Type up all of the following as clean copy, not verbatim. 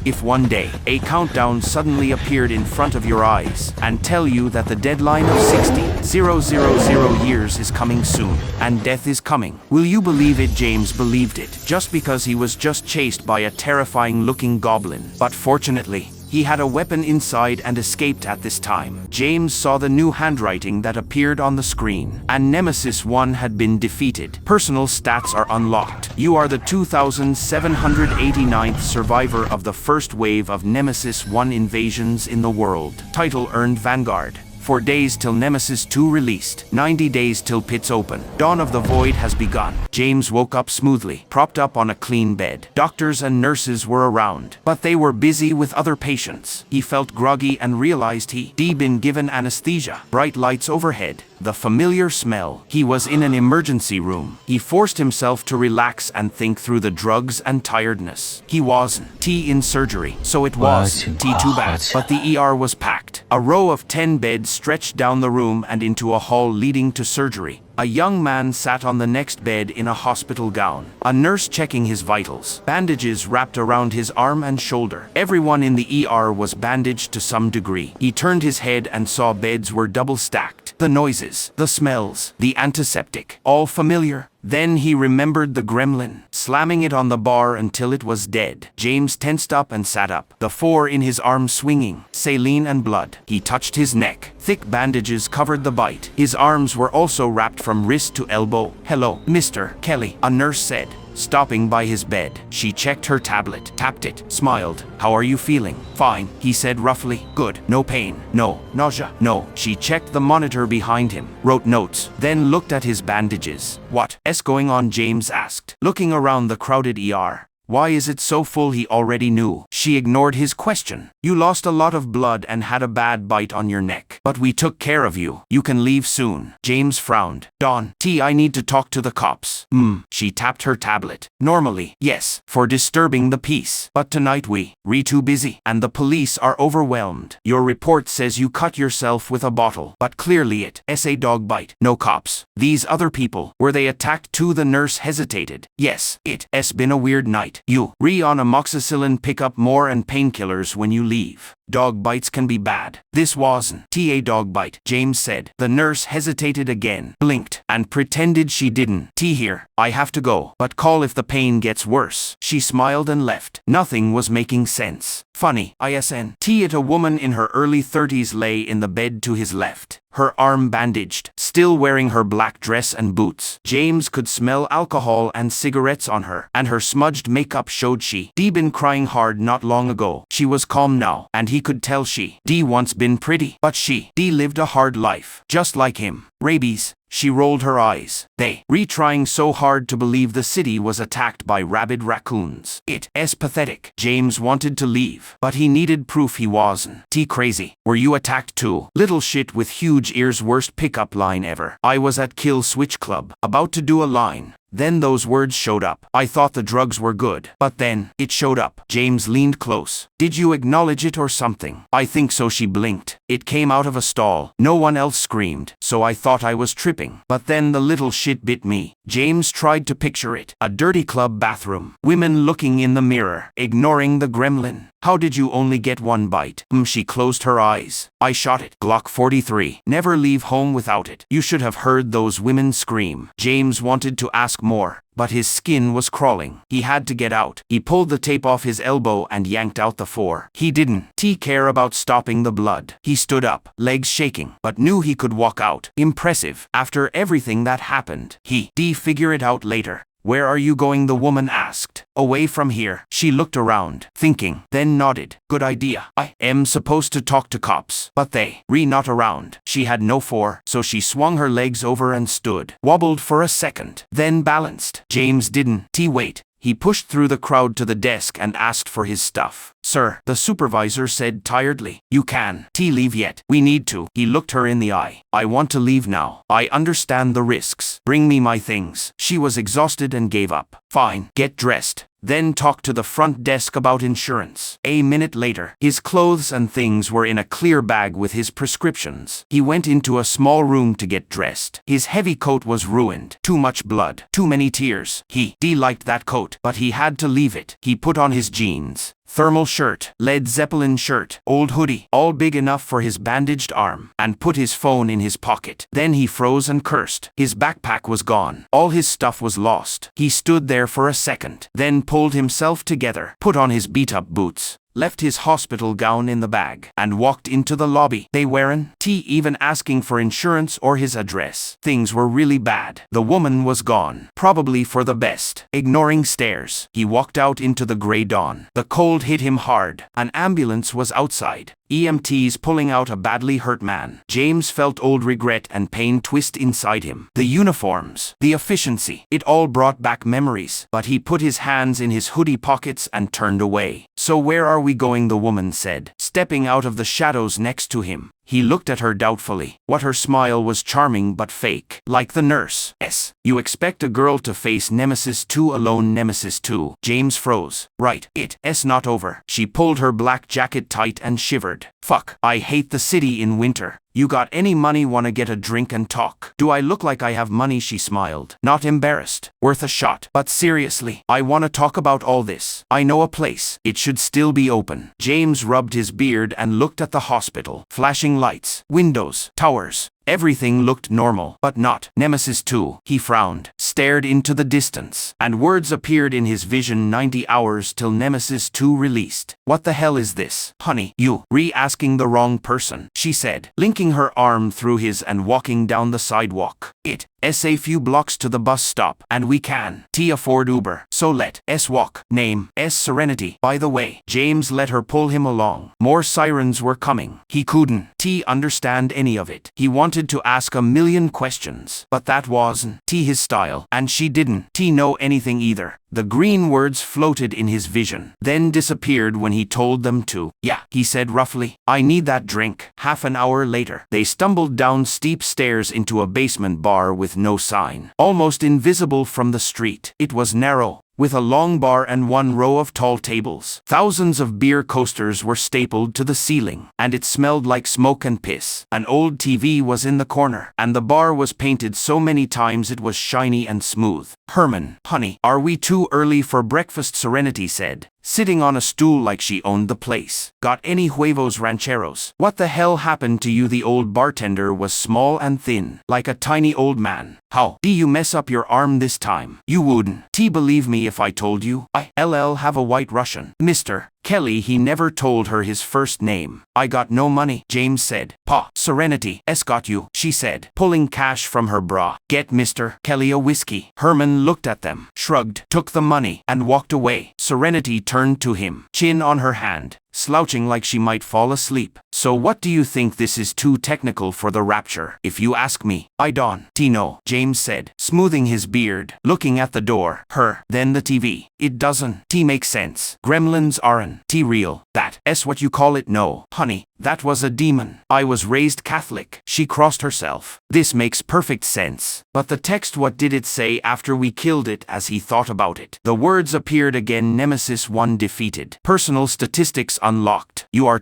if one day a countdown suddenly appeared in front of your eyes and tell you that the deadline of 60,000 years is coming soon and death is coming, will you believe it? James believed it, just because he was just chased by a terrifying-looking goblin. But fortunately, he had a weapon inside and escaped at this time. James saw the new handwriting that appeared on the screen, and Nemesis 1 had been defeated. Personal stats are unlocked. You are the 2789th survivor of the first wave of Nemesis 1 invasions in the world. Title earned Vanguard. 4 days till Nemesis 2 released. 90 days till pits open. Dawn of the Void has begun. James woke up smoothly, propped up on a clean bed. Doctors and nurses were around, but they were busy with other patients. He felt groggy and realized he'd been given anesthesia. Bright lights overhead. The familiar smell. He was in an emergency room. He forced himself to relax and think through the drugs and tiredness. He wasn't in surgery, so it was too bad. But the ER was packed. A row of 10 beds stretched down the room and into a hall leading to surgery. A young man sat on the next bed in a hospital gown. A nurse checking his vitals. Bandages wrapped around his arm and shoulder. Everyone in the ER was bandaged to some degree. He turned his head and saw beds were double stacked. The noises, the smells, the antiseptic, all familiar. Then he remembered the gremlin, slamming it on the bar until it was dead. James tensed up and sat up, the 4 in his arm swinging, saline and blood. He touched his neck. Thick bandages covered the bite. His arms were also wrapped from wrist to elbow. "Hello, Mr. Kelly," a nurse said, stopping by his bed. She checked her tablet, tapped it, smiled. "How are you feeling?" "Fine," he said roughly. "Good. No pain? No nausea?" "No." She checked the monitor behind him, wrote notes, then looked at his bandages. "What's going on?" James asked, looking around the crowded ER. "Why is it so full?" He already knew. She ignored his question. "You lost a lot of blood and had a bad bite on your neck. But we took care of you. You can leave soon." James frowned. "Dawn, I need to talk to the cops." She tapped her tablet. "Normally, yes, for disturbing the peace. But tonight we too busy, and the police are overwhelmed. Your report says you cut yourself with a bottle, but clearly it's a dog bite. No cops. These other people, were they attacked too?" The nurse hesitated. "Yes, it's been a weird night. You on amoxicillin, pick up more and painkillers when you leave. Dog bites can be bad. This wasn't a dog bite," James said. The nurse hesitated again, blinked, and pretended she didn't. "Here, I have to go, but call if the pain gets worse." She smiled and left. Nothing was making sense. "Funny, isn't it?" A woman in her early 30s lay in the bed to his left, her arm bandaged, still wearing her black dress and boots. James could smell alcohol and cigarettes on her, and her smudged makeup showed she'd been crying hard not long ago. She was calm now, and he could tell she'd once been pretty, but she lived a hard life, just like him. "Rabies." She rolled her eyes. They trying so hard to believe the city was attacked by rabid raccoons. It's pathetic. James wanted to leave, but he needed proof he wasn't crazy. "Were you attacked too?" "Little shit with huge ears, worst pickup line ever. I was at Kill Switch Club, about to do a line. Then those words showed up. I thought the drugs were good, but then it showed up." James leaned close. "Did you acknowledge it or something?" "I think so." She blinked. "It came out of a stall. No one else screamed, so I thought I was tripping. But then the little shit bit me." James tried to picture it. A dirty club bathroom. Women looking in the mirror, ignoring the gremlin. "How did you only get one bite?" She closed her eyes. "I shot it. Glock 43. Never leave home without it. You should have heard those women scream." James wanted to ask more, but his skin was crawling. He had to get out. He pulled the tape off his elbow and yanked out the 4. He didn't care about stopping the blood. He stood up, legs shaking, but knew he could walk out. Impressive. After everything that happened, he'd figure it out later. "Where are you going?" the woman asked. "Away from here." She looked around, thinking, then nodded. "Good idea. I am supposed to talk to cops, but they not around." She had no 4, so she swung her legs over and stood, wobbled for a second, then balanced. James didn't wait. He pushed through the crowd to the desk and asked for his stuff. "Sir," the supervisor said tiredly, "you can't leave yet. We need to." He looked her in the eye. "I want to leave now. I understand the risks. Bring me my things." She was exhausted and gave up. "Fine. Get dressed. Then talk to the front desk about insurance." A minute later, his clothes and things were in a clear bag with his prescriptions. He went into a small room to get dressed. His heavy coat was ruined. Too much blood. Too many tears. He liked that coat, but he had to leave it. He put on his jeans, Thermal shirt, Led Zeppelin shirt, old hoodie, all big enough for his bandaged arm, and put his phone in his pocket. Then he froze and cursed. His backpack was gone. All his stuff was lost. He stood there for a second, then pulled himself together, put on his beat-up boots, left his hospital gown in the bag, and walked into the lobby. They weren't even asking for insurance or his address. Things were really bad. The woman was gone, probably for the best. Ignoring stares, he walked out into the gray dawn. The cold hit him hard. An ambulance was outside. EMTs pulling out a badly hurt man. James felt old regret and pain twist inside him. The uniforms, the efficiency, it all brought back memories. But he put his hands in his hoodie pockets and turned away. So where are we going? The woman said, stepping out of the shadows next to him. He looked at her doubtfully. What her smile was charming but fake. Like the nurse. S. You expect a girl to face Nemesis 2 alone? Nemesis 2. James froze. Right. It's not over. She pulled her black jacket tight and shivered. Fuck. I hate the city in winter. You got any money? Wanna get a drink and talk? Do I look like I have money? She smiled. Not embarrassed. Worth a shot. But seriously, I wanna talk about all this. I know a place. It should still be open. James rubbed his beard and looked at the hospital. Flashing lights, windows, towers. Everything looked normal, but not. Nemesis 2. He frowned, stared into the distance, and words appeared in his vision. 90 hours till Nemesis 2 released. What the hell is this? Honey, you re-asking the wrong person, she said, linking her arm through his and walking down the sidewalk. It's a few blocks to the bus stop, and we can afford Uber, so let us walk. Name Serenity. By the way, James let her pull him along. More sirens were coming. He couldn't understand any of it. He wanted to ask a million questions, but that wasn't his style, and she didn't know anything either. The green words floated in his vision, then disappeared when he told them to. Yeah, he said roughly. I need that drink. Half an hour later, they stumbled down steep stairs into a basement bar with no sign, almost invisible from the street. It was narrow, with a long bar and one row of tall tables. Thousands of beer coasters were stapled to the ceiling, and it smelled like smoke and piss. An old TV was in the corner, and the bar was painted so many times it was shiny and smooth. Herman, honey, are we too early for breakfast? Serenity said, sitting on a stool like she owned the place. Got any huevos rancheros? What the hell happened to you? The old bartender was small and thin, like a tiny old man. How do you mess up your arm this time? You wouldn't believe me if I told you. I have a white Russian. Mr. Kelly. He never told her his first name. I got no money, James said. Pa, Serenity got you, she said, pulling cash from her bra. Get Mr. Kelly a whiskey. Herman looked at them, shrugged, took the money, and walked away. Serenity turned to him, chin on her hand, slouching like she might fall asleep. So what do you think? This is too technical for the rapture, if you ask me. I don't know, James said, smoothing his beard, looking at the door. Then the TV. It doesn't make sense. Gremlins aren't real. That's what you call it? No, honey, that was a demon. I was raised Catholic. She crossed herself. This makes perfect sense. But the text, what did it say after we killed it? As he thought about it, the words appeared again. Nemesis 1 defeated. Personal statistics unlocked. You are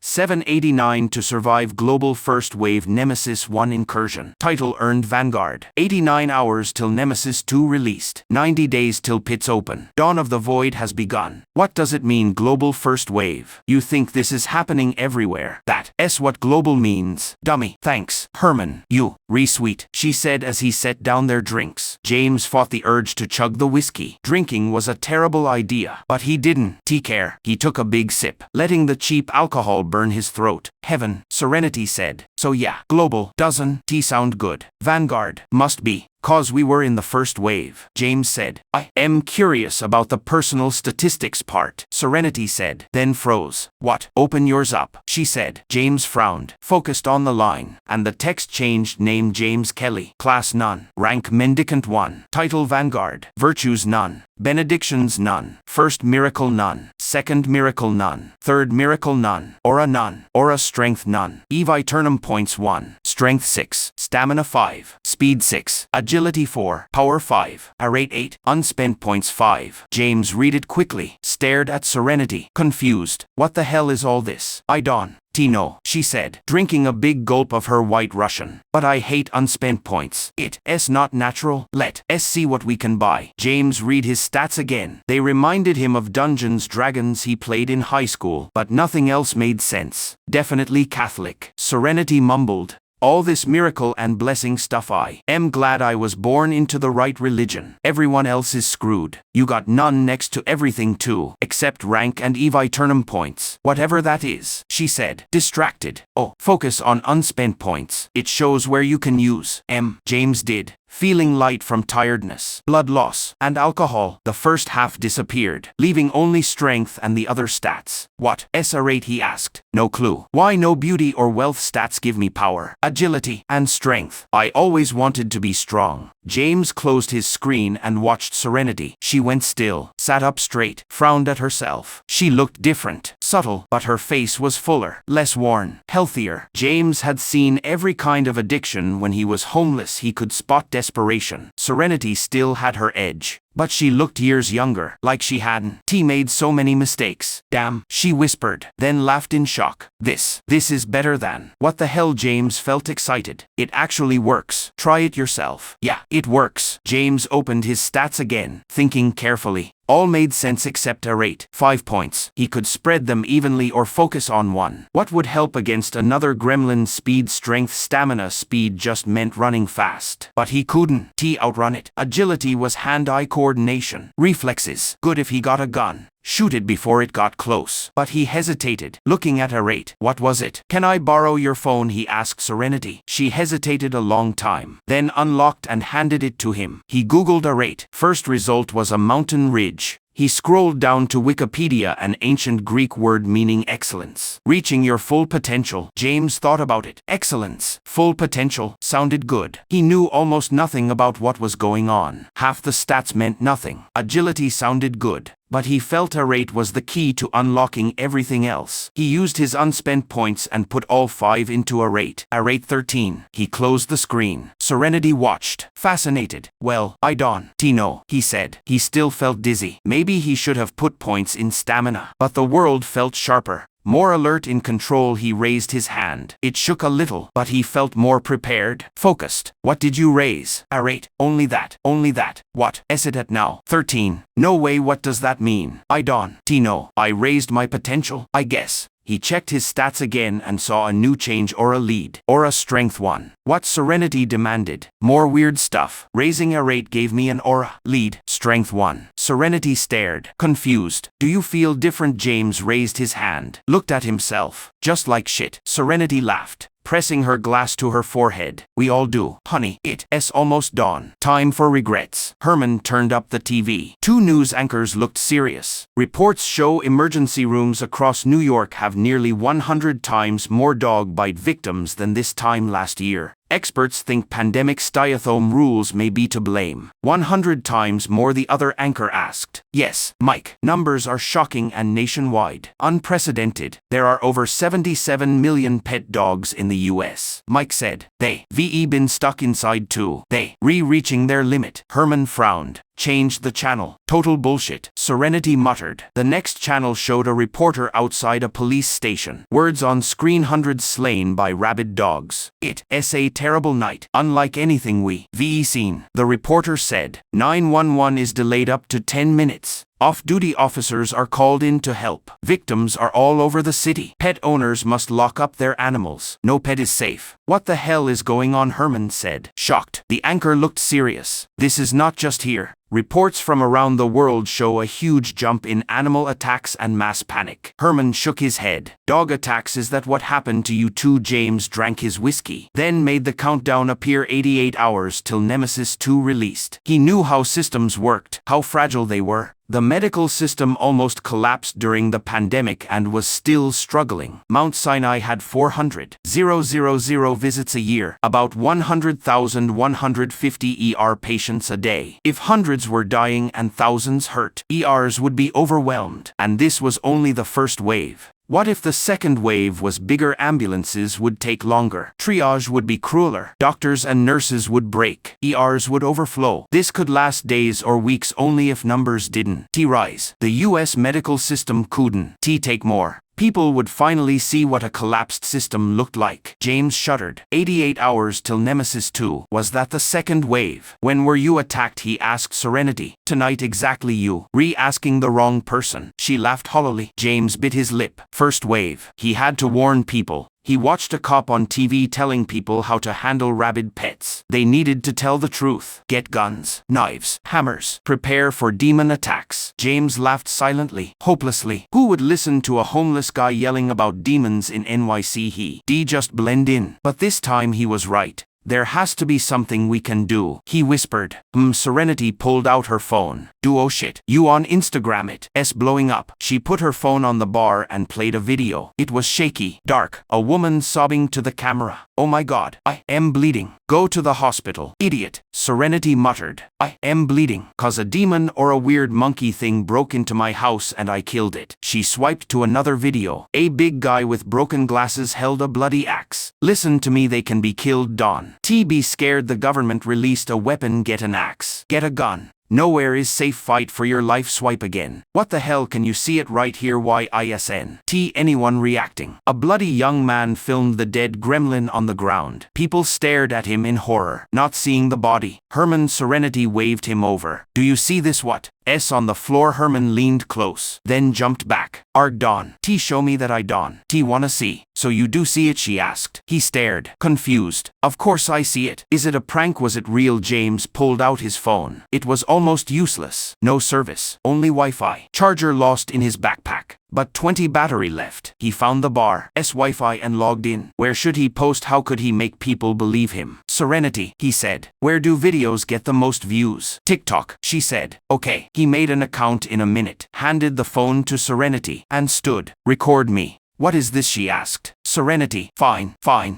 789 to survive global first wave Nemesis 1 incursion. Title earned Vanguard. 89 hours till Nemesis 2 released. 90 days till pits open. Dawn of the Void has begun. What does it mean, global first wave? You think this is happening everywhere. That's what global means, dummy. Thanks, Herman. You re-sweet, she said as he set down their drinks. James fought the urge to chug the whiskey. Drinking was a terrible idea, but he didn't care. He took a big sip, letting the cheap alcohol burn his throat. Heaven, Serenity said. So yeah, global doesn't sound good. Vanguard must be, 'cause we were in the first wave, James said. I am curious about the personal statistics part, Serenity said, then froze. What? Open yours up, she said. James frowned, focused on the line, and the text changed. Name James Kelly. Class none. Rank mendicant 1. Title Vanguard. Virtues none. Benedictions none. First miracle none. Second miracle none. Third miracle none. Aura none. Aura strength none. Eve Eternum points 1. Strength 6. Stamina 5. Speed 6. Agility 4. Power 5. Arrate 8. Unspent points 5. James read it quickly, stared at Serenity, confused. What the hell is all this? I don't Tino, she said, drinking a big gulp of her white Russian. But I hate unspent points. It's not natural. Let's see what we can buy. James read his stats again. They reminded him of Dungeons Dragons he played in high school, but nothing else made sense. Definitely Catholic. Serenity mumbled. All this miracle and blessing stuff, I am glad I was born into the right religion. Everyone else is screwed. You got none next to everything too, except rank and eviternum points. Whatever that is, she said, distracted. Oh, focus on unspent points. It shows where you can use them. James did. Feeling light from tiredness, blood loss, and alcohol, the first half disappeared, leaving only strength and the other stats. What a rate, he asked. No clue. Why no beauty or wealth stats give me power, agility, and strength? I always wanted to be strong. James closed his screen and watched Serenity. She went still, sat up straight, frowned at herself. She looked different, subtle, but her face was fuller, less worn, healthier. James had seen every kind of addiction. When he was homeless, he could spot desperation. Serenity still had her edge, but she looked years younger, like she hadn't made so many mistakes. Damn, she whispered, then laughed in shock. This is better than. What the hell? James felt excited. It actually works. Try it yourself. Yeah, it works. James opened his stats again, thinking carefully. All made sense except a rate. 5 points. He could spread them evenly or focus on one. What would help against another gremlin? Speed, strength, stamina. Speed just meant running fast, but he couldn't outrun it. Agility was hand-eye coordination. Reflexes. Good if he got a gun. Shoot it before it got close. But he hesitated, looking at a rate. What was it? Can I borrow your phone? He asked Serenity. She hesitated a long time, then unlocked and handed it to him. He Googled a rate. First result was a mountain ridge. He scrolled down to Wikipedia, an ancient Greek word meaning excellence. Reaching your full potential. James thought about it. Excellence. Full potential. Sounded good. He knew almost nothing about what was going on. Half the stats meant nothing. Agility sounded good, but he felt a rate was the key to unlocking everything else. He used his unspent points and put all 5 into a rate. A rate 13. He closed the screen. Serenity watched, fascinated. Well, I don't know, he said. He still felt dizzy. Maybe he should have put points in stamina. But the world felt sharper, more alert, in control. He raised his hand. It shook a little, but he felt more prepared, focused. What did you raise? A rate. Only that. Only that. What is it at now? 13. No way. What does that mean? I don't know. I raised my potential, I guess. He checked his stats again and saw a new change. Aura lead. Aura strength 1. What? Serenity demanded. More weird stuff. Raising a rate gave me an aura lead. Strength 1. Serenity stared, confused. Do you feel different? James raised his hand, looked at himself. Just like shit. Serenity laughed, pressing her glass to her forehead. We all do, honey. It's almost dawn. Time for regrets. Herman turned up the TV. 2 news anchors looked serious. Reports show emergency rooms across New York have nearly 100 times more dog bite victims than this time last year. Experts think pandemic stay-at-home rules may be to blame. 100 times more, the other anchor asked. Yes, Mike. Numbers are shocking and nationwide. Unprecedented. There are over 77 million pet dogs in the US. Mike said. They've been stuck inside too. They reaching their limit. Herman frowned. Changed the channel. Total bullshit. Serenity muttered. The next channel showed a reporter outside a police station. Words on screen. Hundreds slain by rabid dogs. It's a terrible night. Unlike anything we've seen. The reporter said. 911 is delayed up to 10 minutes. Off-duty officers are called in to help. Victims are all over the city. Pet owners must lock up their animals. No pet is safe. What the hell is going on? Herman said, shocked. The anchor looked serious. This is not just here. Reports from around the world show a huge jump in animal attacks and mass panic. Herman shook his head. Dog attacks, is that what happened to you too? James drank his whiskey, then made the countdown appear. 88 hours till Nemesis 2 released. He knew how systems worked, how fragile they were. The medical system almost collapsed during the pandemic and was still struggling. Mount Sinai had 400,000 visits a year, about 100,150 ER patients a day. If hundreds were dying and thousands hurt, ERs would be overwhelmed. And this was only the first wave. What if the second wave was bigger? Ambulances would take longer. Triage would be crueler. Doctors and nurses would break. ERs would overflow. This could last days or weeks only if numbers didn't rise. The US medical system couldn't take more. People would finally see what a collapsed system looked like. James shuddered. 88 hours till Nemesis 2. Was that the second wave? When were you attacked? He asked Serenity. Tonight exactly you. Re-asking the wrong person. She laughed hollowly. James bit his lip. First wave. He had to warn people. He watched a cop on TV telling people how to handle rabid pets. They needed to tell the truth. Get guns, knives, hammers. Prepare for demon attacks. James laughed silently, hopelessly. Who would listen to a homeless guy yelling about demons in NYC? He'd just blend in. But this time he was right. There has to be something we can do, he whispered. Serenity pulled out her phone. Oh shit. You on Instagram it? Blowing up. She put her phone on the bar and played a video. It was shaky, dark, a woman sobbing to the camera. Oh my god. I am bleeding. Go to the hospital. Idiot. Serenity muttered. I am bleeding. 'Cause a demon or a weird monkey thing broke into my house and I killed it. She swiped to another video. A big guy with broken glasses held a bloody axe. Listen to me, they can be killed, Dawn. Be scared, the government released a weapon, get an axe. Get a gun. Nowhere is safe, fight for your life, swipe again. What the hell, can you see it right here? YISN. Anyone reacting? A bloody young man filmed the dead gremlin on the ground. People stared at him in horror, not seeing the body. Herman. Serenity waved him over. Do you see this? What? On the floor. Herman leaned close, then jumped back. Arg, Dawn. Show me that. I Dawn. Wanna see? So you do see it? She asked. He stared, confused. Of course I see it. Is it a prank? Was it real? James pulled out his phone. It was almost useless. No service. Only Wi-Fi. Charger lost in his backpack. But 20 battery left. He found the bar's Wi-Fi and logged in. Where should he post? How could he make people believe him? Serenity, he said. Where do videos get the most views? TikTok, she said. Okay. He made an account in a minute, handed the phone to Serenity, and stood. Record me. What is this? She asked. Serenity. Fine,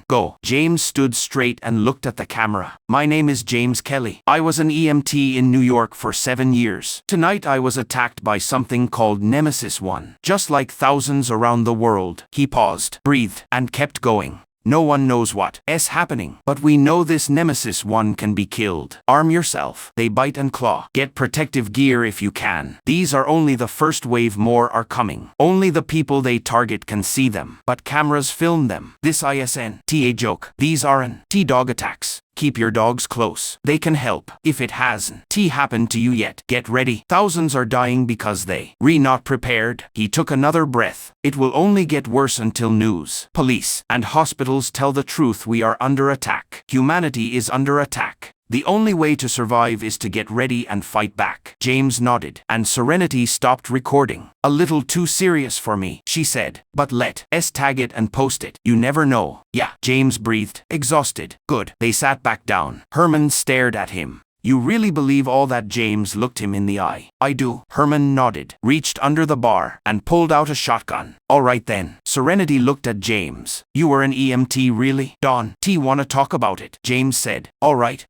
go. James stood straight and looked at the camera. My name is James Kelly. I was an EMT in New York for 7 years. Tonight I was attacked by something called Nemesis 1. Just like thousands around the world. He paused, breathed, and kept going. No one knows what's happening, but we know this Nemesis 1 can be killed. Arm yourself. They bite and claw. Get protective gear if you can. These are only the first wave, more are coming. Only the people they target can see them, but cameras film them. This isn't a joke. These aren't dog attacks. Keep your dogs close. They can help. If it hasn't happened to you yet, get ready. Thousands are dying because they not prepared. He took another breath. It will only get worse until news, police, and hospitals tell the truth. We are under attack. Humanity is under attack. The only way to survive is to get ready and fight back. James nodded, and Serenity stopped recording. A little too serious for me, she said. But let's tag it and post it. You never know. Yeah. James breathed, exhausted. Good. They sat back down. Herman stared at him. You really believe all that? James looked him in the eye. I do. Herman nodded, reached under the bar, and pulled out a shotgun. All right then. Serenity looked at James. You were an EMT, really? Dawn. Wanna talk about it? James said. All right.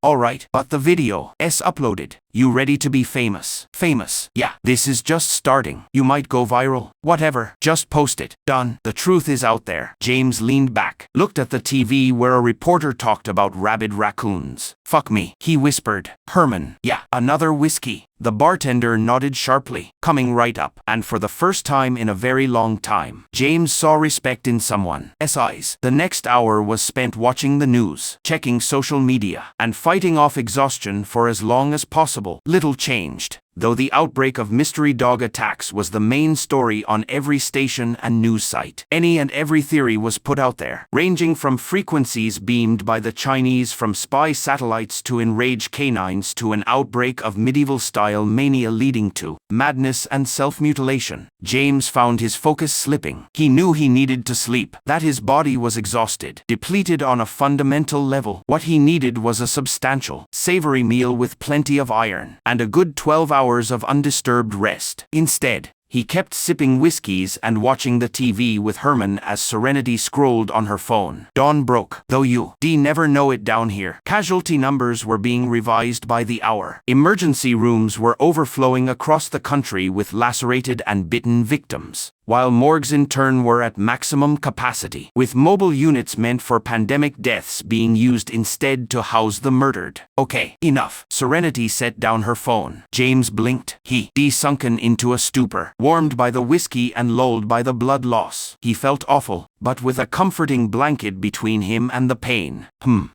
But the video's uploaded. You ready to be famous? Famous? Yeah. This is just starting. You might go viral. Whatever. Just post it. Done. The truth is out there. James leaned back, looked at the TV where a reporter talked about rabid raccoons. Fuck me, he whispered. Herman. Yeah. Another whiskey. The bartender nodded sharply, coming right up, and for the first time in a very long time, James saw respect in someone's eyes. The next hour was spent watching the news, checking social media, and fighting off exhaustion for as long as possible. Little changed, though the outbreak of mystery dog attacks was the main story on every station and news site. Any and every theory was put out there, ranging from frequencies beamed by the Chinese from spy satellites to enraged canines to an outbreak of medieval-style mania leading to madness and self-mutilation. James found his focus slipping. He knew he needed to sleep, that his body was exhausted, depleted on a fundamental level. What he needed was a substantial, savory meal with plenty of iron, and a good 12 hours of undisturbed rest. Instead, he kept sipping whiskeys and watching the TV with Herman as Serenity scrolled on her phone. Dawn broke. Though you never know it down here. Casualty numbers were being revised by the hour. Emergency rooms were overflowing across the country with lacerated and bitten victims. while morgues in turn were at maximum capacity, with mobile units meant for pandemic deaths being used instead to house the murdered. Okay, enough. Serenity set down her phone. James blinked. He, sunken into a stupor, warmed by the whiskey and lulled by the blood loss. He felt awful, but with a comforting blanket between him and the pain.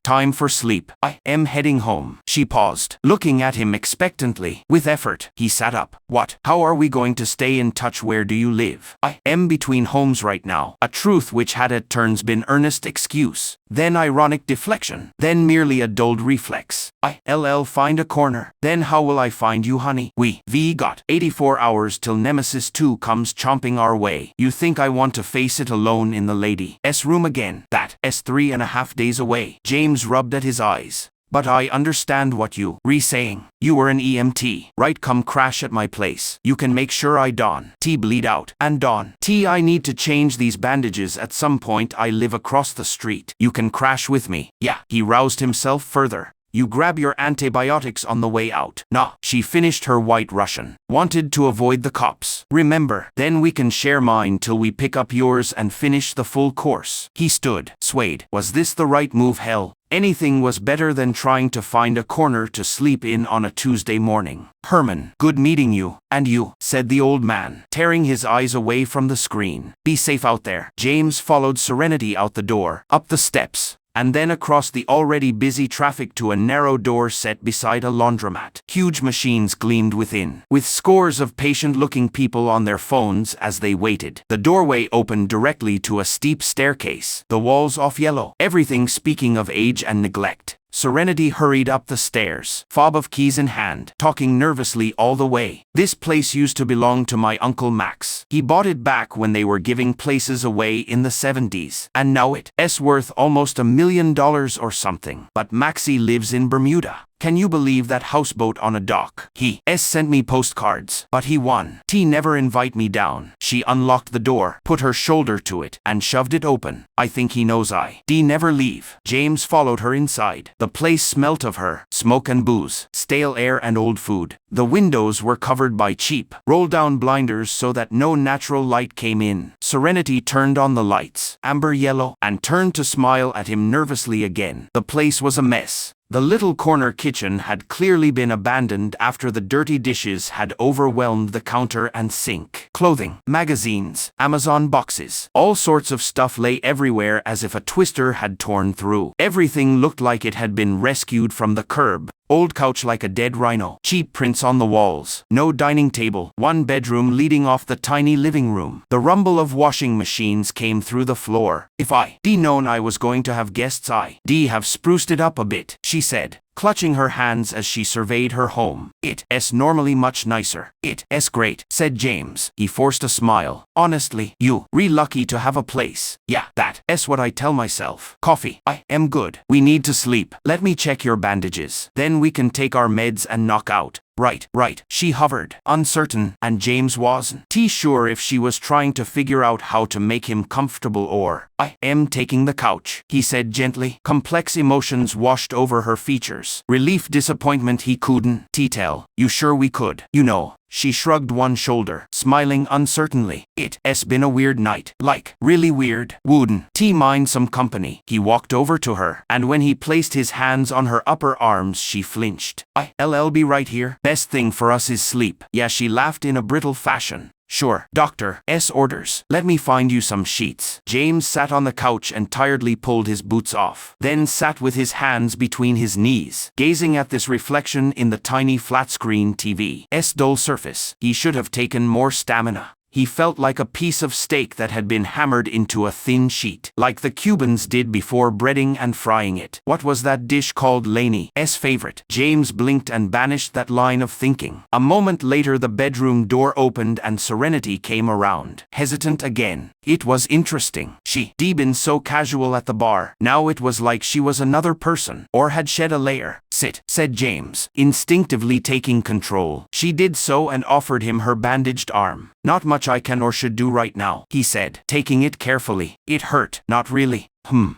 Time for sleep. I am heading home. She paused, looking at him expectantly. With effort, he sat up. What? How are we going to stay in touch? Where do you live? I am between homes right now. A truth which had at turns been earnest excuse, then ironic deflection, then merely a dulled reflex. I'll find a corner. Then how will I find you, honey? We got 84 hours till Nemesis 2 comes chomping our way. You think I want to face it alone in the lady's room again? That's 3.5 days away. James rubbed at his eyes. But I understand what you saying. You were an EMT, right? Come crash at my place. You can make sure I bleed out. And I need to change these bandages at some point. I live across the street. You can crash with me. Yeah. He roused himself further. You grab your antibiotics on the way out. Nah. She finished her White Russian. Wanted to avoid the cops. Remember, then we can share mine till we pick up yours and finish the full course. He stood, swayed. Was this the right move? Hell, anything was better than trying to find a corner to sleep in on a Tuesday morning. Herman, good meeting you. And you, said the old man, tearing his eyes away from the screen. Be safe out there. James followed Serenity out the door, up the steps, and then across the already busy traffic to a narrow door set beside a laundromat. Huge machines gleamed within, with scores of patient-looking people on their phones as they waited. The doorway opened directly to a steep staircase, the walls off yellow, everything speaking of age and neglect. Serenity hurried up the stairs, fob of keys in hand, talking nervously all the way. This place used to belong to my Uncle Max. He bought it back when they were giving places away in the 70s. And now it's worth almost $1 million or something. But Maxie lives in Bermuda. Can you believe that? Houseboat on a dock. He sent me postcards, but he never invite me down. She unlocked the door, put her shoulder to it, and shoved it open. I think he knows I never leave. James followed her inside. The place smelt of her, smoke and booze, stale air and old food. The windows were covered by cheap, roll-down blinders so that no natural light came in. Serenity turned on the lights, amber yellow, and turned to smile at him nervously again. The place was a mess. The little corner kitchen had clearly been abandoned after the dirty dishes had overwhelmed the counter and sink. Clothing, magazines, Amazon boxes, all sorts of stuff lay everywhere as if a twister had torn through. Everything looked like it had been rescued from the curb. Old couch like a dead rhino. Cheap prints on the walls. No dining table. One bedroom leading off the tiny living room. The rumble of washing machines came through the floor. If I'd known I was going to have guests, I'd have spruced it up a bit, she said, clutching her hands as she surveyed her home. It's normally much nicer. It's great, said James. He forced a smile. Honestly, you lucky to have a place. Yeah, that's what I tell myself. Coffee. I am good. We need to sleep. Let me check your bandages. Then we can take our meds and knock out. Right. She hovered, uncertain, and James wasn't sure if she was trying to figure out how to make him comfortable or. I am taking the couch, he said gently. Complex emotions washed over her features. Relief, disappointment. He couldn't tell. You sure we could? You know. She shrugged one shoulder, smiling uncertainly. It's been a weird night. Like, really weird. Wouldn't mind some company? He walked over to her, and when he placed his hands on her upper arms, she flinched. I'll be right here. Best thing for us is sleep. Yeah, she laughed in a brittle fashion. Sure, doctor's orders. Let me find you some sheets. James sat on the couch and tiredly pulled his boots off, then sat with his hands between his knees, gazing at this reflection in the tiny flat-screen TV's dull surface. He should have taken more stamina. He felt like a piece of steak that had been hammered into a thin sheet, like the Cubans did before breading and frying it. What was that dish called? Laney's favorite. James blinked and banished that line of thinking. A moment later the bedroom door opened and Serenity came around, hesitant again. It was interesting. She'd been so casual at the bar. Now it was like she was another person, or had shed a layer. Sit, said James, instinctively taking control. She did so and offered him her bandaged arm. Not much I can or should do right now, he said, taking it carefully. It hurt. Not really.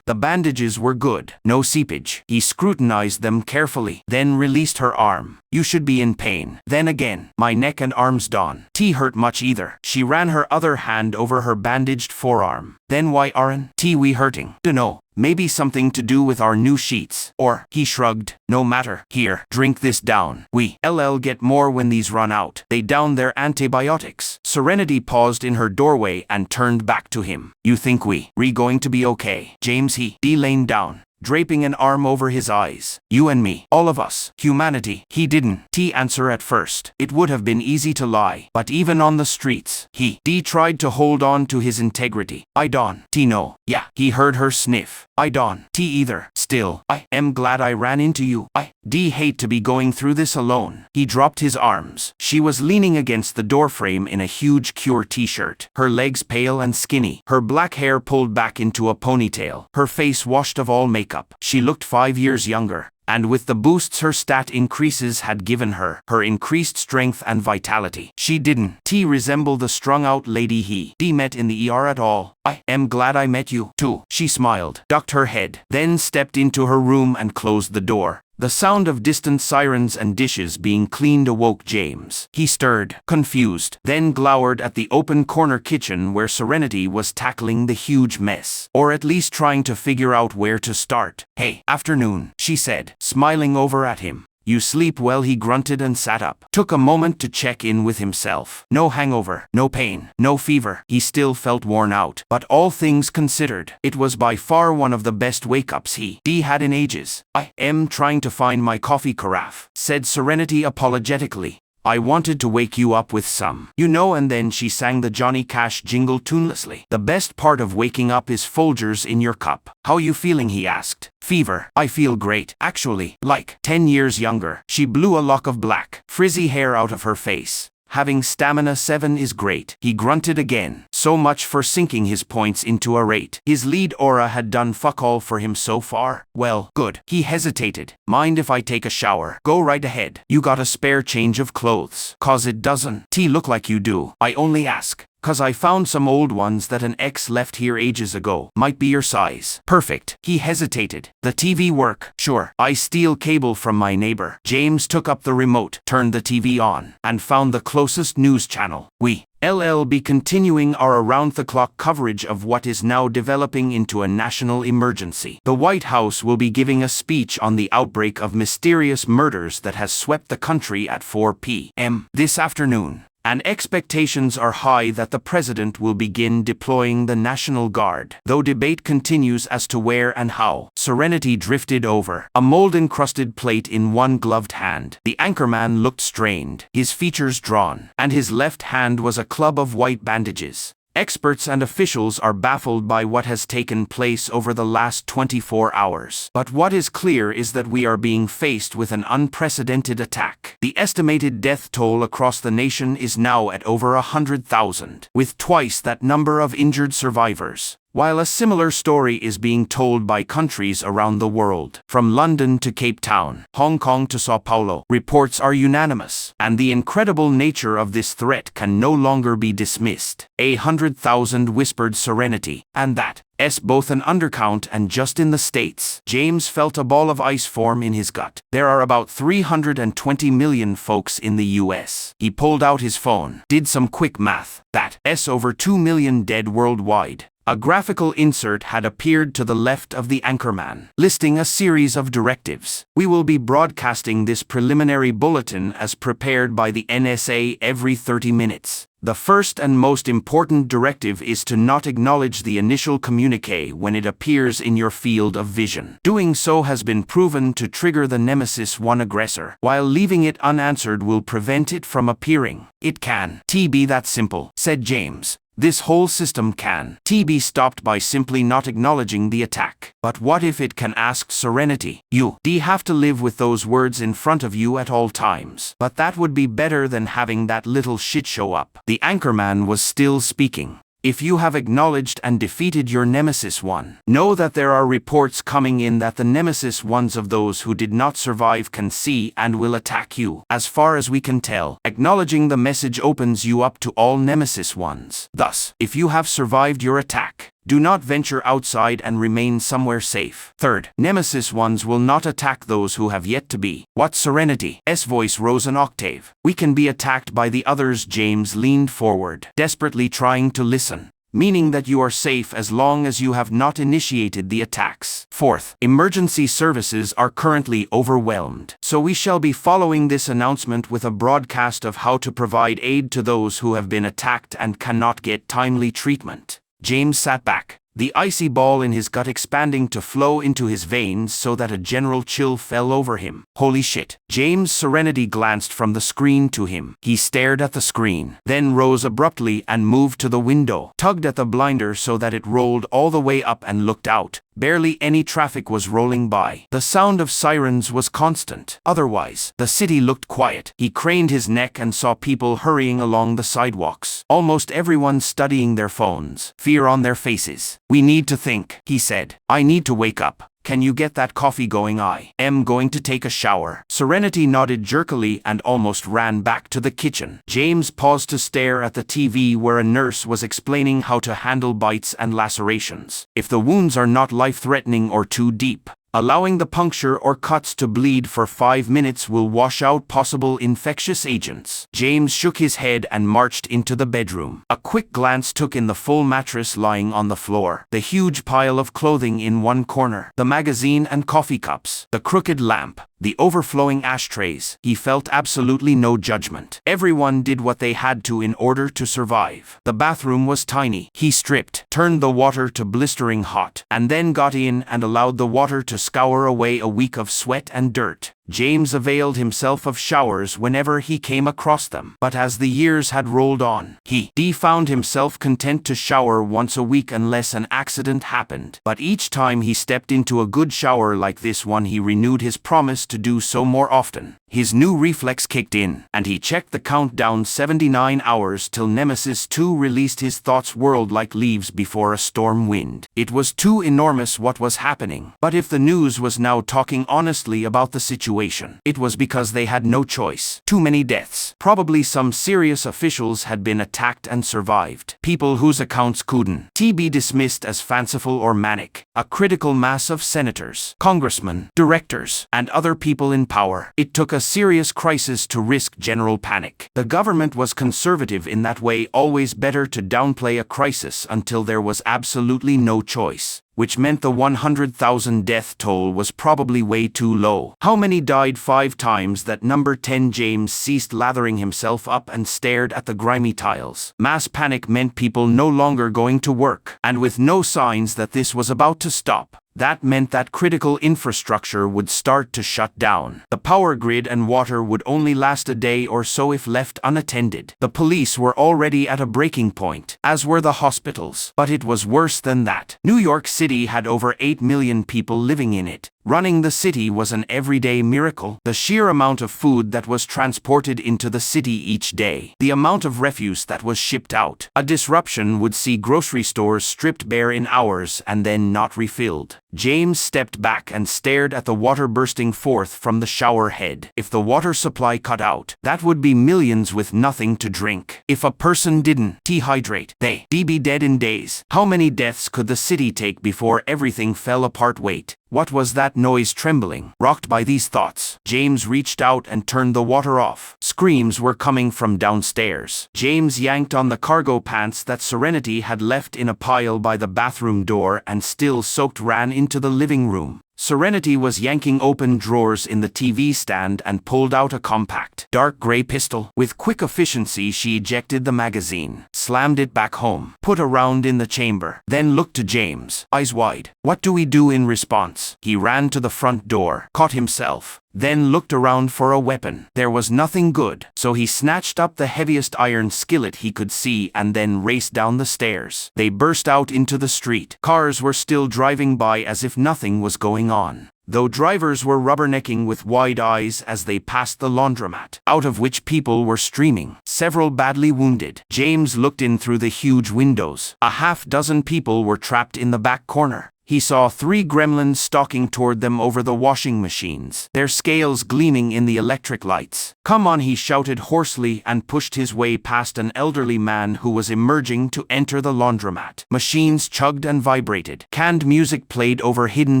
The bandages were good. No seepage. He scrutinized them carefully, then released her arm. You should be in pain. Then again, my neck and arms don't hurt much either. She ran her other hand over her bandaged forearm. Then why aren't we hurting? Dunno. Maybe something to do with our new sheets. Or, he shrugged, no matter. Here, drink this down. We'll get more when these run out. They down their antibiotics. Serenity paused in her doorway and turned back to him. You think we going to be okay? James he leaned down, draping an arm over his eyes. You and me, all of us, humanity. He didn't answer at first. It would have been easy to lie, but even on the streets, he tried to hold on to his integrity. I don't know. Yeah, he heard her sniff. I don't either. Still, I am glad I ran into you. I hate to be going through this alone. He dropped his arms. She was leaning against the doorframe in a huge Cure t-shirt, her legs pale and skinny, her black hair pulled back into a ponytail, her face washed of all makeup. She looked 5 years younger. And with the boosts her stat increases had given her, her increased strength and vitality, she didn't resemble the strung-out lady he met in the ER at all. I am glad I met you, too. She smiled, ducked her head, then stepped into her room and closed the door. The sound of distant sirens and dishes being cleaned awoke James. He stirred, confused, then glowered at the open corner kitchen where Serenity was tackling the huge mess, or at least trying to figure out where to start. Hey, afternoon, she said, smiling over at him. You sleep well? He grunted and sat up. Took a moment to check in with himself. No hangover, no pain, no fever. He still felt worn out, but all things considered, it was by far one of the best wake-ups he had in ages. I am trying to find my coffee carafe, said Serenity apologetically. I wanted to wake you up with some, and then she sang the Johnny Cash jingle tunelessly. The best part of waking up is Folgers in your cup. How you feeling? He asked. Fever. I feel great. Actually, like 10 years younger. She blew a lock of black, frizzy hair out of her face. Having stamina 7 is great. He grunted again. So much for sinking his points into a rate. His lead aura had done fuck all for him so far. Well, good. He hesitated. Mind if I take a shower? Go right ahead. You got a spare change of clothes? Cause it doesn't look like you do. I only ask 'cause I found some old ones that an ex left here ages ago. Might be your size. Perfect. He hesitated. The TV work? Sure. I steal cable from my neighbor. James took up the remote, turned the TV on, and found the closest news channel. We'll be continuing our around-the-clock coverage of what is now developing into a national emergency. The White House will be giving a speech on the outbreak of mysterious murders that has swept the country at 4 p.m. this afternoon. And expectations are high that the president will begin deploying the National Guard. Though debate continues as to where and how, Serenity drifted over, a mold-encrusted plate in one gloved hand. The anchorman looked strained, his features drawn, and his left hand was a club of white bandages. Experts and officials are baffled by what has taken place over the last 24 hours. But what is clear is that we are being faced with an unprecedented attack. The estimated death toll across the nation is now at over 100,000, with twice that number of injured survivors. While a similar story is being told by countries around the world, from London to Cape Town, Hong Kong to Sao Paulo, reports are unanimous, and the incredible nature of this threat can no longer be dismissed. 100,000, whispered Serenity, and that's both an undercount and just in the States. James felt a ball of ice form in his gut. There are about 320 million folks in the US. He pulled out his phone, did some quick math. That's over 2 million dead worldwide. A graphical insert had appeared to the left of the anchorman, listing a series of directives. We will be broadcasting this preliminary bulletin as prepared by the NSA every 30 minutes. The first and most important directive is to not acknowledge the initial communique when it appears in your field of vision. Doing so has been proven to trigger the Nemesis 1 aggressor, while leaving it unanswered will prevent it from appearing. It can be that simple, said James. This whole system can be stopped by simply not acknowledging the attack. But what if it can? Asked Serenity. You have to live with those words in front of you at all times. But that would be better than having that little shit show up. The anchorman was still speaking. If you have acknowledged and defeated your Nemesis 1, know that there are reports coming in that the Nemesis 1s of those who did not survive can see and will attack you. As far as we can tell, acknowledging the message opens you up to all Nemesis 1s. Thus, if you have survived your attack, Do not venture outside and remain somewhere safe. Third, Nemesis ones will not attack those who have yet to be. What serenity? S voice rose an octave. We can be attacked by the others. James leaned forward, desperately trying to listen. Meaning that you are safe as long as you have not initiated the attacks. Fourth, emergency services are currently overwhelmed. So we shall be following this announcement with a broadcast of how to provide aid to those who have been attacked and cannot get timely treatment. James sat back, the icy ball in his gut expanding to flow into his veins so that a general chill fell over him. Holy shit. James' serenity glanced from the screen to him. He stared at the screen, then rose abruptly and moved to the window, tugged at the blinder so that it rolled all the way up and looked out. Barely any traffic was rolling by. The sound of sirens was constant. Otherwise, the city looked quiet. He craned his neck and saw people hurrying along the sidewalks, almost everyone studying their phones, fear on their faces. We need to think, he said. I need to wake up. Can you get that coffee going? I am going to take a shower. Serenity nodded jerkily and almost ran back to the kitchen. James paused to stare at the TV where a nurse was explaining how to handle bites and lacerations. If the wounds are not life-threatening or too deep, allowing the puncture or cuts to bleed for 5 minutes will wash out possible infectious agents. James shook his head and marched into the bedroom. A quick glance took in the full mattress lying on the floor, the huge pile of clothing in one corner, the magazine and coffee cups, the crooked lamp, the overflowing ashtrays. He felt absolutely no judgment. Everyone did what they had to in order to survive. The bathroom was tiny. He stripped, turned the water to blistering hot, and then got in and allowed the water to scour away a week of sweat and dirt. James availed himself of showers whenever he came across them, but as the years had rolled on, he found himself content to shower once a week unless an accident happened. But each time he stepped into a good shower like this one, he renewed his promise to do so more often. His new reflex kicked in, and he checked the countdown: 79 hours till Nemesis 2 released. His thoughts whirled like leaves before a storm wind. It was too enormous what was happening. But if the news was now talking honestly about the situation, it was because they had no choice. Too many deaths. Probably some serious officials had been attacked and survived. People whose accounts couldn't be dismissed as fanciful or manic. A critical mass of senators, congressmen, directors, and other people in power. It took a serious crisis to risk general panic. The government was conservative in that way, always better to downplay a crisis until there was absolutely no choice. Which meant the 100,000 death toll was probably way too low. How many died? 5 times that number. 10. James ceased lathering himself up and stared at the grimy tiles. Mass panic meant people no longer going to work, and with no signs that this was about to stop. That meant that critical infrastructure would start to shut down. The power grid and water would only last a day or so if left unattended. The police were already at a breaking point, as were the hospitals. But it was worse than that. New York City had over 8 million people living in it. Running the city was an everyday miracle. The sheer amount of food that was transported into the city each day, the amount of refuse that was shipped out. A disruption would see grocery stores stripped bare in hours and then not refilled. James stepped back and stared at the water bursting forth from the shower head. If the water supply cut out, that would be millions with nothing to drink. If a person didn't dehydrate, they'd be dead in days. How many deaths could the city take before everything fell apart? Wait. What was that noise? Trembling, rocked by these thoughts, James reached out and turned the water off. Screams were coming from downstairs. James yanked on the cargo pants that Serenity had left in a pile by the bathroom door and, still soaked, ran into the living room. Serenity was yanking open drawers in the TV stand and pulled out a compact, dark gray pistol. With quick efficiency, she ejected the magazine, slammed it back home, put a round in the chamber, then looked to James, eyes wide. What do we do in response? He ran to the front door, caught himself, then looked around for a weapon. There was nothing good, so he snatched up the heaviest iron skillet he could see and then raced down the stairs. They burst out into the street. Cars were still driving by as if nothing was going on, though drivers were rubbernecking with wide eyes as they passed the laundromat, out of which people were streaming, several badly wounded. James looked in through the huge windows. A half dozen people were trapped in the back corner. he saw 3 gremlins stalking toward them over the washing machines, their scales gleaming in the electric lights. "Come on," he shouted hoarsely and pushed his way past an elderly man who was emerging to enter the laundromat. Machines chugged and vibrated. Canned music played over hidden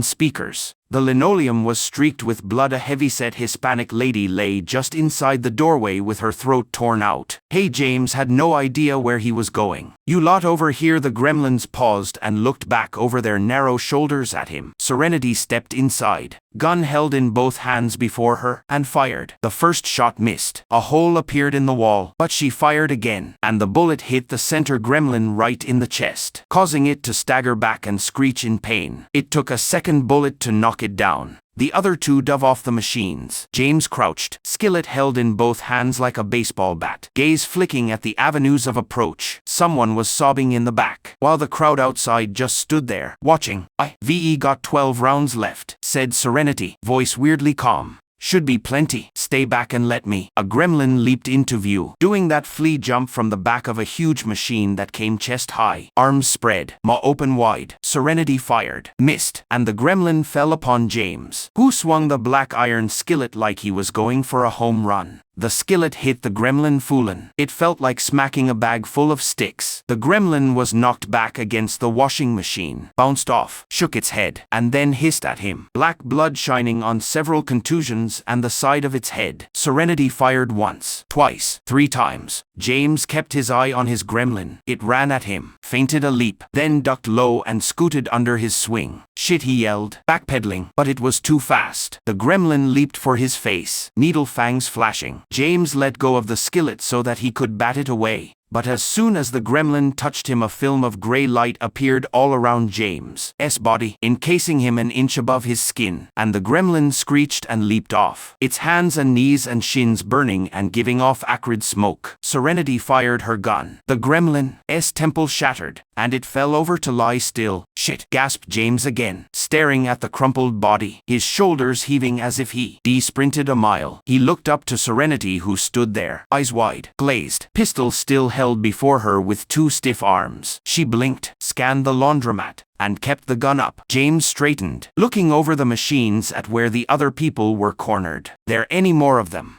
speakers. The linoleum was streaked with blood. A heavyset Hispanic lady lay just inside the doorway with her throat torn out. Hey, James had no idea where he was going. "You lot over here." The gremlins paused and looked back over their narrow shoulders at him. Serenity stepped inside, gun held in both hands before her, and fired. The first shot missed. A hole appeared in the wall, but she fired again, and the bullet hit the center gremlin right in the chest, causing it to stagger back and screech in pain. It took a second bullet to knock it down. The other 2 dove off the machines. James crouched, skillet held in both hands like a baseball bat, gaze flicking at the avenues of approach. Someone was sobbing in the back, while the crowd outside just stood there, watching. "I've got 12 rounds left," said Serenity, voice weirdly calm. "Should be plenty. Stay back and let me." A gremlin leaped into view, doing that flea jump from the back of a huge machine that came chest high, arms spread, maw open wide. Serenity fired, missed, and the gremlin fell upon James, who swung the black iron skillet like he was going for a home run. The skillet hit the gremlin fullin. It felt like smacking a bag full of sticks. The gremlin was knocked back against the washing machine, bounced off, shook its head, and then hissed at him, black blood shining on several contusions and the side of its head. Serenity fired once, twice, 3 times. James kept his eye on his gremlin. It ran at him, feinted a leap, then ducked low and scooted under his swing. "Shit," he yelled, backpedaling, but it was too fast. The gremlin leaped for his face, needle fangs flashing. James let go of the skillet so that he could bat it away. But as soon as the gremlin touched him, a film of gray light appeared all around James's body, encasing him an inch above his skin, and the gremlin screeched and leaped off, its hands and knees and shins burning and giving off acrid smoke. Serenity fired her gun. The gremlin's temple shattered, and it fell over to lie still. "Shit," gasped James again, staring at the crumpled body, his shoulders heaving as if he sprinted a mile. He looked up to Serenity, who stood there, eyes wide, glazed, pistol still held before her with 2 stiff arms. She blinked, scanned the laundromat, and kept the gun up. James straightened, looking over the machines at where the other people were cornered. "There any more of them?"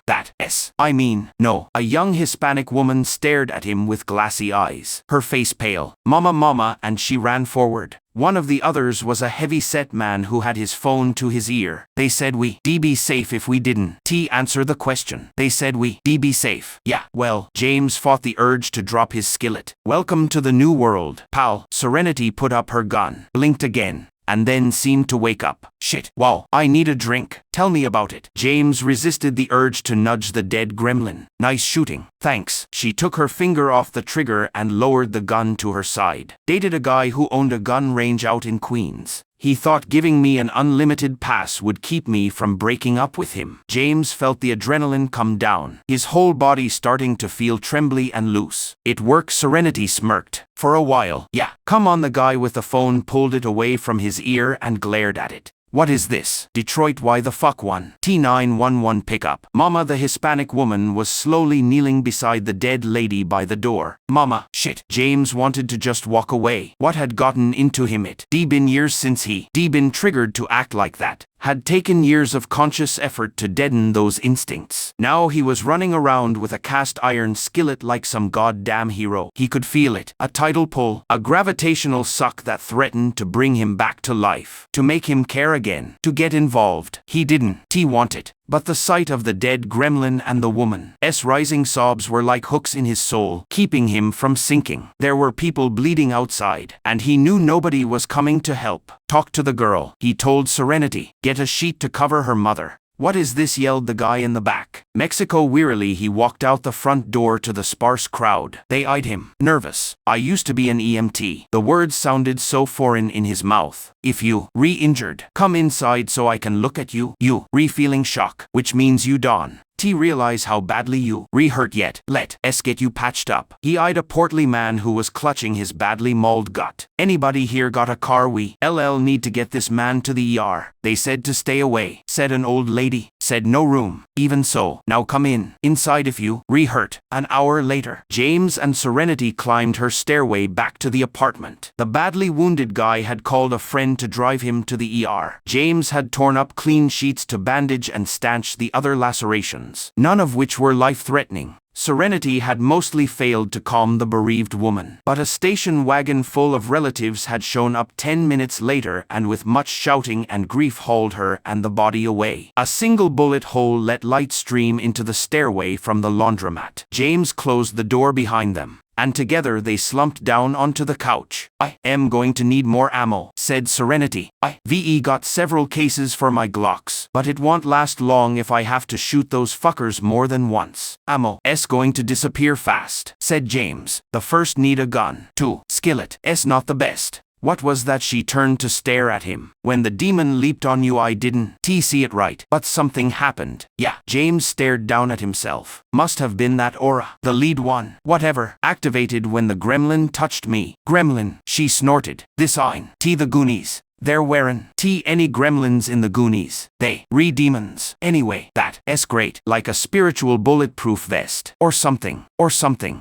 No. A young Hispanic woman stared at him with glassy eyes, her face pale. Mama," and she ran forward. One of the others was a heavy-set man who had his phone to his ear. "They said we'd be safe if we didn't answer the question. They said we'd be safe." "Yeah, well," James fought the urge to drop his skillet. "Welcome to the new world, pal." Serenity put up her gun, blinked again, and then seemed to wake up. "Shit, wow, I need a drink. Tell me about it." James resisted the urge to nudge the dead gremlin. "Nice shooting. Thanks." She took her finger off the trigger and lowered the gun to her side. "Dated a guy who owned a gun range out in Queens. He thought giving me an unlimited pass would keep me from breaking up with him." James felt the adrenaline come down, his whole body starting to feel trembly and loose. "It works," Serenity smirked. "For a while, yeah." "Come on." The guy with the phone pulled it away from his ear and glared at it. "What is this? Detroit, why the fuck one? T911 pickup." Mama, the Hispanic woman, was slowly kneeling beside the dead lady by the door. "Mama." "Shit." James wanted to just walk away. What had gotten into him? It been years since he been triggered to act like that. Had taken years of conscious effort to deaden those instincts. Now he was running around with a cast iron skillet like some goddamn hero. He could feel it. A tidal pull, a gravitational suck that threatened to bring him back to life, to make him care again, to get involved. He didn't want it. But the sight of the dead gremlin and the woman's rising sobs were like hooks in his soul, keeping him from sinking. There were people bleeding outside, and he knew nobody was coming to help. "Talk to the girl," he told Serenity. "Get a sheet to cover her mother." "What is this?" yelled the guy in the back. Mexico. Wearily he walked out the front door to the sparse crowd. They eyed him, nervous. "I used to be an EMT." The words sounded so foreign in his mouth. "If you re-injured, come inside so I can look at you. You re-feeling shock, which means you don't realize how badly you re-hurt yet. Let's get you patched up." He eyed a portly man who was clutching his badly mauled gut. "Anybody here got a car? We need to get this man to the ER. They said to stay away," said an old lady. said no room. Even so, now come in. Inside if you re-hurt. An hour later, James and Serenity climbed her stairway back to the apartment. The badly wounded guy had called a friend to drive him to the ER. James had torn up clean sheets to bandage and stanch the other lacerations, none of which were life-threatening. Serenity had mostly failed to calm the bereaved woman, but a station wagon full of relatives had shown up 10 minutes later and with much shouting and grief hauled her and the body away. A single bullet hole let light stream into the stairway from the laundromat. James closed the door behind them, and together they slumped down onto the couch. I am going to need more ammo, said Serenity. I've got several cases for my Glocks, but it won't last long if I have to shoot those fuckers more than once. Ammo's going to disappear fast, said James. The first need a gun. 2. Skillet's not the best. What was that? She turned to stare at him. When the demon leaped on you, I didn't see it right, but something happened. Yeah. James stared down at himself. Must have been that aura. The lead one. Whatever. Activated when the gremlin touched me. Gremlin, she snorted. This ain't the Goonies. They're wearing any gremlins in the Goonies. They demons. Anyway, that's great. Like a spiritual bulletproof vest. Or something.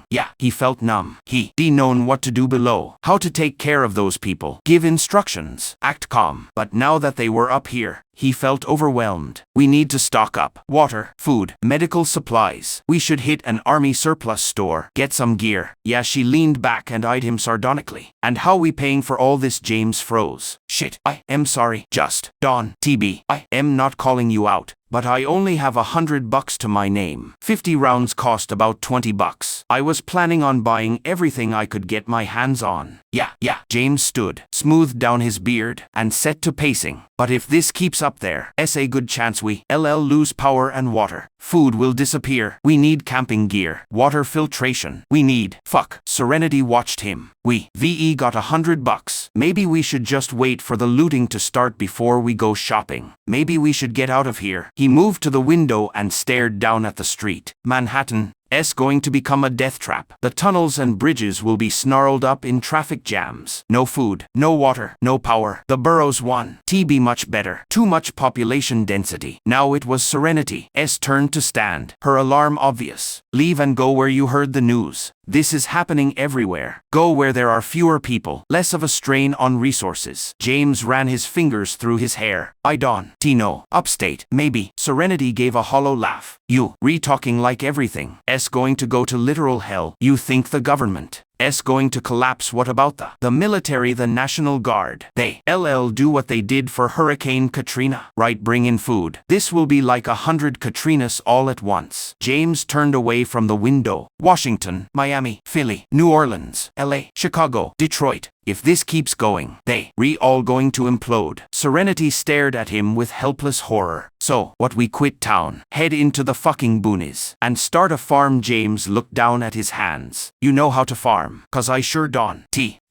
Yeah, he felt numb. He known what to do below. How to take care of those people. Give instructions. Act calm. But now that they were up here, he felt overwhelmed. We need to stock up. Water, food, medical supplies. We should hit an army surplus store. Get some gear. Yeah, she leaned back and eyed him sardonically. And how we paying for all this? James froze. Shit, I am sorry. Just, Dawn, TB. I am not calling you out, but I only have $100 to my name. 50 rounds cost about $20. I was planning on buying everything I could get my hands on. Yeah. James stood, smoothed down his beard, and set to pacing. But if this keeps up there's a good chance we lose power and water. Food will disappear. We need camping gear. Water filtration. We need. Fuck. Serenity watched him. We got $100. Maybe we should just wait for the looting to start before we go shopping. Maybe we should get out of here. He moved to the window and stared down at the street. Manhattan going to become a death trap. The tunnels and bridges will be snarled up in traffic jams. No food, no water, no power. The boroughs won. TB much better. Too much population density. Now it was Serenity's turn to stand. Her alarm obvious. Leave and go where you heard the news. This is happening everywhere. Go where there are fewer people, less of a strain on resources. James ran his fingers through his hair. Dawn, Tino, upstate, maybe. Serenity gave a hollow laugh. You talking like everything's going to go to literal hell. You think the government going to collapse? What about the military, the National Guard? They do what they did for Hurricane Katrina. Right, bring in food. This will be like 100 Katrinas all at once. James turned away from the window. Washington, Miami, Philly, New Orleans, LA, Chicago, Detroit. If this keeps going, they all going to implode. Serenity stared at him with helpless horror. So, what, we quit town, head into the fucking boonies, and start a farm? James looked down at his hands. You know how to farm? 'Cause I sure don't.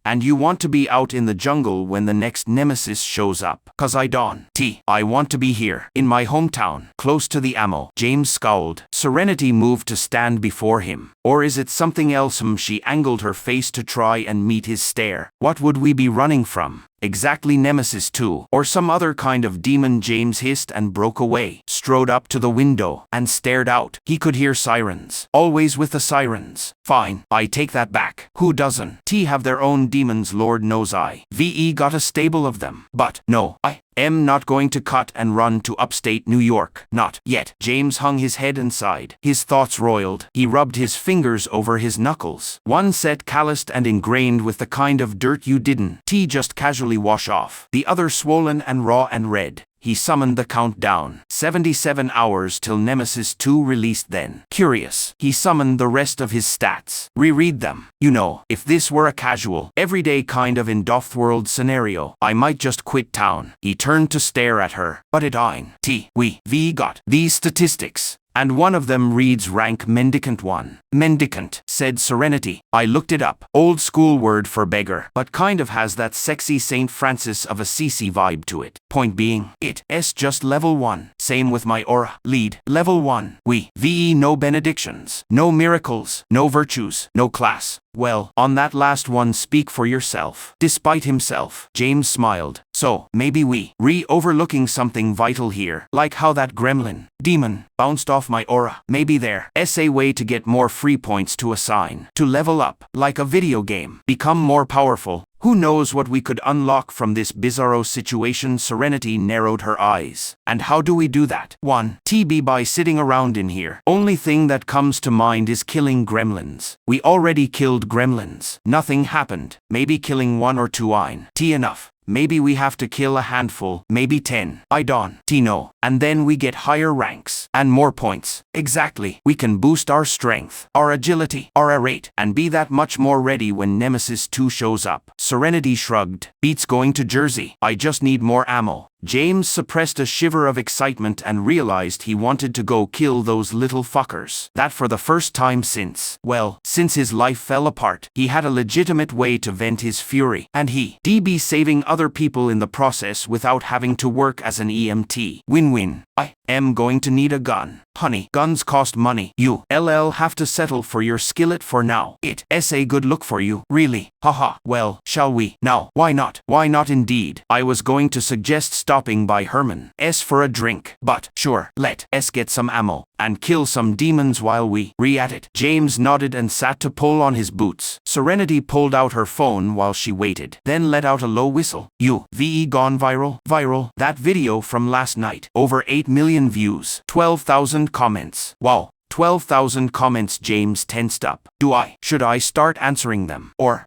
And you want to be out in the jungle when the next nemesis shows up? 'Cause I don't. I want to be here, in my hometown, close to the ammo. James scowled. Serenity moved to stand before him. Or is it something else? She angled her face to try and meet his stare. What would we be running from? Exactly, Nemesis 2, or some other kind of demon? James hissed and broke away, strode up to the window, and stared out. He could hear sirens. Always with the sirens. Fine, I take that back. Who doesn't have their own demons? Lord knows I got a stable of them. But no, I am not going to cut and run to upstate New York. Not yet. James hung his head and sighed. His thoughts roiled. He rubbed his fingers over his knuckles. One set calloused and ingrained with the kind of dirt you didn't just casually wash off. The other swollen and raw and red. He summoned the countdown. 77 hours till Nemesis 2 released. Then, curious, he summoned the rest of his stats. Reread them. If this were a casual, everyday kind of in-Dothworld scenario, I might just quit town. He turned to stare at her. But it ain't. We got these statistics. And one of them reads rank mendicant 1. Mendicant, said Serenity. I looked it up. Old school word for beggar, but kind of has that sexy St. Francis of Assisi vibe to it. Point being, it's just level 1, said same with my aura. Lead. Level 1. VE no benedictions, no miracles, no virtues, no class. Well, on that last one, speak for yourself. Despite himself, James smiled. So, maybe we overlooking something vital here, like how that demon, bounced off my aura. Maybe there's a way to get more free points to assign, to level up, like a video game, become more powerful. Who knows what we could unlock from this bizarro situation? Serenity narrowed her eyes. And how do we do that? 1. TB by sitting around in here. Only thing that comes to mind is killing gremlins. We already killed gremlins. Nothing happened. Maybe killing 1 or 2 enough. Maybe we have to kill a handful, maybe 10. I don't know. And then we get higher ranks and more points. Exactly. We can boost our strength, our agility, our rate, and be that much more ready when Nemesis 2 shows up. Serenity shrugged. Beats going to Jersey. I just need more ammo. James suppressed a shiver of excitement and realized he wanted to go kill those little fuckers. That for the first time since his life fell apart, he had a legitimate way to vent his fury. And be saving other people in the process without having to work as an EMT. Win-win. I am going to need a gun. Honey, guns cost money. You'll have to settle for your skillet for now. It's a good look for you, really. Haha. Well, shall we? Now. Why not? Why not indeed? I was going to suggest stopping by Herman's for a drink. But, sure, let's get some ammo and kill some demons while we at it. James nodded and sat to pull on his boots. Serenity pulled out her phone while she waited, then let out a low whistle. VE gone viral? Viral. That video from last night. Over 8 million views. 12,000 comments. Wow. 12,000 comments. James tensed up. Should I start answering them? Or,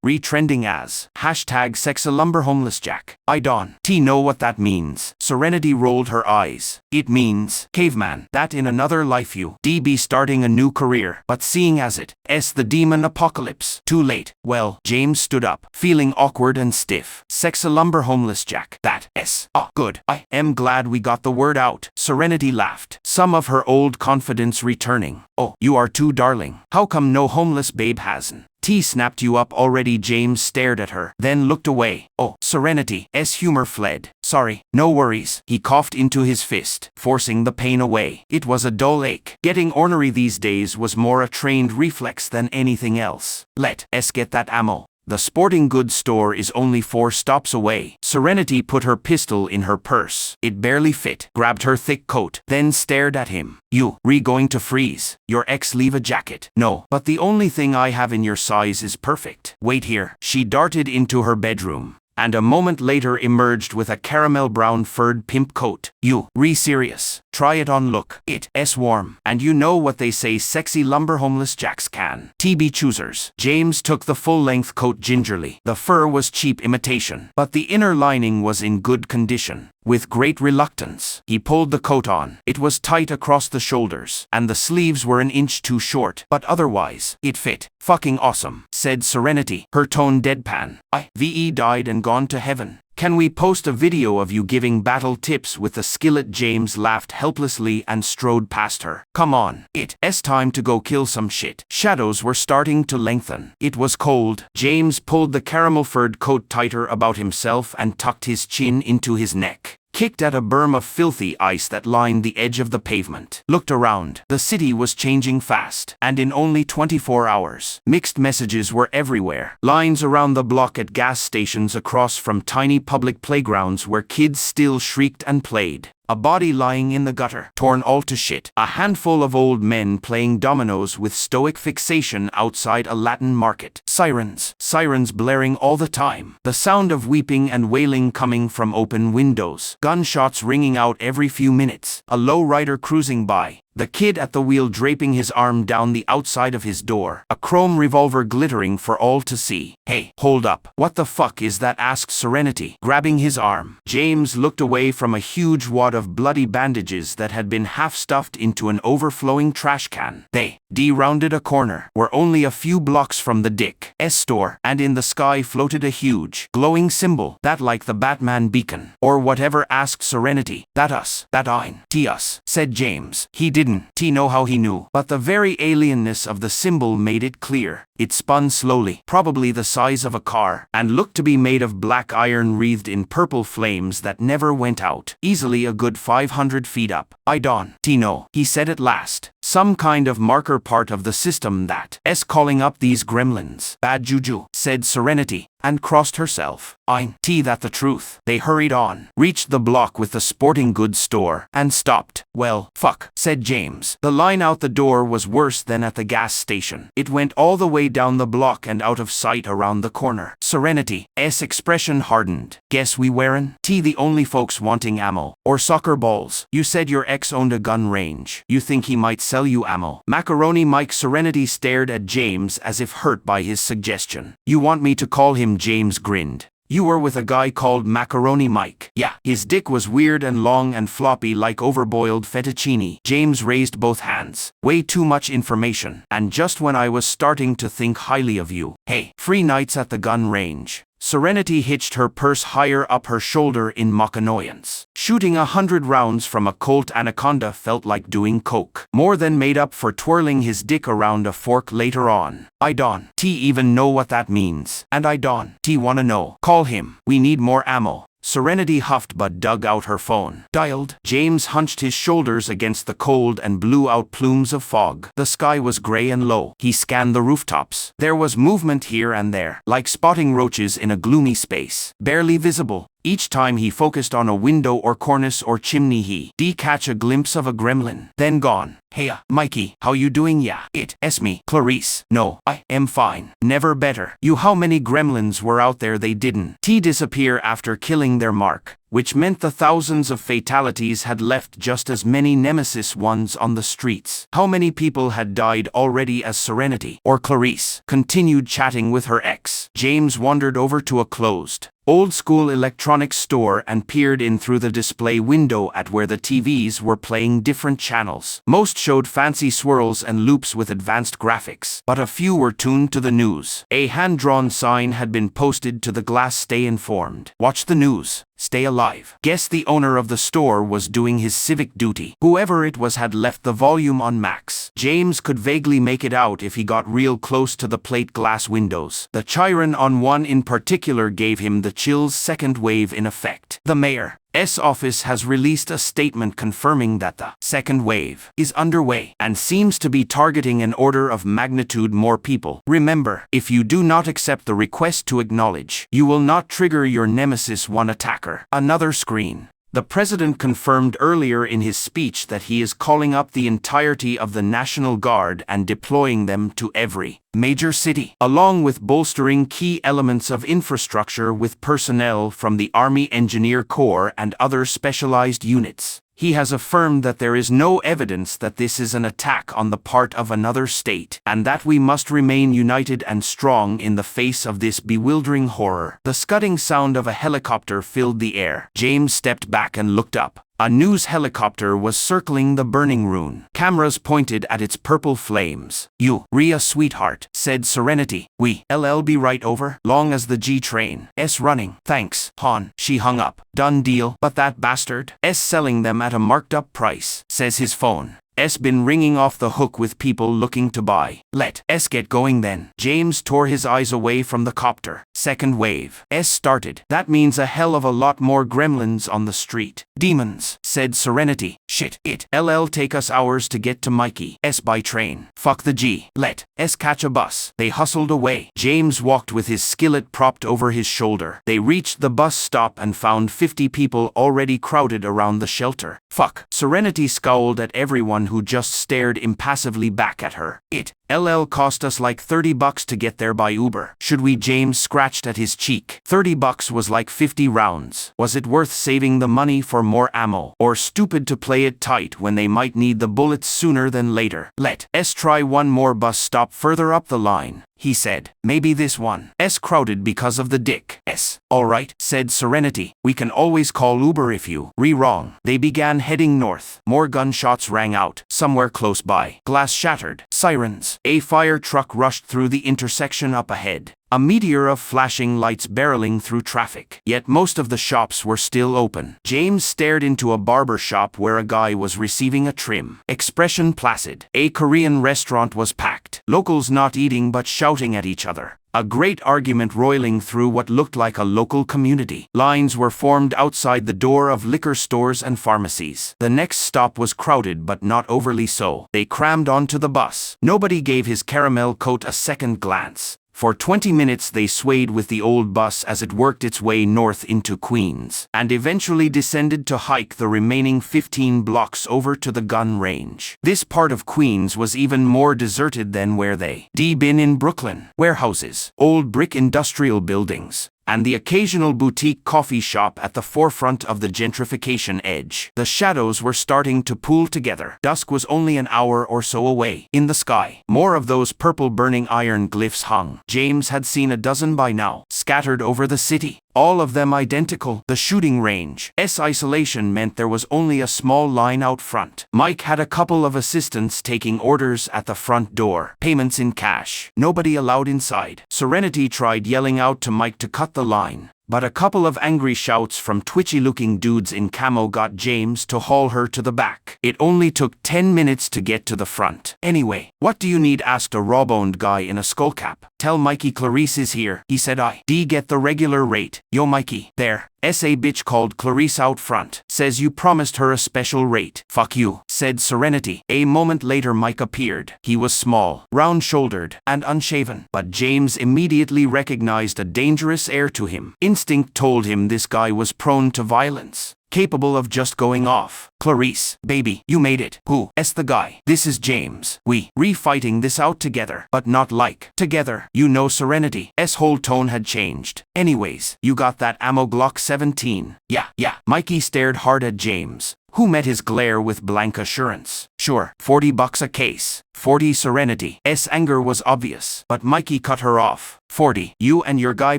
retrending as #SexaLumberHomelessJack? I don't know what that means. Serenity rolled her eyes. It means, caveman, that in another life you be starting a new career. But seeing as it's the demon apocalypse, too late. Well, James stood up, feeling awkward and stiff. SexaLumberHomelessJack. That's good. I am glad we got the word out. Serenity laughed, some of her old confidence returning. Oh, you are too darling. How come no homeless babe hasn't snapped you up already? James stared at her, then looked away. Oh, Serenity's humor fled. Sorry, no worries. He coughed into his fist, forcing the pain away. It was a dull ache. Getting ornery these days was more a trained reflex than anything else. Let's get that ammo. The sporting goods store is only 4 stops away. Serenity put her pistol in her purse. It barely fit, grabbed her thick coat, then stared at him. You going to freeze? Your ex leave a jacket? No, but the only thing I have in your size is perfect. Wait here. She darted into her bedroom, and a moment later emerged with a caramel brown furred pimp coat. You serious? Try it on. Look, it's warm. And you know what they say, sexy lumber homeless jacks can TB choosers. James took the full-length coat gingerly. The fur was cheap imitation, but the inner lining was in good condition. With great reluctance, he pulled the coat on. It was tight across the shoulders, and the sleeves were an inch too short, but otherwise, it fit. Fucking awesome, said Serenity, her tone deadpan. VE died and gone to heaven. Can we post a video of you giving battle tips with the skillet? James laughed helplessly and strode past her. Come on, it's time to go kill some shit. Shadows were starting to lengthen. It was cold. James pulled the caramel-furred coat tighter about himself and tucked his chin into his neck. Kicked at a berm of filthy ice that lined the edge of the pavement. Looked around. The city was changing fast, and in only 24 hours. Mixed messages were everywhere. Lines around the block at gas stations across from tiny public playgrounds where kids still shrieked and played. A body lying in the gutter, torn all to shit. A handful of old men playing dominoes with stoic fixation outside a Latin market. Sirens blaring all the time. The sound of weeping and wailing coming from open windows. Gunshots ringing out every few minutes. A lowrider cruising by. The kid at the wheel draping his arm down the outside of his door. A chrome revolver glittering for all to see. Hey, hold up. What the fuck is that? Asked Serenity, grabbing his arm. James looked away from a huge wad of bloody bandages that had been half stuffed into an overflowing trash can. They rounded a corner, were only a few blocks from the Dick's store, and in the sky floated a huge, glowing symbol, that like the Batman beacon, or whatever. Asked Serenity. That us, that ein, us, said James. He didn't know how he knew, but the very alienness of the symbol made it clear. It spun slowly, probably the size of a car, and looked to be made of black iron wreathed in purple flames that never went out, easily a good 500 feet up. I don't know, he said at last. Some kind of marker part of the system that's calling up these gremlins. Bad juju, said Serenity, and crossed herself. I that the truth. They hurried on, reached the block with the sporting goods store, and stopped. Well, fuck, said James. The line out the door was worse than at the gas station. It went all the way down the block and out of sight around the corner. Serenity's expression hardened. Guess we weren't the only folks wanting ammo. Or soccer balls. You said your ex owned a gun range. You think he might sell you ammo? Macaroni Mike. Serenity stared at James as if hurt by his suggestion. You want me to call him? James grinned. You were with a guy called Macaroni Mike. Yeah, his dick was weird and long and floppy like overboiled fettuccine. James raised both hands. Way too much information. And just when I was starting to think highly of you. Hey, free nights at the gun range. Serenity hitched her purse higher up her shoulder in mock annoyance. Shooting 100 rounds from a Colt Anaconda felt like doing coke. More than made up for twirling his dick around a fork later on. I don't even know what that means. And I don't wanna know. Call him. We need more ammo. Serenity huffed but dug out her phone. Dialed. James hunched his shoulders against the cold and blew out plumes of fog. The sky was gray and low. He scanned the rooftops. There was movement here and there, like spotting roaches in a gloomy space. Barely visible. Each time he focused on a window or cornice or chimney he'd catch a glimpse of a gremlin. Then gone. Hey, Mikey, how you doing? Yeah, it's me, Clarice. No, I am fine. Never better. You, how many gremlins were out there? They didn't disappear after killing their mark, which meant the thousands of fatalities had left just as many nemesis ones on the streets. How many people had died already as Serenity or Clarice continued chatting with her ex? James wandered over to a closed, old-school electronics store and peered in through the display window at where the TVs were playing different channels. Most showed fancy swirls and loops with advanced graphics, but a few were tuned to the news. A hand-drawn sign had been posted to the glass: "Stay informed. Watch the news. Stay alive." Guess the owner of the store was doing his civic duty. Whoever it was had left the volume on max. James could vaguely make it out if he got real close to the plate glass windows. The chirun on one in particular gave him the chills. Second wave in effect. The mayor's office has released a statement confirming that the second wave is underway and seems to be targeting an order of magnitude more people. Remember, if you do not accept the request to acknowledge, you will not trigger your Nemesis 1 attacker. Another screen. The president confirmed earlier in his speech that he is calling up the entirety of the National Guard and deploying them to every major city, along with bolstering key elements of infrastructure with personnel from the Army Engineer Corps and other specialized units. He has affirmed that there is no evidence that this is an attack on the part of another state, and that we must remain united and strong in the face of this bewildering horror. The scudding sound of a helicopter filled the air. James stepped back and looked up. A news helicopter was circling the burning ruin. Cameras pointed at its purple flames. "You, Rhea sweetheart," said Serenity. "We'll be right over, long as the G-train's running. Thanks, hon." She hung up. "Done deal, but that bastard's selling them at a marked up price," says his phone. Been ringing off the hook with people looking to buy. Let's get going then." James tore his eyes away from the copter. Second wave started. That means a hell of a lot more gremlins on the street. "Demons," said Serenity. "Shit, it'll take us hours to get to Mikey's by train. Fuck the G. Let's catch a bus." They hustled away. James walked with his skillet propped over his shoulder. They reached the bus stop and found 50 people already crowded around the shelter. Fuck. Serenity scowled at everyone who just stared impassively back at her. "It'll cost us like $30 to get there by Uber. Should we?" James scratched at his cheek. $30 was like 50 rounds. Was it worth saving the money for more ammo? Or stupid to play it tight when they might need the bullets sooner than later? "Let's try one more bus stop further up the line," he said. "Maybe this one's crowded because of the dick's." "All right," said Serenity. "We can always call Uber if you wrong." They began heading north. More gunshots rang out. Somewhere close by, glass shattered. Sirens. A fire truck rushed through the intersection up ahead. a meteor of flashing lights barreling through traffic. Yet most of the shops were still open. James stared into a barber shop where a guy was receiving a trim. Expression placid. A Korean restaurant was packed. Locals not eating but shouting at each other. A great argument roiling through what looked like a local community. Lines were formed outside the door of liquor stores and pharmacies. The next stop was crowded but not overly so. They crammed onto the bus. Nobody gave his caramel coat a second glance. For 20 minutes they swayed with the old bus as it worked its way north into Queens, and eventually descended to hike the remaining 15 blocks over to the gun range. This part of Queens was even more deserted than where they'd been in Brooklyn. Warehouses, old brick industrial buildings, and the occasional boutique coffee shop at the forefront of the gentrification edge. The shadows were starting to pool together. Dusk was only an hour or so away. In the sky, more of those purple burning iron glyphs hung. James had seen a dozen by now, scattered over the city. All of them identical. The shooting range's isolation meant there was only a small line out front. Mike had a couple of assistants taking orders at the front door. Payments in cash. Nobody allowed inside. Serenity tried yelling out to Mike to cut the line, but a couple of angry shouts from twitchy-looking dudes in camo got James to haul her to the back. It only took 10 minutes to get to the front. Anyway, what do you need? Asked a raw-boned guy in a skullcap. Tell Mikey Clarice is here, he said. I get the regular rate. Yo Mikey, there. SA bitch called Clarice out front. Says you promised her a special rate. Fuck you, said Serenity. A moment later Mike appeared. He was small, round-shouldered, and unshaven. But James immediately recognized a dangerous air to him. Instinct told him this guy was prone to violence, capable of just going off. Clarice, baby, you made it. Who's the guy? This is James. We fighting this out together, but not like together. You know Serenity's whole tone had changed. Anyways, you got that ammo Glock 17? Yeah. Mikey stared hard at James, who met his glare with blank assurance. Sure, $40 a case. 40. Serenity's anger was obvious, but Mikey cut her off. 40. You and your guy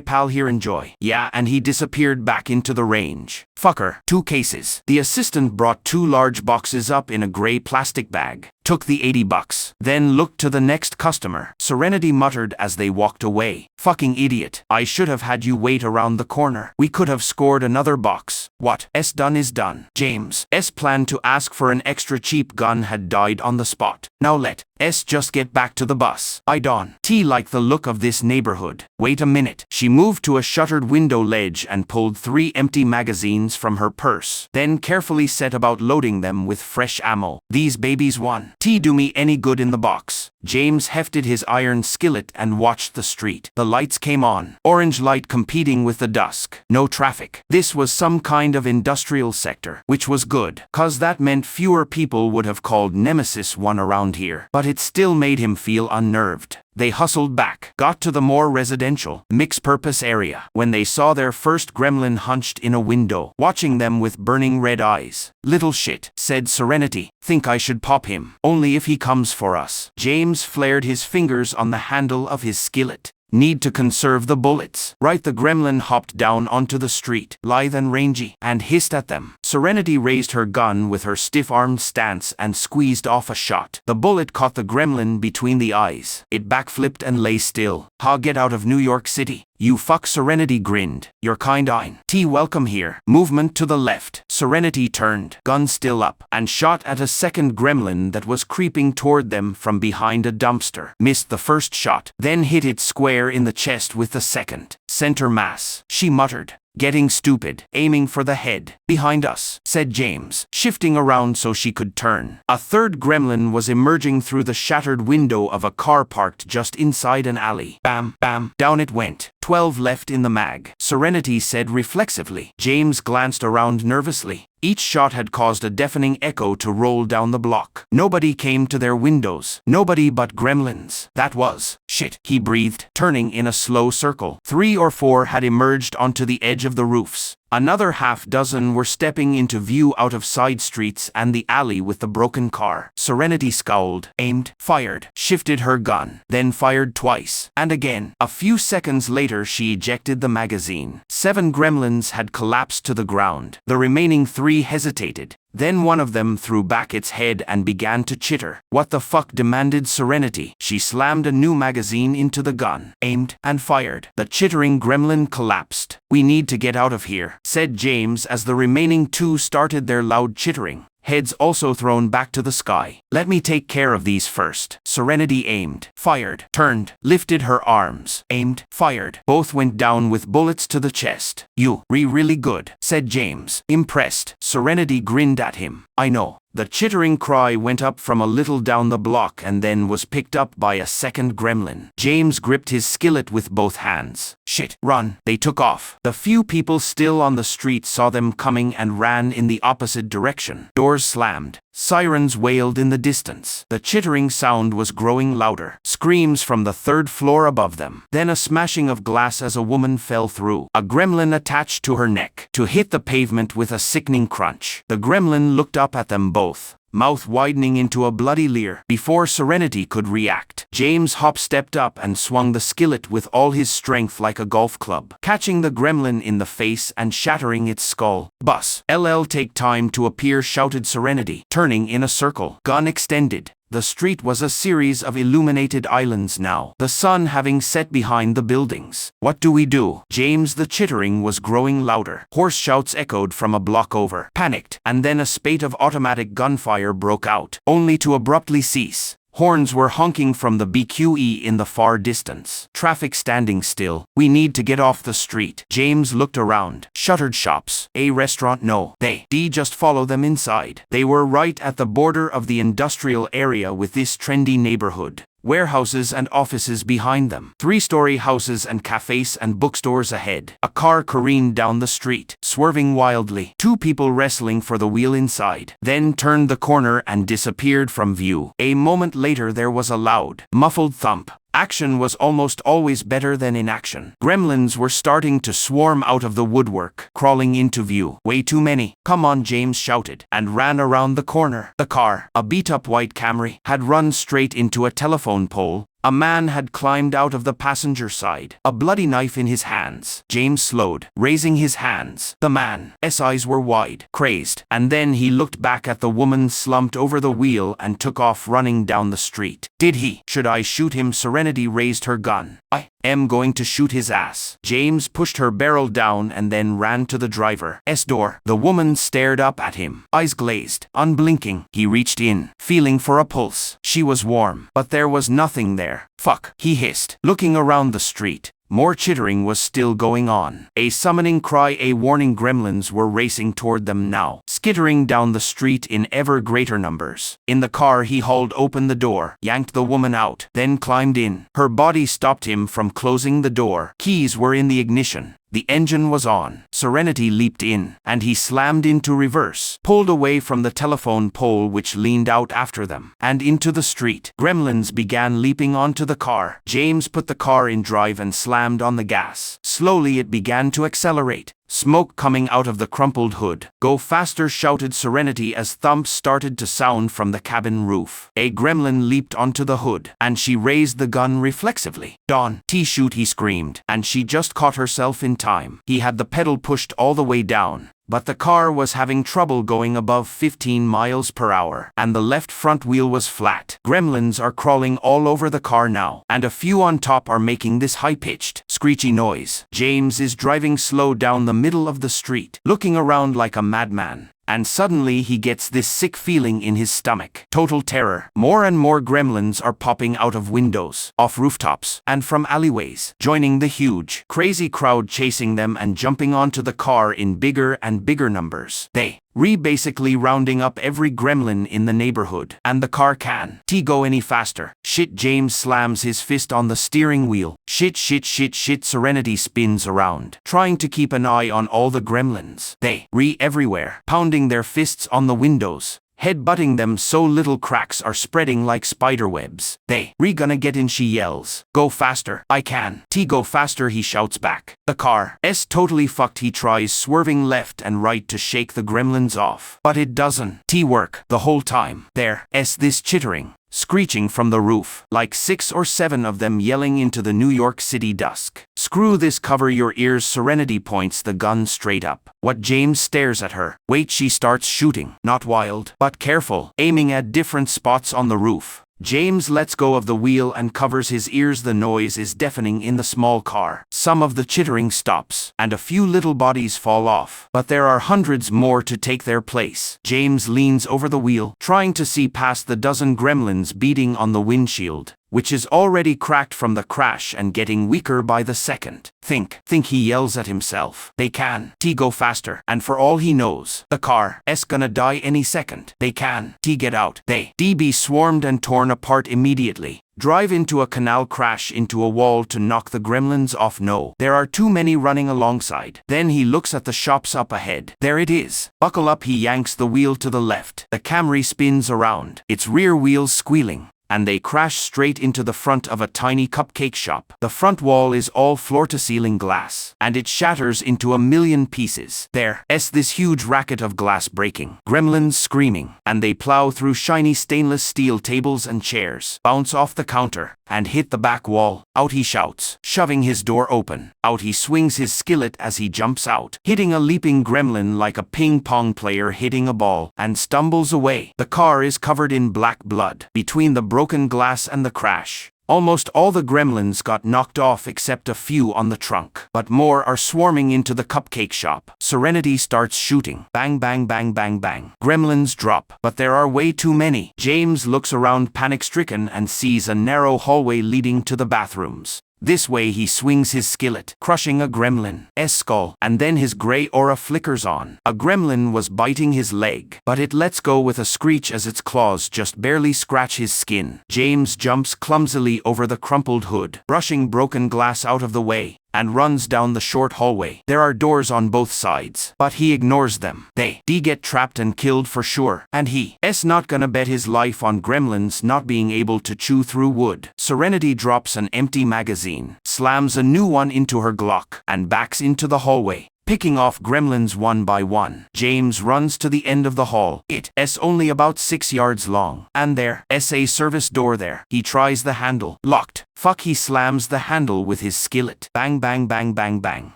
pal here enjoy. Yeah, and he disappeared back into the range. Fucker. 2 cases. The assistant brought 2 large boxes up in a gray plastic bag, took the $80, then looked to the next customer. Serenity muttered as they walked away. Fucking idiot. I should have had you wait around the corner. We could have scored another box. What's done is done. James' plan to ask for an extra cheap gun had died on the spot. Now let's just get back to the bus. I don't like the look of this neighborhood. Wait a minute. She moved to a shuttered window ledge and pulled 3 empty magazines from her purse, then carefully set about loading them with fresh ammo. These babies won't do me any good in the box. James hefted his iron skillet and watched the street. The lights came on, orange light competing with the dusk. No traffic. This was some kind of industrial sector, which was good, cause that meant fewer people would have called Nemesis 1 around here. But it still made him feel unnerved. They hustled back, got to the more residential, mixed-purpose area, when they saw their first gremlin hunched in a window, watching them with burning red eyes. Little shit, said Serenity. Think I should pop him. Only if he comes for us. James flared his fingers on the handle of his skillet. Need to conserve the bullets. Right. The gremlin hopped down onto the street, lithe and rangy, and hissed at them. Serenity raised her gun with her stiff-armed stance and squeezed off a shot. The bullet caught the gremlin between the eyes. It backflipped and lay still. Get out of New York City. You fuck. Serenity grinned. Your kind ain't welcome here. Movement to the left. Serenity turned, gun still up, and shot at a second gremlin that was creeping toward them from behind a dumpster. Missed the first shot, then hit it square in the chest with the second. Center mass, she muttered. Getting stupid. Aiming for the head. Behind us, said James, shifting around so she could turn. A third gremlin was emerging through the shattered window of a car parked just inside an alley. Bam, bam, down it went. 12 left in the mag, Serenity said reflexively. James glanced around nervously. Each shot had caused a deafening echo to roll down the block. Nobody came to their windows. Nobody but gremlins. That was shit, he breathed, turning in a slow circle. 3 or 4 had emerged onto the edge of the roofs. Another half dozen were stepping into view out of side streets and the alley with the broken car. Serenity scowled, aimed, fired, shifted her gun, then fired twice, and again. A few seconds later she ejected the magazine. 7 gremlins had collapsed to the ground. The remaining 3 hesitated, Then one of them threw back its head and began to chitter. What the fuck, demanded Serenity. She slammed a new magazine into the gun, aimed, and fired. The chittering gremlin collapsed. We need to get out of here, said James as the remaining two started their loud chittering, heads also thrown back to the sky. Let me take care of these first. Serenity aimed, fired, turned, lifted her arms, aimed, fired. Both went down with bullets to the chest. You really good, said James, impressed. Serenity grinned at him. I know. The chittering cry went up from a little down the block and then was picked up by a second gremlin. James gripped his skillet with both hands. Shit, run. They took off. The few people still on the street saw them coming and ran in the opposite direction. Doors slammed. Sirens wailed in the distance. The chittering sound was growing louder. Screams from the third floor above them. Then a smashing of glass as a woman fell through. A gremlin attached to her neck, to hit the pavement with a sickening crunch. The gremlin looked up at them both, mouth widening into a bloody leer. Before Serenity could react, James stepped up and swung the skillet with all his strength like a golf club, catching the gremlin in the face and shattering its skull. Bus. Take time to appear, shouted Serenity, turning in a circle. Gun extended. The street was a series of illuminated islands now, the sun having set behind the buildings. What do we do? James, the chittering was growing louder. Hoarse shouts echoed from a block over. Panicked, and then a spate of automatic gunfire broke out, only to abruptly cease. Horns were honking from the BQE in the far distance. Traffic standing still. We need to get off the street. James looked around. Shuttered shops. A restaurant? No. Just follow them inside. They were right at the border of the industrial area with this trendy neighborhood. Warehouses and offices behind them. 3-story houses and cafes and bookstores ahead. A car careened down the street, swerving wildly. 2 people wrestling for the wheel inside. Then turned the corner and disappeared from view. A moment later there was a loud, muffled thump. Action was almost always better than inaction. Gremlins were starting to swarm out of the woodwork, crawling into view. Way too many. Come on, James shouted, and ran around the corner. The car, a beat-up white Camry, had run straight into a telephone pole. A man had climbed out of the passenger side, a bloody knife in his hands. James slowed, raising his hands. The man's eyes were wide, crazed, and then he looked back at the woman slumped over the wheel and took off running down the street. Did he? Should I shoot him? Serenity raised her gun. I am going to shoot his ass. James pushed her barrel down and then ran to the driver's door. The woman stared up at him, eyes glazed, unblinking. He reached in, feeling for a pulse. She was warm, but there was nothing there. Fuck, he hissed, looking around the street. More chittering was still going on. A summoning cry, a warning. Gremlins were racing toward them now, skittering down the street in ever greater numbers. In the car he hauled open the door, yanked the woman out, then climbed in. Her body stopped him from closing the door. Keys were in the ignition. The engine was on. Serenity leaped in, and he slammed into reverse, pulled away from the telephone pole which leaned out after them, and into the street. Gremlins began leaping onto the car. James put the car in drive and slammed on the gas. Slowly it began to accelerate. Smoke coming out of the crumpled hood. Go faster, shouted Serenity as thumps started to sound from the cabin roof. A gremlin leaped onto the hood, and she raised the gun reflexively. Dawn, shoot, he screamed, and she just caught herself in time. He had the pedal pushed all the way down, but the car was having trouble going above 15 miles per hour, and the left front wheel was flat. Gremlins are crawling all over the car now, and a few on top are making this high-pitched, screechy noise. James is driving slow down the middle of the street, looking around like a madman. And suddenly he gets this sick feeling in his stomach. Total terror. More and more gremlins are popping out of windows, off rooftops, and from alleyways, joining the huge, crazy crowd chasing them and jumping onto the car in bigger and bigger numbers. They basically rounding up every gremlin in the neighborhood. And the car can't go any faster. Shit, James slams his fist on the steering wheel. Shit. Serenity spins around, trying to keep an eye on all the gremlins. They everywhere, pounding their fists on the windows, head-butting them so little cracks are spreading like spiderwebs. They gonna get in, she yells. Go faster. I can. Go faster, he shouts back. The car's totally fucked. He tries swerving left and right to shake the gremlins off, but it doesn't work the whole time. There's this chittering screeching from the roof, like 6 or 7 of them yelling into the New York City dusk. Screw this, cover your ears. Serenity points the gun straight up. What? James stares at her. Wait, she starts shooting. Not wild, but careful, aiming at different spots on the roof. James lets go of the wheel and covers his ears. The noise is deafening in the small car. Some of the chittering stops, and a few little bodies fall off. But there are hundreds more to take their place. James leans over the wheel, trying to see past the dozen gremlins beating on the windshield, which is already cracked from the crash and getting weaker by the second. Think, he yells at himself. They can go faster, and for all he knows, the car's gonna die any second. They can get out. They be swarmed and torn apart immediately. Drive into a canal, crash into a wall to knock the gremlins off. No, there are too many running alongside. Then he looks at the shops up ahead. There it is. Buckle up. He yanks the wheel to the left. The Camry spins around, its rear wheels squealing, and they crash straight into the front of a tiny cupcake shop. The front wall is all floor-to-ceiling glass, and it shatters into a million pieces. There's this huge racket of glass breaking, gremlins screaming, and they plow through shiny stainless steel tables and chairs, bounce off the counter, and hit the back wall. Out he shouts, shoving his door open. Out he swings his skillet as he jumps out, hitting a leaping gremlin like a ping-pong player hitting a ball, and stumbles away. The car is covered in black blood. Between the broken glass and the crash, almost all the gremlins got knocked off except a few on the trunk. But more are swarming into the cupcake shop. Serenity starts shooting. Bang, bang, bang, bang, bang. Gremlins drop, but there are way too many. James looks around panic-stricken and sees a narrow hallway leading to the bathrooms. This way he swings his skillet, crushing a gremlin's skull, and then his gray aura flickers on. A gremlin was biting his leg, but it lets go with a screech as its claws just barely scratch his skin. James jumps clumsily over the crumpled hood, brushing broken glass out of the way, and runs down the short hallway. There are doors on both sides, but he ignores them. They get trapped and killed for sure, and he's not gonna bet his life on gremlins not being able to chew through wood. Serenity drops an empty magazine, slams a new one into her Glock, and backs into the hallway, picking off gremlins one by one. James runs to the end of the hall. It's only about 6 yards long, and there's a service door there. He tries the handle. Locked. Fuck, he slams the handle with his skillet. Bang, bang, bang, bang, bang.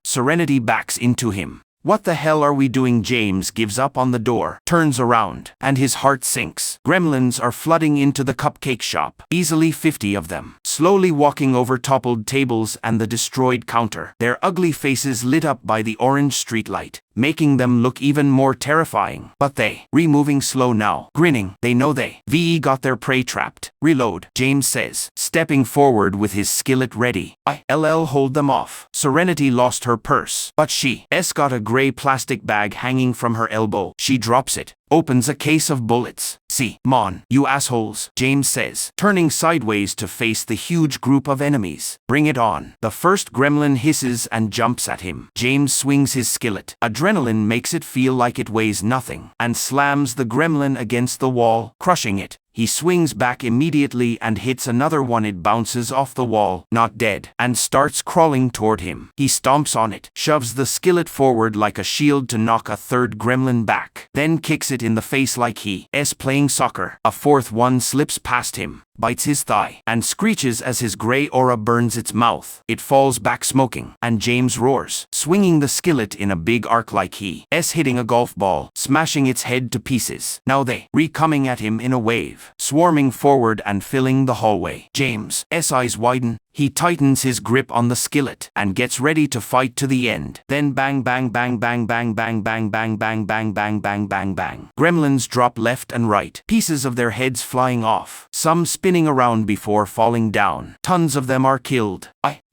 Serenity backs into him. What the hell are we doing? James gives up on the door, turns around, and his heart sinks. Gremlins are flooding into the cupcake shop, easily 50 of them, slowly walking over toppled tables and the destroyed counter, their ugly faces lit up by the orange streetlight, making them look even more terrifying. But they moving slow now, grinning. They know they got their prey trapped. Reload, James says, stepping forward with his skillet ready. I'll hold them off. Serenity lost her purse, but she's got a gray plastic bag hanging from her elbow. She drops it, opens a case of bullets. "See, mon, you assholes," James says, turning sideways to face the huge group of enemies. "Bring it on." The first gremlin hisses and jumps at him. James swings his skillet. Adrenaline makes it feel like it weighs nothing, and slams the gremlin against the wall, crushing it. He swings back immediately and hits another one. It bounces off the wall, not dead, and starts crawling toward him. He stomps on it, shoves the skillet forward like a shield to knock a third gremlin back, then kicks it in the face like he's playing soccer. A fourth one slips past him, bites his thigh, and screeches as his gray aura burns its mouth. It falls back smoking, and James roars, swinging the skillet in a big arc like he's hitting a golf ball, smashing its head to pieces. Now they coming at him in a wave, swarming forward and filling the hallway. James' eyes widen. He tightens his grip on the skillet and gets ready to fight to the end. Then bang, bang, bang, bang, bang, bang, bang, bang, bang, bang, bang, bang, bang, bang. Gremlins drop left and right, pieces of their heads flying off, some spinning around before falling down. Tons of them are killed.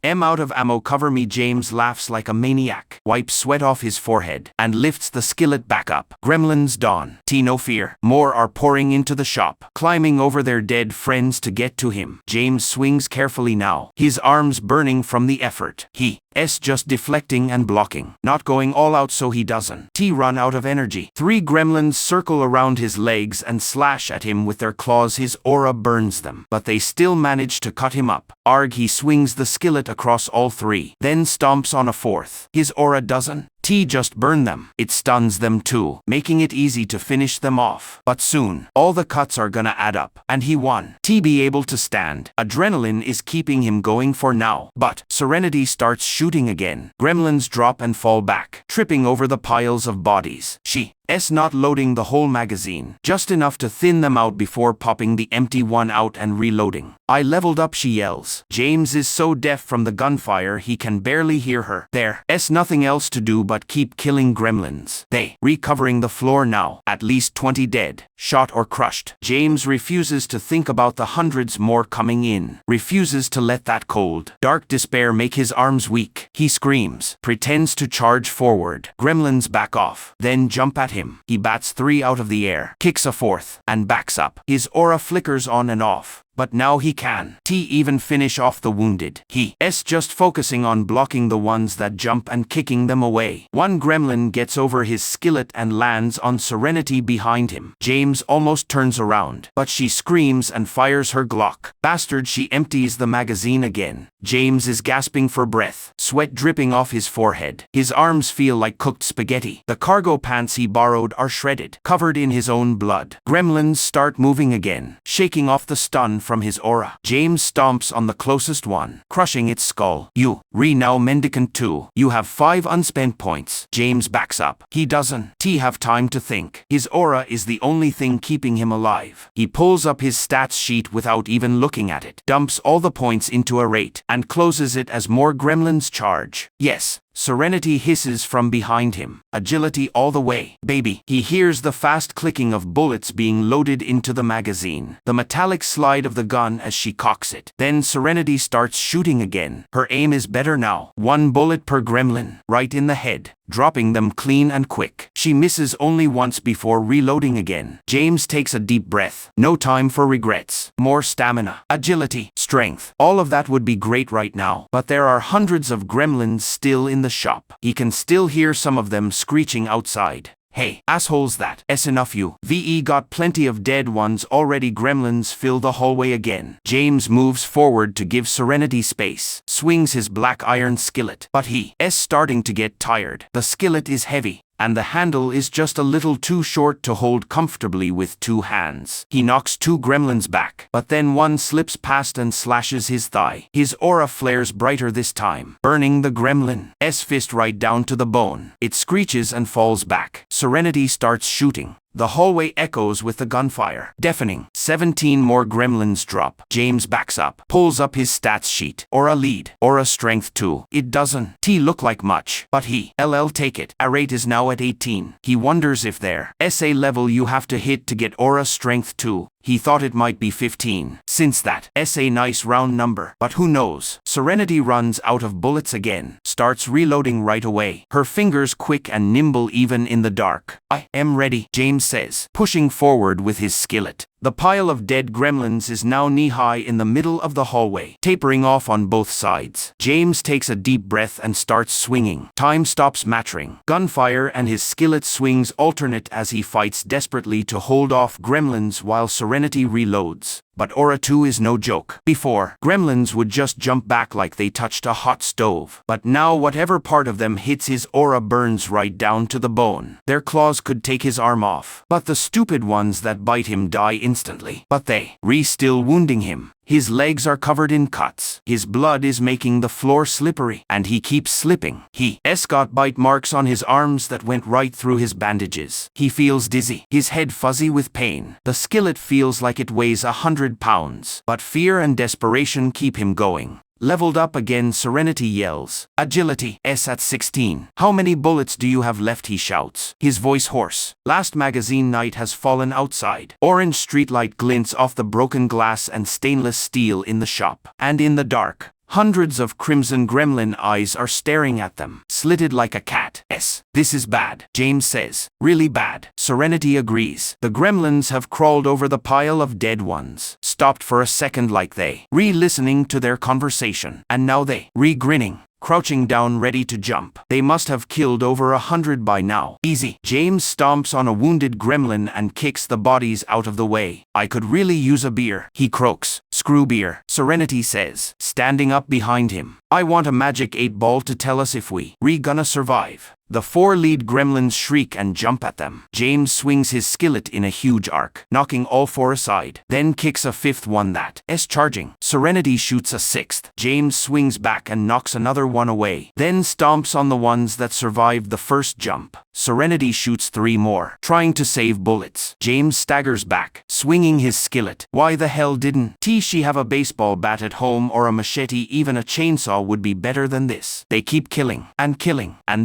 I'm out of ammo, cover me. James laughs like a maniac, wipes sweat off his forehead, and lifts the skillet back up. Gremlins dawn. No fear. More are pouring into the shop, climbing over their dead friends to get to him. James swings carefully now, his arms burning from the effort. He's just deflecting and blocking, not going all out so he doesn't run out of energy. 3 gremlins circle around his legs and slash at him with their claws. His aura burns them, but they still manage to cut him up. He swings the skillet across all 3, then stomps on a 4th. His aura doesn't T just burn them. It stuns them too, making it easy to finish them off. But soon, all the cuts are gonna add up. And he won. T be able to stand. Adrenaline is keeping him going for now. But Serenity starts shooting again. Gremlins drop and fall back, tripping over the piles of bodies. She's not loading the whole magazine, just enough to thin them out before popping the empty one out and reloading. I leveled up, she yells. James is so deaf from the gunfire he can barely hear her. There's nothing else to do but keep killing gremlins. They recovering the floor now, at least 20 dead, shot or crushed. James refuses to think about the hundreds more coming in, refuses to let that cold, dark despair make his arms weak. He screams, pretends to charge forward. Gremlins back off, then jump at him. He bats 3 out of the air, kicks a 4th, and backs up. His aura flickers on and off. But now he can. T even finish off the wounded. He's just focusing on blocking the ones that jump and kicking them away. One gremlin gets over his skillet and lands on Serenity behind him. James almost turns around, but she screams and fires her Glock. Bastard, she empties the magazine again. James is gasping for breath, sweat dripping off his forehead. His arms feel like cooked spaghetti. The cargo pants he borrowed are shredded, covered in his own blood. Gremlins start moving again, shaking off the stun from his aura. James stomps on the closest one, crushing its skull. You, now Mendicant 2. You have 5 unspent points. James backs up. He doesn't have time to think. His aura is the only thing keeping him alive. He pulls up his stats sheet without even looking at it, dumps all the points into a rate, and closes it as more gremlins charge. Yes. Serenity hisses from behind him. Agility all the way, baby. He hears the fast clicking of bullets being loaded into the magazine, the metallic slide of the gun as she cocks it. Then Serenity starts shooting again. Her aim is better now. 1 bullet per gremlin, right in the head, dropping them clean and quick. She misses only once before reloading again. James takes a deep breath. No time for regrets. More stamina, agility, strength. All of that would be great right now. But there are hundreds of gremlins still in the shop. He can still hear some of them screeching outside. Hey, assholes, that's enough you. VE got plenty of dead ones already. Gremlins fill the hallway again. James moves forward to give Serenity space, swings his black iron skillet, but he's starting to get tired. The skillet is heavy, and the handle is just a little too short to hold comfortably with 2 hands. He knocks 2 gremlins back, but then one slips past and slashes his thigh. His aura flares brighter this time, burning the gremlin's fist right down to the bone. It screeches and falls back. Serenity starts shooting. The hallway echoes with the gunfire, deafening. 17 more gremlins drop. James backs up, pulls up his stats sheet. Aura lead, aura strength 2. It doesn't look like much, but he'll take it. A rate is now at 18. He wonders if there's a level you have to hit to get aura strength 2. He thought it might be 15, since that's a nice round number, but who knows. Serenity runs out of bullets again, starts reloading right away, her fingers quick and nimble even in the dark. I am ready, James says, pushing forward with his skillet. The pile of dead gremlins is now knee-high in the middle of the hallway, tapering off on both sides. James takes a deep breath and starts swinging. Time stops mattering. Gunfire and his skillet swings alternate as he fights desperately to hold off gremlins while Serenity reloads. But Aura 2 is no joke. Before, gremlins would just jump back like they touched a hot stove. But now whatever part of them hits his aura burns right down to the bone. Their claws could take his arm off, but the stupid ones that bite him die instantly. But they still wounding him. His legs are covered in cuts. His blood is making the floor slippery, and he keeps slipping. He's got bite marks on his arms that went right through his bandages. He feels dizzy, his head fuzzy with pain. The skillet feels like it weighs 100 pounds, but fear and desperation keep him going. Leveled up again, Serenity yells. Agility S at 16. How many bullets do you have left? He shouts, his voice hoarse. Last magazine. Night has fallen outside. Orange streetlight glints off the broken glass and stainless steel in the shop. And in the dark, hundreds of crimson gremlin eyes are staring at them, slitted like a cat's. This is bad, James says. Really bad. Serenity agrees. The gremlins have crawled over the pile of dead ones, stopped for a second like they re-listening to their conversation, and now they re-grinning, crouching down ready to jump. They must have killed over 100 by now. Easy. James stomps on a wounded gremlin and kicks the bodies out of the way. I could really use a beer, he croaks. Screw beer, Serenity says, standing up behind him. I want a magic 8-ball to tell us if we gonna survive. The 4 lead gremlins shriek and jump at them. James swings his skillet in a huge arc, knocking all 4 aside, then kicks a 5th one that's charging. Serenity shoots a 6th. James swings back and knocks another one away, then stomps on the ones that survived the first jump. Serenity shoots 3 more, trying to save bullets. James staggers back, swinging his skillet. Why the hell didn't she have a baseball bat at home or a machete? Even a chainsaw would be better than this. They keep killing, and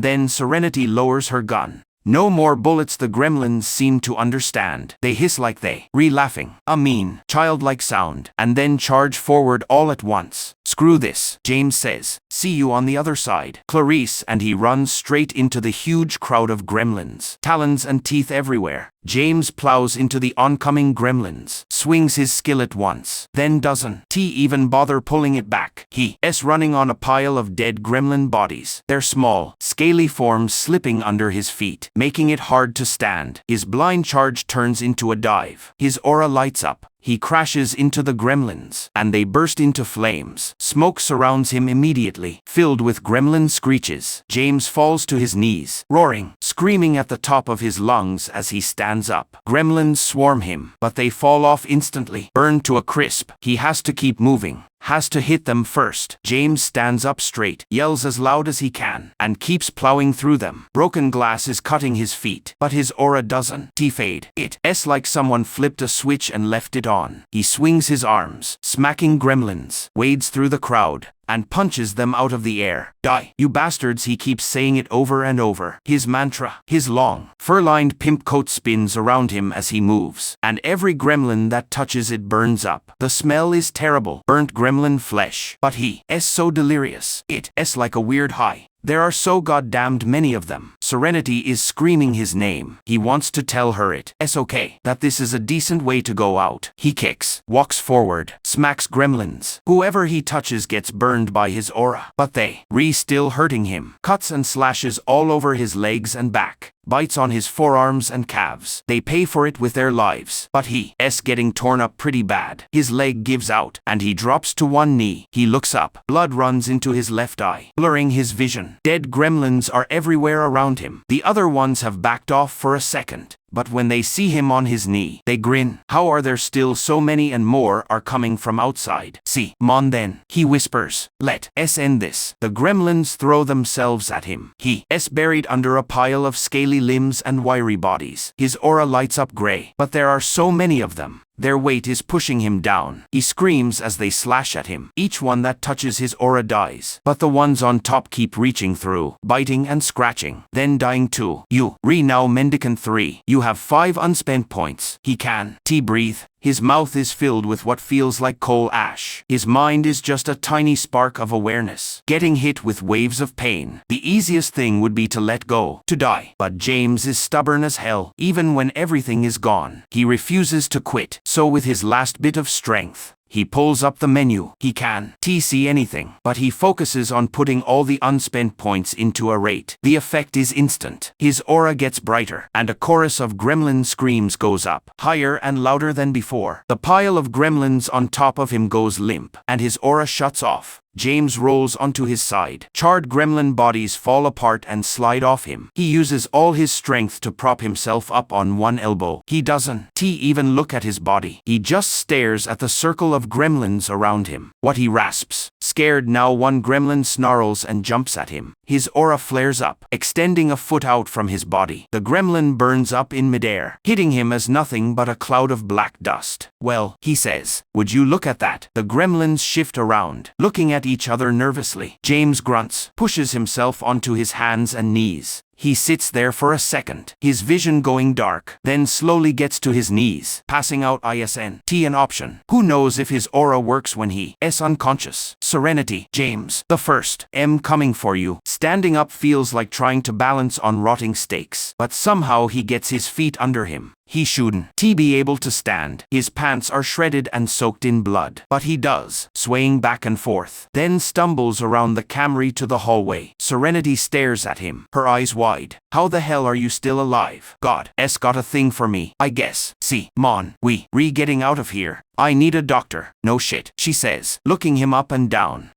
then Serenity lowers her gun. No more bullets. The gremlins seem to understand. They hiss like they laughing, a mean, childlike sound, and then charge forward all at once. Screw this, James says. See you on the other side, Clarice, and he runs straight into the huge crowd of gremlins, talons and teeth everywhere. James plows into the oncoming gremlins, swings his skillet once, then doesn't even bother pulling it back. He's running on a pile of dead gremlin bodies, their small, scaly forms slipping under his feet, making it hard to stand. His blind charge turns into a dive. His aura lights up. He crashes into the gremlins, and they burst into flames. Smoke surrounds him immediately, filled with gremlin screeches. James falls to his knees, roaring, screaming at the top of his lungs as he stands up. Gremlins swarm him, but they fall off instantly, burned to a crisp. He has to keep moving. Has to hit them first. James stands up straight, yells as loud as he can, and keeps plowing through them. Broken glass is cutting his feet, but his aura doesn't fade. It's like someone flipped a switch and left it on. He swings his arms, smacking gremlins, wades through the crowd, and punches them out of the air. Die, you bastards, he keeps saying it over and over. His mantra. His long, fur-lined pimp coat spins around him as he moves, and every gremlin that touches it burns up. The smell is terrible, burnt gremlin flesh, but he's so delirious. It's like a weird high. There are so goddamned many of them. Serenity is screaming his name. He wants to tell her it's okay, that this is a decent way to go out. He kicks, walks forward, smacks gremlins. Whoever he touches gets burned by his aura, but they still hurting him. Cuts and slashes all over his legs and back. Bites on his forearms and calves. They pay for it with their lives, but he's getting torn up pretty bad. His leg gives out, and he drops to one knee. He looks up. Blood runs into his left eye, blurring his vision. Dead gremlins are everywhere around him. The other ones have backed off for a second, but when they see him on his knee, they grin. How are there still so many, and more are coming from outside? See, mon then, he whispers. Let's end this. The gremlins throw themselves at him. He's buried under a pile of scaly limbs and wiry bodies. His aura lights up gray, but there are so many of them. Their weight is pushing him down. He screams as they slash at him. Each one that touches his aura dies, but the ones on top keep reaching through, biting and scratching, then dying too. You, now Mendicant 3. You have 5 unspent points. He can breathe. His mouth is filled with what feels like coal ash. His mind is just a tiny spark of awareness, getting hit with waves of pain. The easiest thing would be to let go, to die. But James is stubborn as hell, even when everything is gone. He refuses to quit. So with his last bit of strength, he pulls up the menu. He can see anything, but he focuses on putting all the unspent points into a rate. The effect is instant. His aura gets brighter, and a chorus of gremlin screams goes up, higher and louder than before. The pile of gremlins on top of him goes limp, and his aura shuts off. James rolls onto his side. Charred gremlin bodies fall apart and slide off him. He uses all his strength to prop himself up on one elbow. He doesn't even look at his body. He just stares at the circle of gremlins around him. What he rasps. Scared now, one gremlin snarls and jumps at him. His aura flares up, extending a foot out from his body. The gremlin burns up in midair, hitting him as nothing but a cloud of black dust. Well, he says, would you look at that? The gremlins shift around, looking at each other nervously. James grunts, pushes himself onto his hands and knees. He sits there for a second, his vision going dark, then slowly gets to his knees, passing out an option. Who knows if his aura works when he's unconscious. Serenity, James, the first, coming for you. Standing up feels like trying to balance on rotting steaks, but somehow he gets his feet under him. He shouldn't be able to stand. His pants are shredded and soaked in blood, but he does, swaying back and forth, then stumbles around the Camry to the hallway. Serenity stares at him, her eyes wide. How the hell are you still alive? God's got a thing for me, I guess. See, mon, we getting out of here. I need a doctor. No shit, she says, looking him up and down.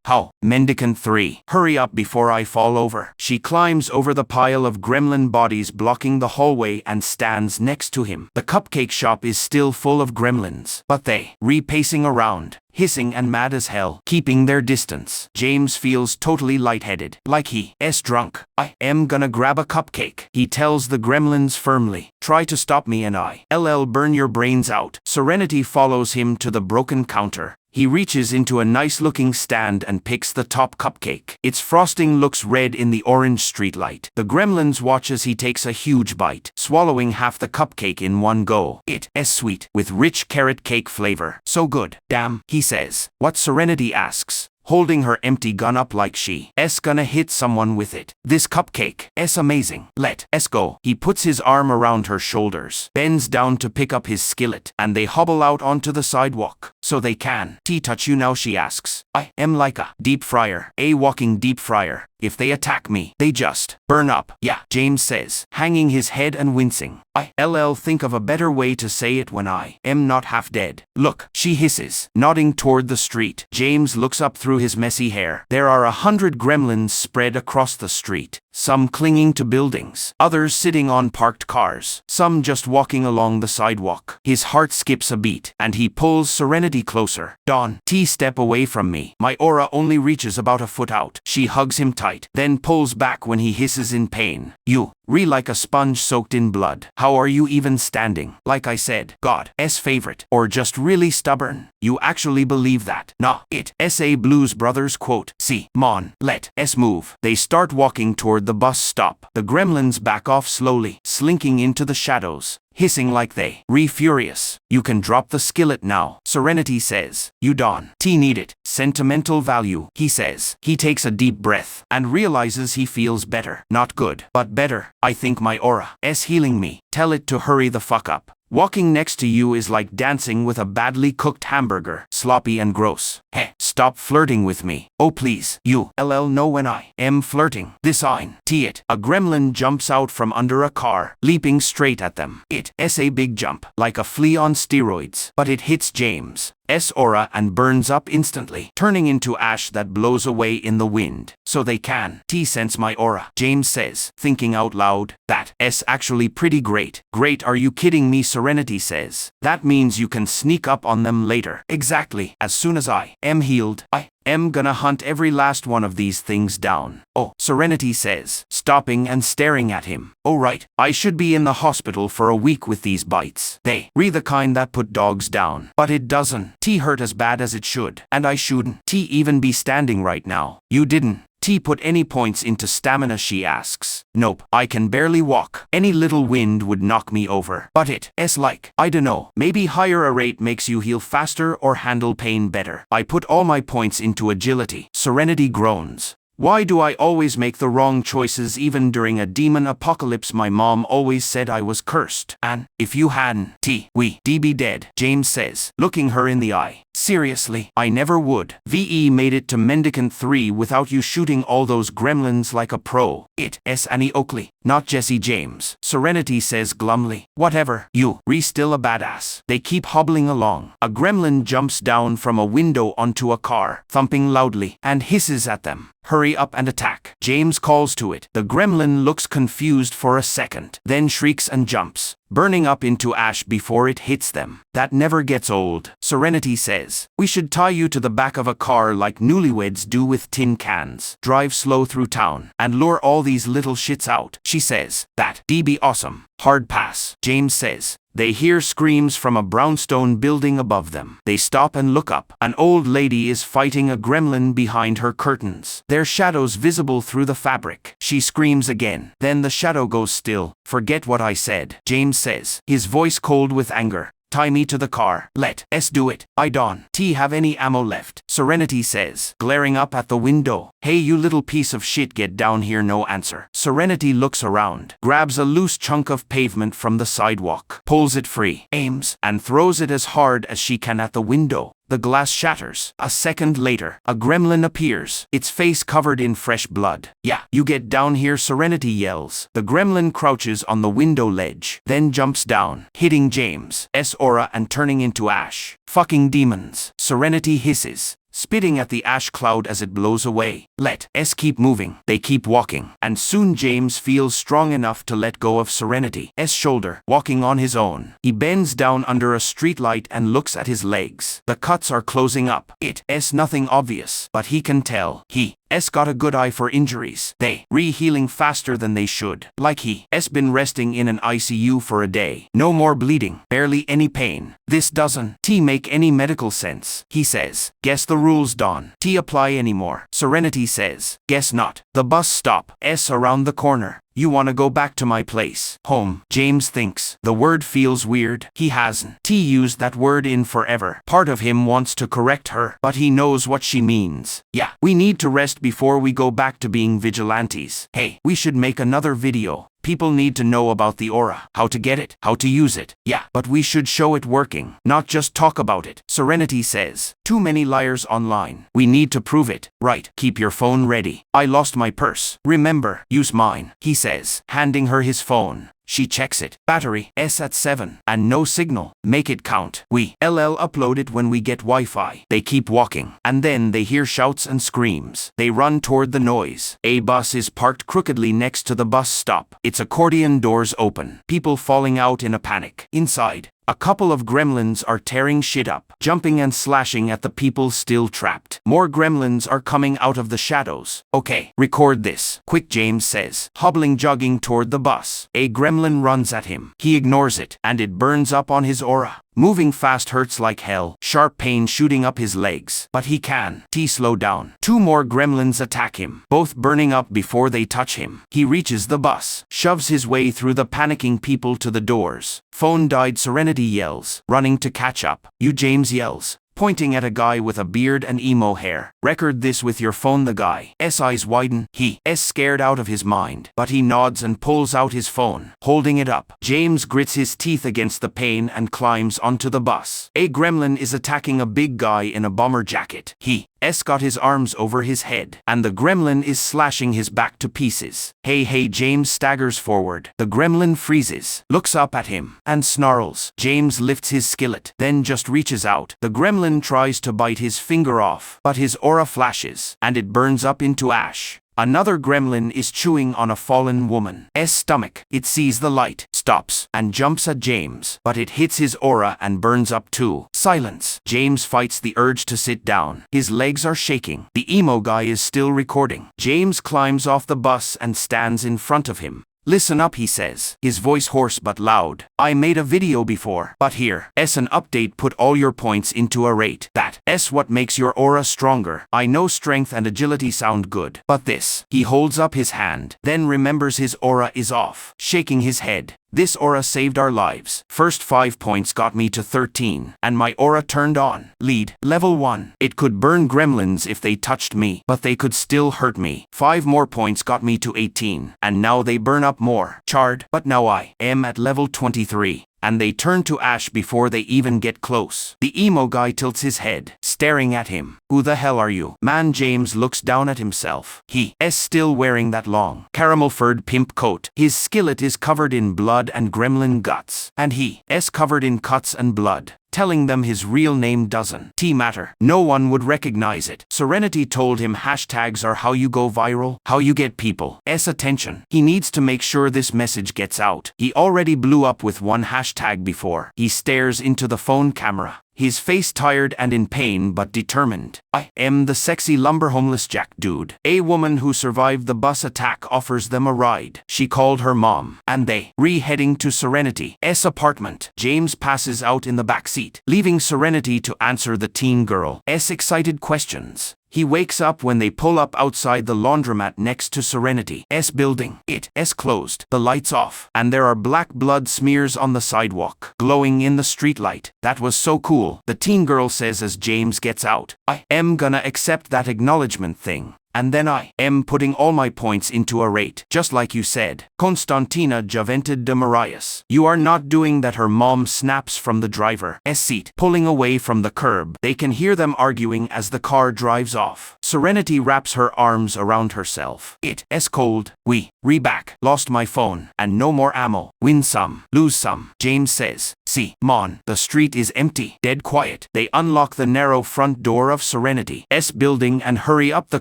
How? Mendicant 3. Hurry up before I fall over. She climbs over the pile of gremlin bodies blocking the hallway and stands next to him. The cupcake shop is still full of gremlins, but they pacing around, hissing and mad as hell, keeping their distance. James feels totally lightheaded, like he's drunk. I am gonna grab a cupcake, he tells the gremlins firmly. Try to stop me and I'll burn your brains out. Serenity follows him to the broken counter. He reaches into a nice-looking stand and picks the top cupcake. Its frosting looks red in the orange streetlight. The gremlins watch as he takes a huge bite, swallowing half the cupcake in one go. It is sweet, with rich carrot cake flavor. So good. Damn, he says. What? Serenity asks, holding her empty gun up like she's gonna hit someone with it. This cupcake is amazing. Let's go. He puts his arm around her shoulders, bends down to pick up his skillet, and they hobble out onto the sidewalk. So they can touch you now, she asks. I am like a deep fryer, a walking deep fryer. If they attack me, they just burn up. Yeah, James says, hanging his head and wincing. I'll think of a better way to say it when I am not half dead. Look, she hisses, nodding toward the street. James looks up through his messy hair. There are 100 gremlins spread across the street, some clinging to buildings, others sitting on parked cars, some just walking along the sidewalk. His heart skips a beat, and he pulls Serenity closer. Dawn, step away from me. My aura only reaches about a foot out. She hugs him tight, then pulls back when he hisses in pain. You like a sponge soaked in blood. How are you even standing? Like I said, God's favorite, or just really stubborn? You actually believe that? Nah, it's a Blues Brothers quote. See, mon, let's move. They start walking toward the bus stop. The gremlins back off slowly, slinking into the shadows, hissing like they furious. You can drop the skillet now, Serenity says. You don't need it. Sentimental value, he says. He takes a deep breath and realizes he feels better. Not good, but better. I think my aura is healing me. Tell it to hurry the fuck up. Walking next to you is like dancing with a badly cooked hamburger, sloppy and gross. Hey, stop flirting with me. Oh please, you'll know when I am flirting. This ain't it. A gremlin jumps out from under a car, leaping straight at them. It's a big jump, like a flea on steroids, but it hits James' aura and burns up instantly, turning into ash that blows away in the wind. So they can sense my aura, James says, thinking out loud. That's actually pretty great. Great, are you kidding me? Serenity says. That means you can sneak up on them later. Exactly. As soon as I am healed, I am gonna hunt every last one of these things down. Oh, Serenity says, stopping and staring at him. Oh right, I should be in the hospital for a week with these bites. They the kind that put dogs down. But it doesn't hurt as bad as it should. And I shouldn't even be standing right now. You didn't put any points into stamina, she asks. Nope, I can barely walk. Any little wind would knock me over. But it's like, I dunno, maybe higher a rate makes you heal faster or handle pain better. I put all my points into agility. Serenity groans. Why do I always make the wrong choices even during a demon apocalypse? My mom always said I was cursed. And if you hadn't, we'd be dead, James says, looking her in the eye. Seriously, I never would. VE made it to Mendicant 3 without you shooting all those gremlins like a pro. It's Annie Oakley, not Jesse James. Serenity says glumly. Whatever, you're still a badass. They keep hobbling along. A gremlin jumps down from a window onto a car, thumping loudly, and hisses at them. Hurry up and attack, James calls to it. The gremlin looks confused for a second, then shrieks and jumps, burning up into ash before it hits them. That never gets old, Serenity says. We should tie you to the back of a car like newlyweds do with tin cans. Drive slow through town and lure all these little shits out, she says. That'd be awesome. Hard pass, James says. They hear screams from a brownstone building above them. They stop and look up. An old lady is fighting a gremlin behind her curtains, their shadows visible through the fabric. She screams again. Then the shadow goes still. Forget what I said, James says, his voice cold with anger. Tie me to the car. Let's do it. I don't have any ammo left, Serenity says, glaring up at the window. Hey, you little piece of shit, get down here. No answer. Serenity looks around, grabs a loose chunk of pavement from the sidewalk, pulls it free, aims, and throws it as hard as she can at the window. The glass shatters. A second later, a gremlin appears, its face covered in fresh blood. "Yeah, you get down here," Serenity yells. The gremlin crouches on the window ledge, then jumps down, hitting James' aura and turning into ash. "Fucking demons," Serenity hisses, spitting at the ash cloud as it blows away. Let us keep moving. They keep walking, and soon James feels strong enough to let go of Serenity's shoulder, walking on his own. He bends down under a streetlight and looks at his legs. The cuts are closing up. It's nothing obvious, but he can tell. He's got a good eye for injuries. They healing faster than they should. Like he's been resting in an ICU for a day. No more bleeding, barely any pain. This doesn't make any medical sense, he says. Guess the rules don't apply anymore. Serenity says, guess not. The bus stops around the corner. You want to go back to my place, home, James thinks. The word feels weird. He hasn't used that word in forever. Part of him wants to correct her, but he knows what she means. Yeah, we need to rest before we go back to being vigilantes. Hey, we should make another video. People need to know about the aura, how to get it, how to use it. Yeah, but we should show it working, not just talk about it. Serenity says, too many liars online. We need to prove it. Right, keep your phone ready. I lost my purse. Remember, use mine, he says, handing her his phone. She checks it. Battery at 7 and no signal. Make it count. We upload it when we get Wi-Fi. They keep walking, and then they hear shouts and screams. They run toward the noise. A bus is parked crookedly next to the bus stop. Its accordion doors open. People falling out in a panic. Inside, a couple of gremlins are tearing shit up, jumping and slashing at the people still trapped. More gremlins are coming out of the shadows. Okay, record this. Quick, James says, jogging toward the bus. A gremlin runs at him. He ignores it, and it burns up on his aura. Moving fast hurts like hell, sharp pain shooting up his legs. But he can slow down. Two more gremlins attack him, both burning up before they touch him. He reaches the bus, shoves his way through the panicking people to the doors. Phone died, Serenity yells, running to catch up. You, James yells, pointing at a guy with a beard and emo hair. Record this with your phone. The guy's eyes widen. He's scared out of his mind, but he nods and pulls out his phone, holding it up. James grits his teeth against the pain and climbs onto the bus. A gremlin is attacking a big guy in a bomber jacket. He's got his arms over his head, and the gremlin is slashing his back to pieces. Hey, James staggers forward. The gremlin freezes, looks up at him, and snarls. James lifts his skillet, then just reaches out. The gremlin tries to bite his finger off, but his aura flashes, and it burns up into ash. Another gremlin is chewing on a fallen woman's stomach. It sees the light, stops, and jumps at James, but it hits his aura and burns up too. Silence. James fights the urge to sit down. His legs are shaking. The emo guy is still recording. James climbs off the bus and stands in front of him. Listen up, he says, his voice hoarse but loud. I made a video before, but here's an update. Put all your points into a rate. That's what makes your aura stronger. I know strength and agility sound good, but this. He holds up his hand, then remembers his aura is off, shaking his head. This aura saved our lives. First 5 points got me to 13, and my aura turned on. Lead, level 1. It could burn gremlins if they touched me, but they could still hurt me. 5 more points got me to 18, and now they burn up more. Charred, but now I am at level 23. And they turn to ash before they even get close. The emo guy tilts his head, staring at him. Who the hell are you? Man, James looks down at himself. He's still wearing that long, caramel-furred pimp coat. His skillet is covered in blood and gremlin guts, and he's covered in cuts and blood. Telling them his real name doesn't matter. No one would recognize it. Serenity told him hashtags are how you go viral, how you get people's attention. He needs to make sure this message gets out. He already blew up with one hashtag before. He stares into the phone camera, his face tired and in pain but determined. I am the sexy lumber homeless Jack dude. A woman who survived the bus attack offers them a ride. She called her mom, and they heading to Serenity's apartment. James passes out in the backseat, leaving Serenity to answer the teen girl's excited questions. He wakes up when they pull up outside the laundromat next to Serenity's building. It's closed, the lights off, and there are black blood smears on the sidewalk, glowing in the streetlight. That was so cool, the teen girl says as James gets out. I am gonna accept that acknowledgement thing. And then I am putting all my points into a rate, just like you said. Konstantina Javented de Marias. You are not doing that. Her mom snaps from the driver's seat, pulling away from the curb. They can hear them arguing as the car drives off. Serenity wraps her arms around herself. It's cold. We back. Lost my phone. And no more ammo. Win some, lose some. James says, see, Mon, the street is empty. Dead quiet. They unlock the narrow front door of Serenity's building and hurry up the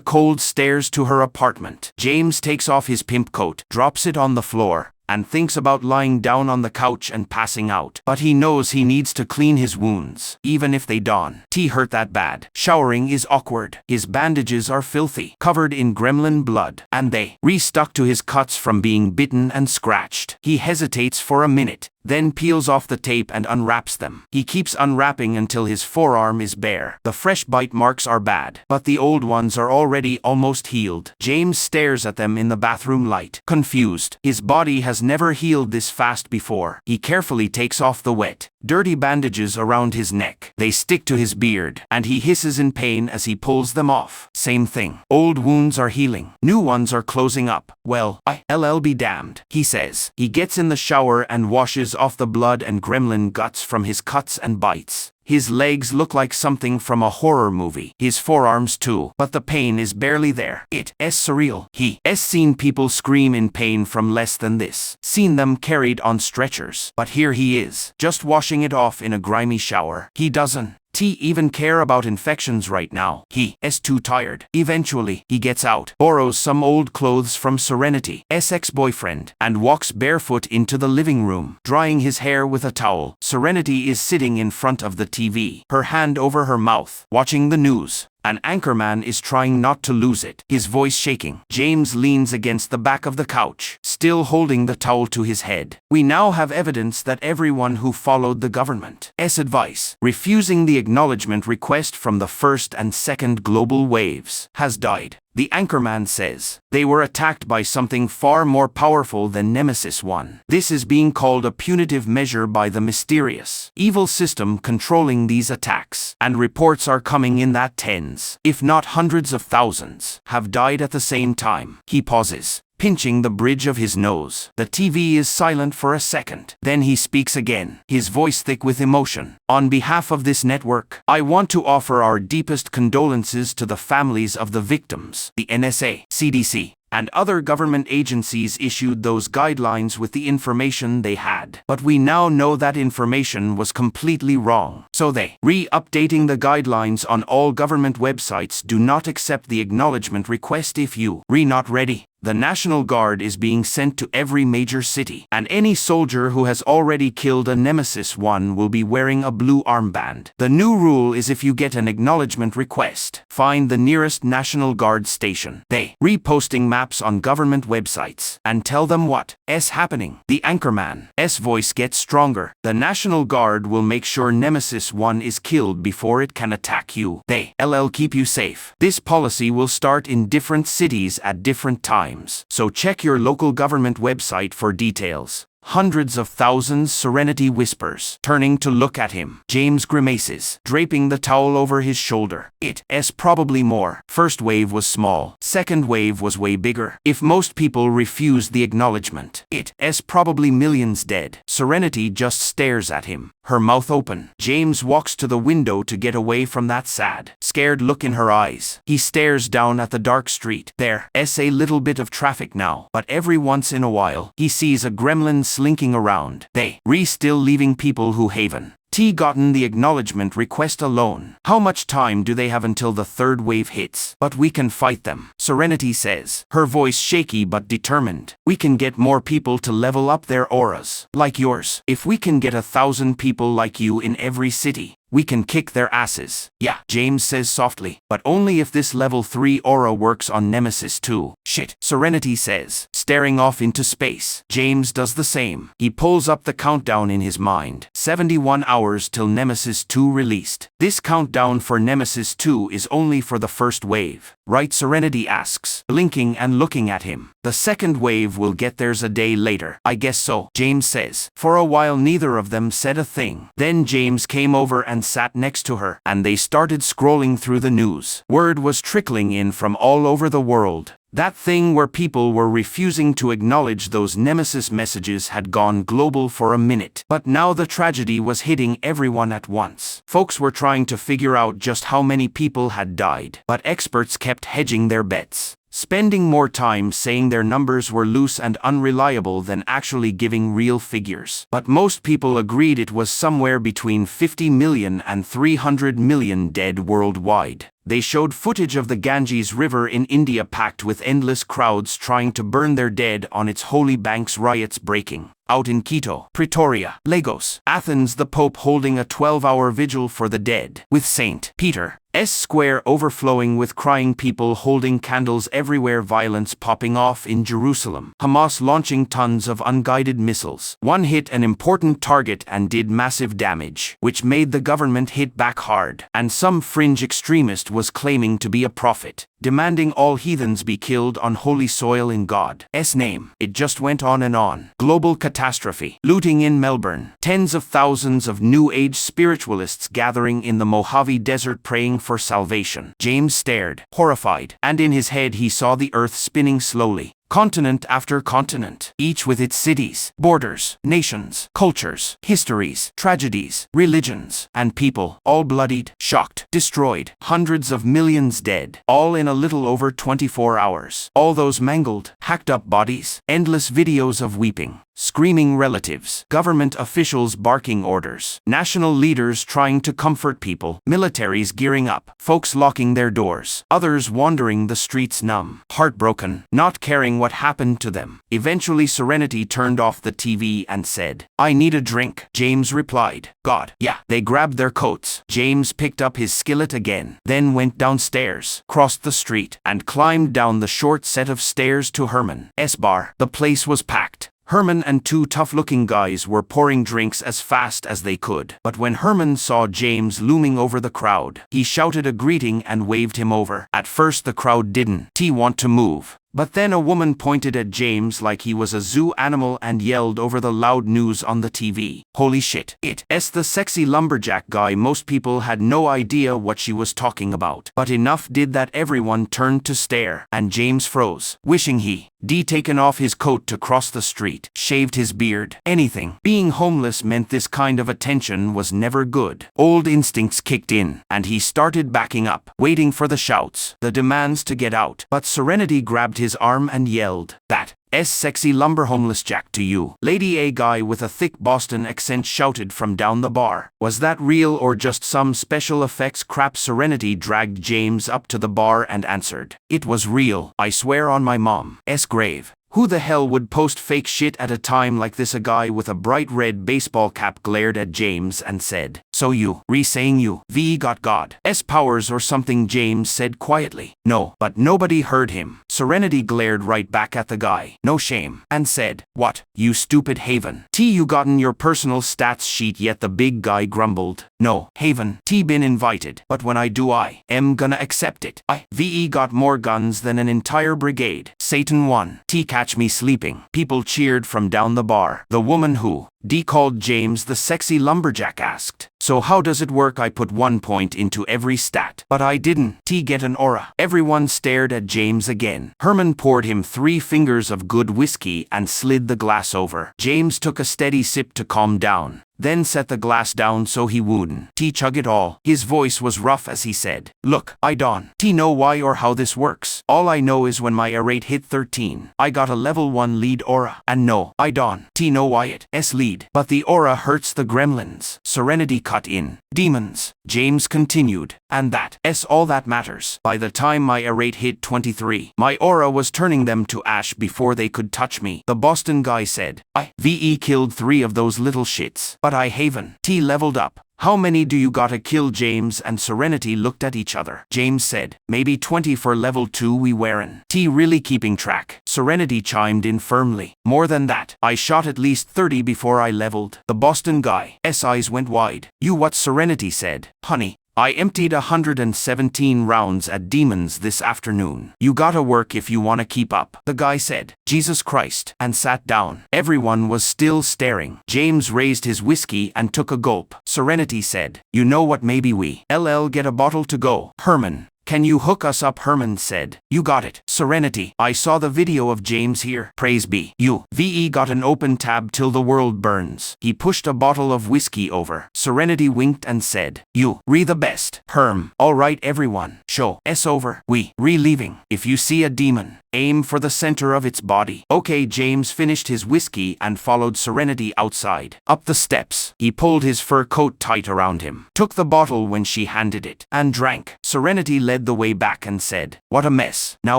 cold stairs to her apartment. James takes off his pimp coat, drops it on the floor, and thinks about lying down on the couch and passing out. But he knows he needs to clean his wounds, even if they don't hurt that bad. Showering is awkward. His bandages are filthy, covered in gremlin blood, and they stuck to his cuts from being bitten and scratched. He hesitates for a minute, then peels off the tape and unwraps them. He keeps unwrapping until his forearm is bare. The fresh bite marks are bad, but the old ones are already almost healed. James stares at them in the bathroom light, confused. His body has never healed this fast before. He carefully takes off the wet, dirty bandages around his neck. They stick to his beard, and he hisses in pain as he pulls them off. Same thing. Old wounds are healing. New ones are closing up. Well, I'll be damned, he says. He gets in the shower and washes off the blood and gremlin guts from his cuts and bites. His legs look like something from a horror movie. His forearms too, but the pain is barely there. It's surreal. He's seen people scream in pain from less than this. Seen them carried on stretchers. But here he is, just washing it off in a grimy shower. He doesn't even care about infections right now. He's too tired. Eventually, he gets out, borrows some old clothes from Serenity's ex-boyfriend, and walks barefoot into the living room, drying his hair with a towel. Serenity is sitting in front of the TV, her hand over her mouth, watching the news. An anchorman is trying not to lose it, his voice shaking. James leans against the back of the couch, still holding the towel to his head. We now have evidence that everyone who followed the government's advice, refusing the acknowledgement request from the first and second global waves, has died. The anchorman says they were attacked by something far more powerful than Nemesis 1. This is being called a punitive measure by the mysterious, evil system controlling these attacks, and reports are coming in that tens, if not hundreds of thousands, have died at the same time. He pauses, pinching the bridge of his nose. The TV is silent for a second. Then he speaks again, his voice thick with emotion. On behalf of this network, I want to offer our deepest condolences to the families of the victims. The NSA, CDC, and other government agencies issued those guidelines with the information they had. But we now know that information was completely wrong. So they updating the guidelines on all government websites. Do not accept the acknowledgement request if you not ready. The National Guard is being sent to every major city, and any soldier who has already killed a Nemesis 1 will be wearing a blue armband. The new rule is if you get an acknowledgement request, find the nearest National Guard station. They reposting maps on government websites, and tell them what's happening. The anchorman's voice gets stronger. The National Guard will make sure Nemesis 1 is killed before it can attack you. They'll keep you safe. This policy will start in different cities at different times. So check your local government website for details. Hundreds of thousands, Serenity whispers, turning to look at him. James grimaces, draping the towel over his shoulder. It's probably more. First wave was small. Second wave was way bigger. If most people refused the acknowledgement, it's probably millions dead. Serenity just stares at him, her mouth open. James walks to the window to get away from that sad, scared look in her eyes. He stares down at the dark street. There's a little bit of traffic now, but every once in a while, he sees a gremlin slinking around. They still leaving people who haven't gotten the acknowledgement request alone. How much time do they have until the third wave hits? But we can fight them, Serenity says, her voice shaky but determined. We can get more people to level up their auras, like yours. If we can get 1,000 people like you in every city, we can kick their asses. Yeah, James says softly, but only if this level 3 aura works on Nemesis 2. Shit, Serenity says, staring off into space. James does the same. He pulls up the countdown in his mind. 71 hours till Nemesis 2 released. This countdown for Nemesis 2 is only for the first wave, right? Serenity asks, blinking and looking at him. The second wave will get theirs a day later. I guess so, James says. For a while neither of them said a thing. Then James came over and sat next to her, and they started scrolling through the news. Word was trickling in from all over the world. That thing where people were refusing to acknowledge those Nemesis messages had gone global for a minute. But now the tragedy was hitting everyone at once. Folks were trying to figure out just how many people had died, but experts kept hedging their bets, spending more time saying their numbers were loose and unreliable than actually giving real figures. But most people agreed it was somewhere between 50 million and 300 million dead worldwide. They showed footage of the Ganges River in India packed with endless crowds trying to burn their dead on its holy banks, riots breaking out in Quito, Pretoria, Lagos, Athens, the Pope holding a 12-hour vigil for the dead, with St. Peter's Square overflowing with crying people holding candles everywhere, violence popping off in Jerusalem, Hamas launching tons of unguided missiles. One hit an important target and did massive damage, which made the government hit back hard, and some fringe extremist was claiming to be a prophet, demanding all heathens be killed on holy soil in God's name. It just went on and on. Global catastrophe. Looting in Melbourne. Tens of thousands of New Age spiritualists gathering in the Mojave Desert praying for salvation. James stared, horrified, and in his head he saw the earth spinning slowly. Continent after continent, each with its cities, borders, nations, cultures, histories, tragedies, religions, and people, all bloodied, shocked, destroyed, hundreds of millions dead, all in a little over 24 hours. All those mangled, hacked up bodies, endless videos of weeping, screaming relatives, government officials barking orders, national leaders trying to comfort people, militaries gearing up, folks locking their doors, others wandering the streets numb, heartbroken, not caring what happened to them. Eventually Serenity turned off the TV and said, "I need a drink." James replied, "God, yeah." They grabbed their coats. James picked up his skillet again, then went downstairs, crossed the street, and climbed down the short set of stairs to Herman's bar. The place was packed. Herman and two tough-looking guys were pouring drinks as fast as they could. But when Herman saw James looming over the crowd, he shouted a greeting and waved him over. At first the crowd didn't want to move. But then a woman pointed at James like he was a zoo animal and yelled over the loud news on the TV, "Holy shit, it's the sexy lumberjack guy." Most people had no idea what she was talking about, but enough did that everyone turned to stare, and James froze, wishing he'd taken off his coat to cross the street, shaved his beard, anything. Being homeless meant this kind of attention was never good. Old instincts kicked in, and he started backing up, waiting for the shouts, the demands to get out. But Serenity grabbed his arm and yelled, "That's sexy lumber homeless jack to you." Lady A guy with a thick Boston accent shouted from down the bar. Was that real or just some special effects crap? Serenity dragged James up to the bar and answered, "It was real. I swear on my mom's grave." Who the hell would post fake shit at a time like this? A guy with a bright red baseball cap glared at James and said, "So you saying you got God's powers or something?" James said quietly, "No," but nobody heard him. Serenity glared right back at the guy, no shame, and said, "What, you stupid Haven? You gotten your personal stats sheet yet?" The big guy grumbled, "No, Haven been invited, but when I do I am gonna accept it. I got more guns than an entire brigade. Satan won. Catch me sleeping." People cheered from down the bar. The woman who called James the sexy lumberjack asked, "So how does it work?" "I put 1 point into every stat." "But I didn't get an aura." Everyone stared at James again. Herman poured him 3 fingers of good whiskey and slid the glass over. James took a steady sip to calm down, then set the glass down so he wouldn't chug it all. His voice was rough as he said, "Look, I don't know why or how this works. All I know is when my rate hit 13, I got a level 1 lead aura. And no, I don't know why it's lead, but the aura hurts the gremlins." Serenity cut in. "Demons," James continued, "and that's all that matters. By the time my rate hit 23, my aura was turning them to ash before they could touch me." The Boston guy said, "I killed 3 of those little shits, but I haven't leveled up." How many do you gotta kill? James and Serenity looked at each other. James said, maybe 20 for level 2 we wearin'. T really keeping track? Serenity chimed in firmly. More than that. I shot at least 30 before I leveled. The Boston guy's eyes went wide. You what? Serenity said. Honey, I emptied 117 rounds at demons this afternoon. You gotta work if you wanna keep up. The guy said, Jesus Christ, and sat down. Everyone was still staring. James raised his whiskey and took a gulp. Serenity said, you know what, maybe we LL get a bottle to go. Herman, can you hook us up? Herman said. You got it. Serenity, I saw the video of James here. Praise be. You. VE got an open tab till the world burns. He pushed a bottle of whiskey over. Serenity winked and said, you re the best. Herm, alright everyone. Show S over. We re-leaving. If you see a demon, aim for the center of its body. Okay. James finished his whiskey and followed Serenity outside. Up the steps. He pulled his fur coat tight around him, took the bottle when she handed it, and drank. Serenity led the way back and said, what a mess. Now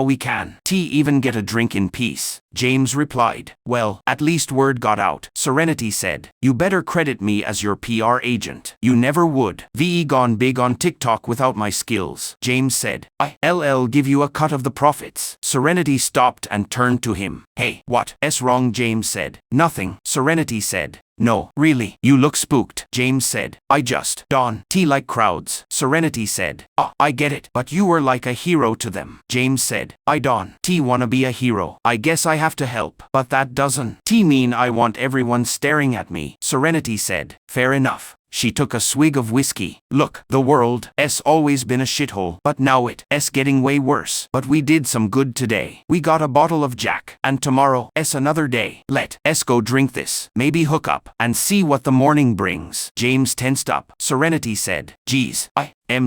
we can even get a drink in peace. James replied, well, at least word got out. Serenity said, you better credit me as your PR agent. You never would. VE gone big on TikTok without my skills. James said, I'll give you a cut of the profits. Serenity stopped and turned to him. Hey, what's wrong? James said. Nothing. Serenity said. No, really, you look spooked. James said, I just don't like crowds. Serenity said, I get it, but you were like a hero to them. James said, I don't wanna be a hero. I guess I have to help, but that doesn't mean I want everyone staring at me. Serenity said, fair enough. She took a swig of whiskey. Look, the world's always been a shithole, but now it's getting way worse. But we did some good today. We got a bottle of Jack, and tomorrow's another day. Let's go drink this, maybe hook up, and see what the morning brings. James tensed up. Serenity said, geez,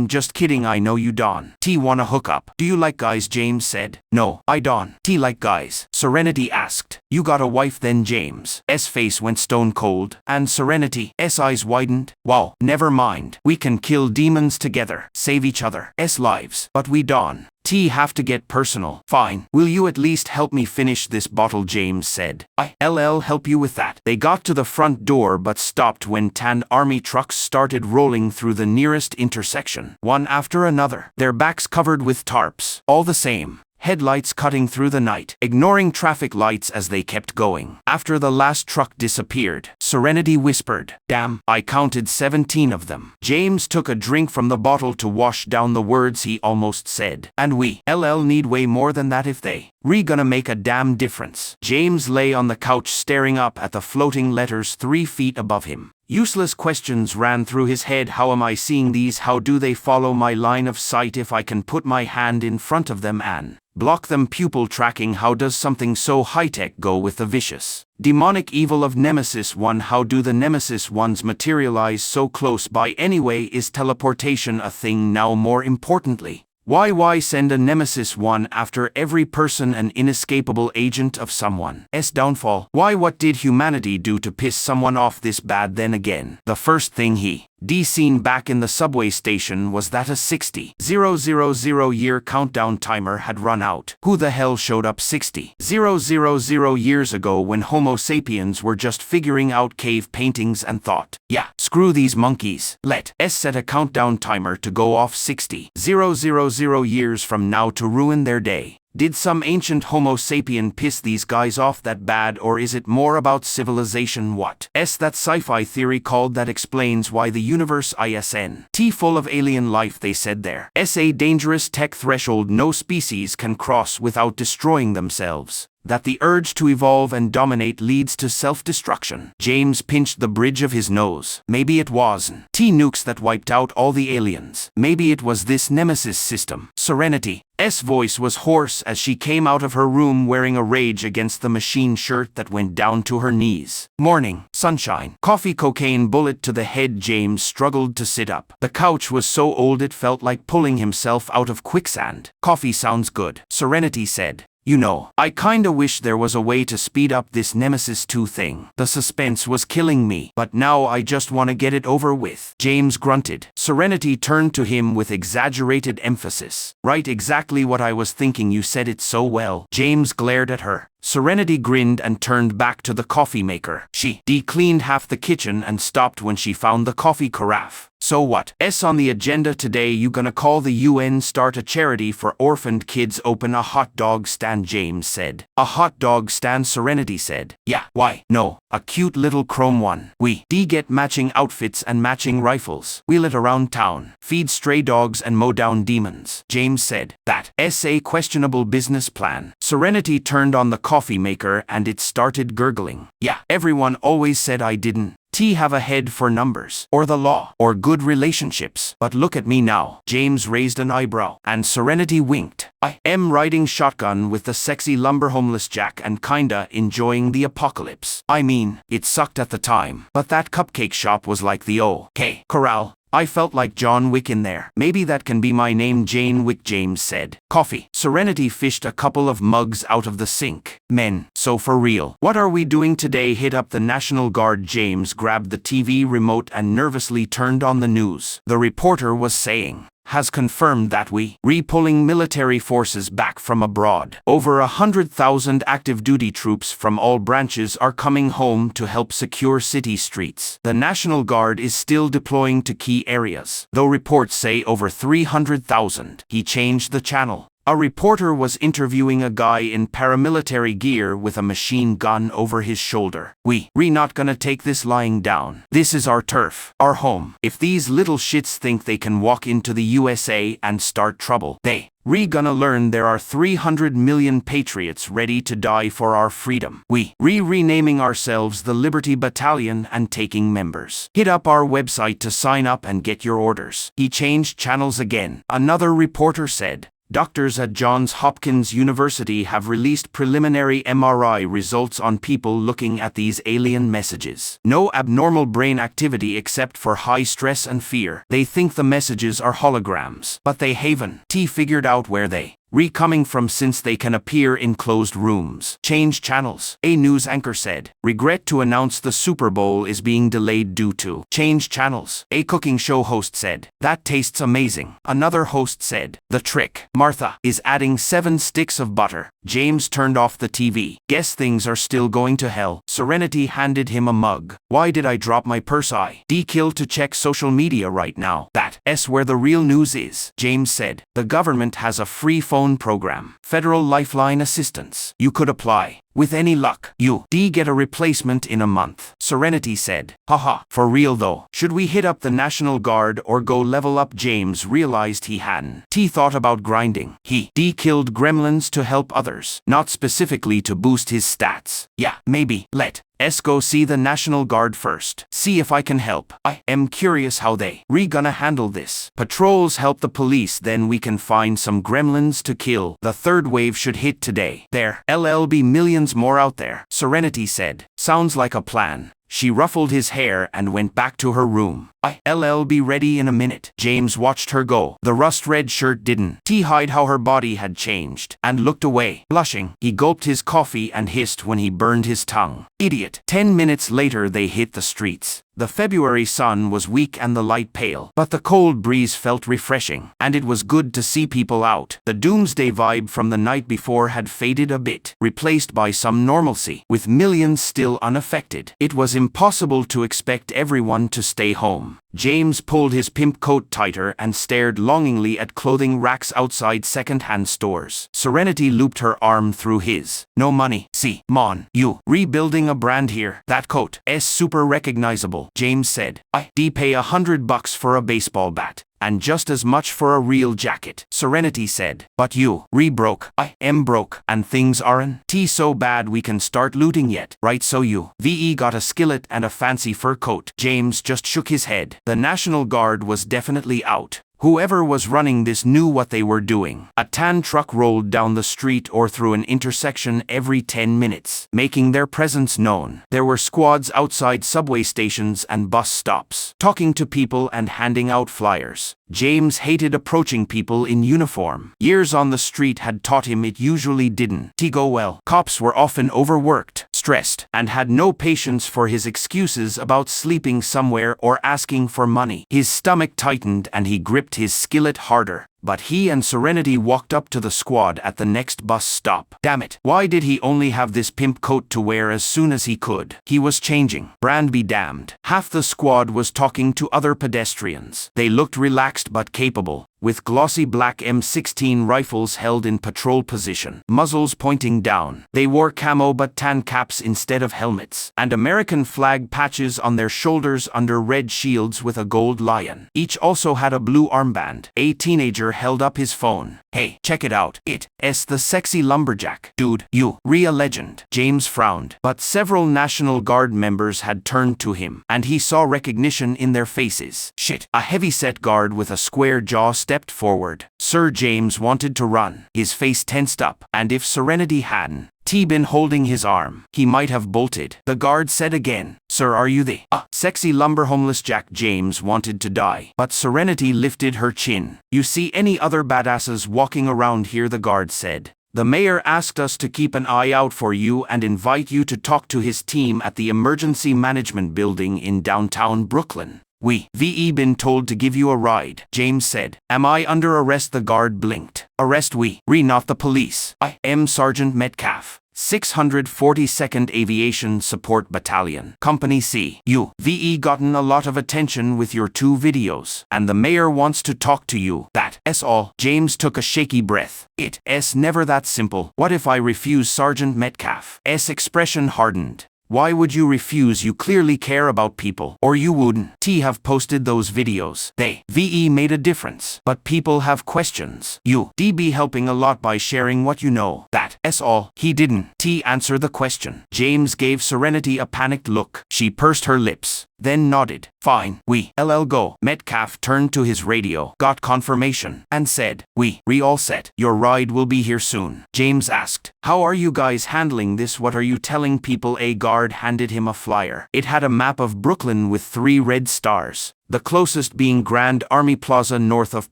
just kidding, I know you don't wanna hook up. Do you like guys? James said. No, I don't like guys. Serenity asked. You got a wife then? James' face went stone cold, and Serenity's eyes widened. Wow, never mind. We can kill demons together, save each other's lives, but we don't have to get personal. Fine. Will you at least help me finish this bottle? James said. I'll help you with that. They got to the front door but stopped when 10 army trucks started rolling through the nearest intersection, one after another, their backs covered with tarps. All the same, headlights cutting through the night, ignoring traffic lights as they kept going. After the last truck disappeared, Serenity whispered, damn, I counted 17 of them. James took a drink from the bottle to wash down the words he almost said. And we need way more than that if they gonna make a damn difference. James lay on the couch staring up at the floating letters 3 feet above him. Useless questions ran through his head. How am I seeing these? How do they follow my line of sight if I can put my hand in front of them and block them? Pupil tracking. How does something so high-tech go with the vicious demonic evil of Nemesis 1? How do the Nemesis 1s materialize so close by anyway? Is teleportation a thing now? More importantly, why send a Nemesis 1 after every person, an inescapable agent of someone's downfall? Why? What did humanity do to piss someone off this bad? Then again, the first thing he seen back in the subway station was that a 60,000 year countdown timer had run out. Who the hell showed up 60,000 years ago when Homo sapiens were just figuring out cave paintings and thought, yeah, screw these monkeys, let's set a countdown timer to go off 60,000 years from now to ruin their day? Did some ancient Homo sapien piss these guys off that bad, or is it more about civilization? What's that sci-fi theory called that explains why the universe isn't full of alien life? They said there's a dangerous tech threshold no species can cross without destroying themselves. That the urge to evolve and dominate leads to self-destruction. James pinched the bridge of his nose. Maybe it wasn't nukes that wiped out all the aliens. Maybe it was this Nemesis system. Serenity's voice was hoarse as she came out of her room wearing a Rage Against the Machine shirt that went down to her knees. Morning, sunshine, coffee, cocaine, bullet to the head. James struggled to sit up. The couch was so old it felt like pulling himself out of quicksand. Coffee sounds good, Serenity said. You know, I kinda wish there was a way to speed up this Nemesis 2 thing. The suspense was killing me, but now I just wanna get it over with. James grunted. Serenity turned to him with exaggerated emphasis. Right, exactly what I was thinking. You said it so well. James glared at her. Serenity grinned and turned back to the coffee maker. She cleaned half the kitchen and stopped when she found the coffee carafe. So what? On the agenda today, you gonna call the UN, start a charity for orphaned kids, open a hot dog stand, James said. A hot dog stand, Serenity said. Yeah, why? No, a cute little chrome one. We get matching outfits and matching rifles. Wheel it around town. Feed stray dogs and mow down demons. James said. That's a questionable business plan. Serenity turned on the coffee maker and it started gurgling. Yeah, everyone always said I didn't have a head for numbers, or the law, or good relationships. But look at me now. James raised an eyebrow, and Serenity winked. I am riding shotgun with the sexy lumber homeless Jack and kinda enjoying the apocalypse. I mean, it sucked at the time, but that cupcake shop was like the OK Corral. I felt like John Wick in there. Maybe that can be my name, Jane Wick, James said. Coffee. Serenity fished a couple of mugs out of the sink. Men, so for real. What are we doing today? Hit up the National Guard. James grabbed the TV remote and nervously turned on the news. The reporter was saying, has confirmed that we pulling military forces back from abroad. Over 100,000 active duty troops from all branches are coming home to help secure city streets. The National Guard is still deploying to key areas, though reports say over 300,000. He changed the channel. A reporter was interviewing a guy in paramilitary gear with a machine gun over his shoulder. We not gonna take this lying down. This is our turf, our home. If these little shits think they can walk into the USA and start trouble, they gonna learn there are 300 million patriots ready to die for our freedom. We renaming ourselves the Liberty Battalion and taking members. Hit up our website to sign up and get your orders. He changed channels again. Another reporter said, doctors at Johns Hopkins University have released preliminary MRI results on people looking at these alien messages. No abnormal brain activity except for high stress and fear. They think the messages are holograms, but they haven't figured out where they coming from, since they can appear in closed rooms. Change channels. A news anchor said, regret to announce the Super Bowl is being delayed due to change channels. A cooking show host said, that tastes amazing. Another host said, the trick, Martha, is adding 7 sticks of butter. James turned off the TV. Guess things are still going to hell. Serenity handed him a mug. Why did I drop my purse? I kill to check social media right now. That's where the real news is. James said, the government has a free phone program, Federal Lifeline Assistance. You could apply. With any luck, you get a replacement in a month. Serenity said, haha, for real though. Should we hit up the National Guard or go level up? James realized he hadn't thought about grinding. He killed gremlins to help others, not specifically to boost his stats. Yeah, maybe. Let's go see the National Guard first. See if I can help. I am curious how they gonna handle this. Patrols help the police, then we can find some gremlins to kill. The third wave should hit today. There'll be millions more out there. Serenity said, sounds like a plan. She ruffled his hair and went back to her room. I'll be ready in a minute. James watched her go. The rust-red shirt didn't hide how her body had changed, and looked away. Blushing, he gulped his coffee and hissed when he burned his tongue. Idiot. 10 minutes later they hit the streets. The February sun was weak and the light pale, but the cold breeze felt refreshing, and it was good to see people out. The doomsday vibe from the night before had faded a bit, replaced by some normalcy, with millions still unaffected. It was impossible to expect everyone to stay home. James pulled his pimp coat tighter and stared longingly at clothing racks outside second-hand stores. Serenity looped her arm through his. No money. See, Mon, you rebuilding a brand here. That coat is super recognizable, James said. I pay $100 for a baseball bat, and just as much for a real jacket. Serenity said, but you broke. I am broke, and things aren't so bad we can start looting yet, right? So you got a skillet and a fancy fur coat. James just shook his head. The National Guard was definitely out. Whoever was running this knew what they were doing. A tan truck rolled down the street or through an intersection every 10 minutes, making their presence known. There were squads outside subway stations and bus stops, talking to people and handing out flyers. James hated approaching people in uniform. Years on the street had taught him it usually didn't go well. Cops were often overworked, stressed, and had no patience for his excuses about sleeping somewhere or asking for money. His stomach tightened and he gripped his skillet harder. But he and Serenity walked up to the squad at the next bus stop. Damn it. Why did he only have this pimp coat to wear as soon as he could? He was changing. Brand be damned. Half the squad was talking to other pedestrians. They looked relaxed but capable, with glossy black M16 rifles held in patrol position, muzzles pointing down. They wore camo but tan caps instead of helmets, and American flag patches on their shoulders under red shields with a gold lion. Each also had a blue armband. A teenager held up his phone. Hey, check it out. It's the sexy lumberjack. Dude, you, real legend. James frowned, but several National Guard members had turned to him, and he saw recognition in their faces. Shit. A heavy-set guard with a square jaw stepped forward. Sir James wanted to run. His face tensed up, and if Serenity hadn't been holding his arm, he might have bolted. The guard said again, "Sir, are you the sexy lumber homeless Jack?" James wanted to die, but Serenity lifted her chin. "You see any other badasses walking around here?" the guard said. "The mayor asked us to keep an eye out for you and invite you to talk to his team at the Emergency Management Building in downtown Brooklyn. We've been told to give you a ride," James said. "Am I under arrest?" The guard blinked. "Arrest not the police. I am Sergeant Metcalf, 642nd Aviation Support Battalion, Company C. You've gotten a lot of attention with your 2 videos, and the mayor wants to talk to you. That's all." James took a shaky breath. It's never that simple. What if I refuse?" Sergeant Metcalf's expression hardened. "Why would you refuse? You clearly care about people, or you wouldn't have posted those videos. They made a difference. But people have questions. You'd be helping a lot by sharing what you know. That's all." He didn't answer the question. James gave Serenity a panicked look. She pursed her lips, then nodded. "Fine, we'll go." Metcalf turned to his radio, got confirmation, and said, "We all set. Your ride will be here soon." James asked, "How are you guys handling this? What are you telling people?" A guard handed him a flyer. It had a map of Brooklyn with 3 red stars, the closest being Grand Army Plaza north of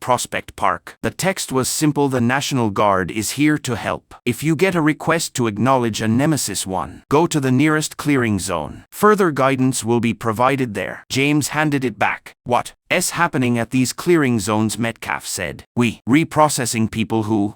Prospect Park. The text was simple: "The National Guard is here to help. If you get a request to acknowledge a Nemesis 1, go to the nearest clearing zone. Further guidance will be provided there." James handed it back. "What's happening at these clearing zones?" Metcalf said. Reprocessing people who've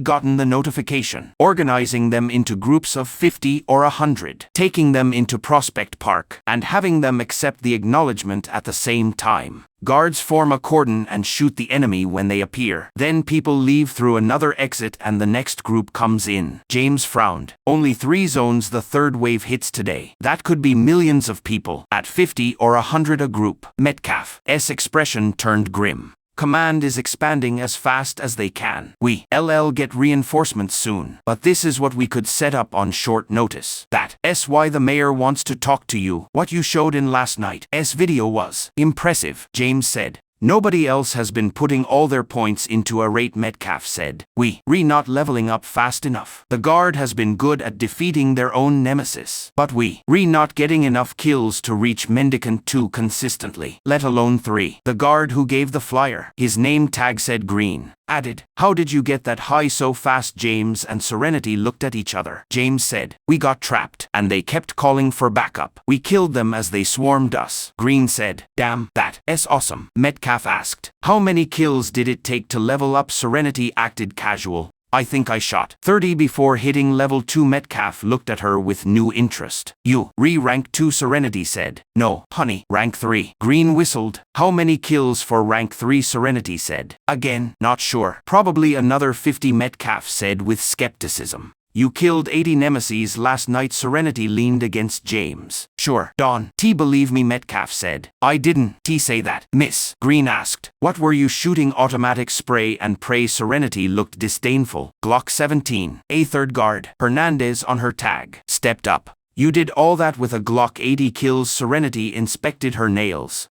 gotten the notification, organizing them into groups of 50 or 100, taking them into Prospect Park, and having them accept the acknowledgement at the same time. Guards form a cordon and shoot the enemy when they appear. Then people leave through another exit and the next group comes in." James frowned. "Only 3 zones the 3rd wave hits today. That could be millions of people, at 50 or 100 a group." Metcalf's expression turned grim. "Command is expanding as fast as they can. We'll get reinforcements soon, but this is what we could set up on short notice. That's why the mayor wants to talk to you. What you showed in last night's video was impressive," James said. "Nobody else has been putting all their points into a rate," Metcalf said. We're not leveling up fast enough. The guard has been good at defeating their own nemesis, but we're not getting enough kills to reach Mendicant 2 consistently, let alone 3. The guard who gave the flyer, his name tag said Green, added, "How did you get that high so fast?" James and Serenity looked at each other. James said, "We got trapped, and they kept calling for backup. We killed them as they swarmed us." Green said, "Damn, that's awesome." Metcalf asked, "How many kills did it take to level up?" Serenity acted casual. "I think I shot 30 before hitting level 2. Metcalf looked at her with new interest. "You rank 2? Serenity said. "No, honey, rank 3. Green whistled. "How many kills for rank 3? Serenity said. "Again, not sure. Probably another 50. Metcalf said with skepticism. "You killed 80 nemesis last night." Serenity leaned against James. "Sure, Don. Believe me," Metcalf said. "I didn't say that, miss." Green asked, "What were you shooting?" "Automatic spray and pray." Serenity looked disdainful. "Glock 17. A 3rd guard, Hernandez on her tag, stepped up. "You did all that with a Glock 80 kills?" Serenity inspected her nails.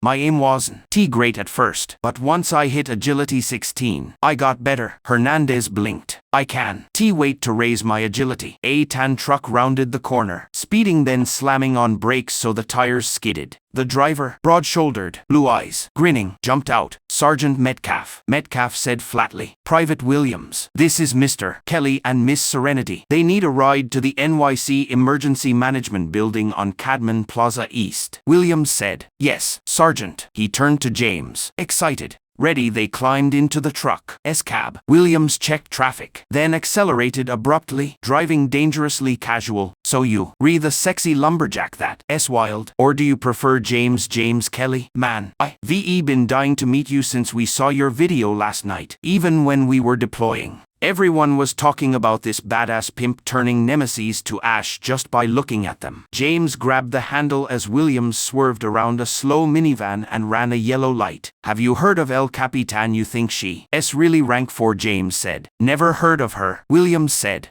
My aim wasn't great at first, but once I hit agility 16, I got better." Hernandez blinked. "I can wait to raise my agility." A tan truck rounded the corner, speeding then slamming on brakes so the tires skidded. The driver, broad-shouldered, blue eyes, grinning, jumped out. "Sergeant Metcalf." Metcalf said flatly. "Private Williams. This is Mr. Kelly and Miss Serenity. They need a ride to the NYC Emergency Management Building on Cadman Plaza East." Williams said, "Yes, Sergeant." He turned to James, excited. Ready, they climbed into the truck's cab. Williams checked traffic, then accelerated abruptly, driving dangerously casual. So you re the sexy lumberjack that's wild? Or do you prefer James Kelly? Man, I've been dying to meet you since we saw your video last night, even when we were deploying. Everyone was talking about this badass pimp turning nemesis to ash just by looking at them. James grabbed the handle as Williams swerved around a slow minivan and ran a yellow light. Have you heard of El Capitan? You think she's really rank 4? James said. Never heard of her. Williams said.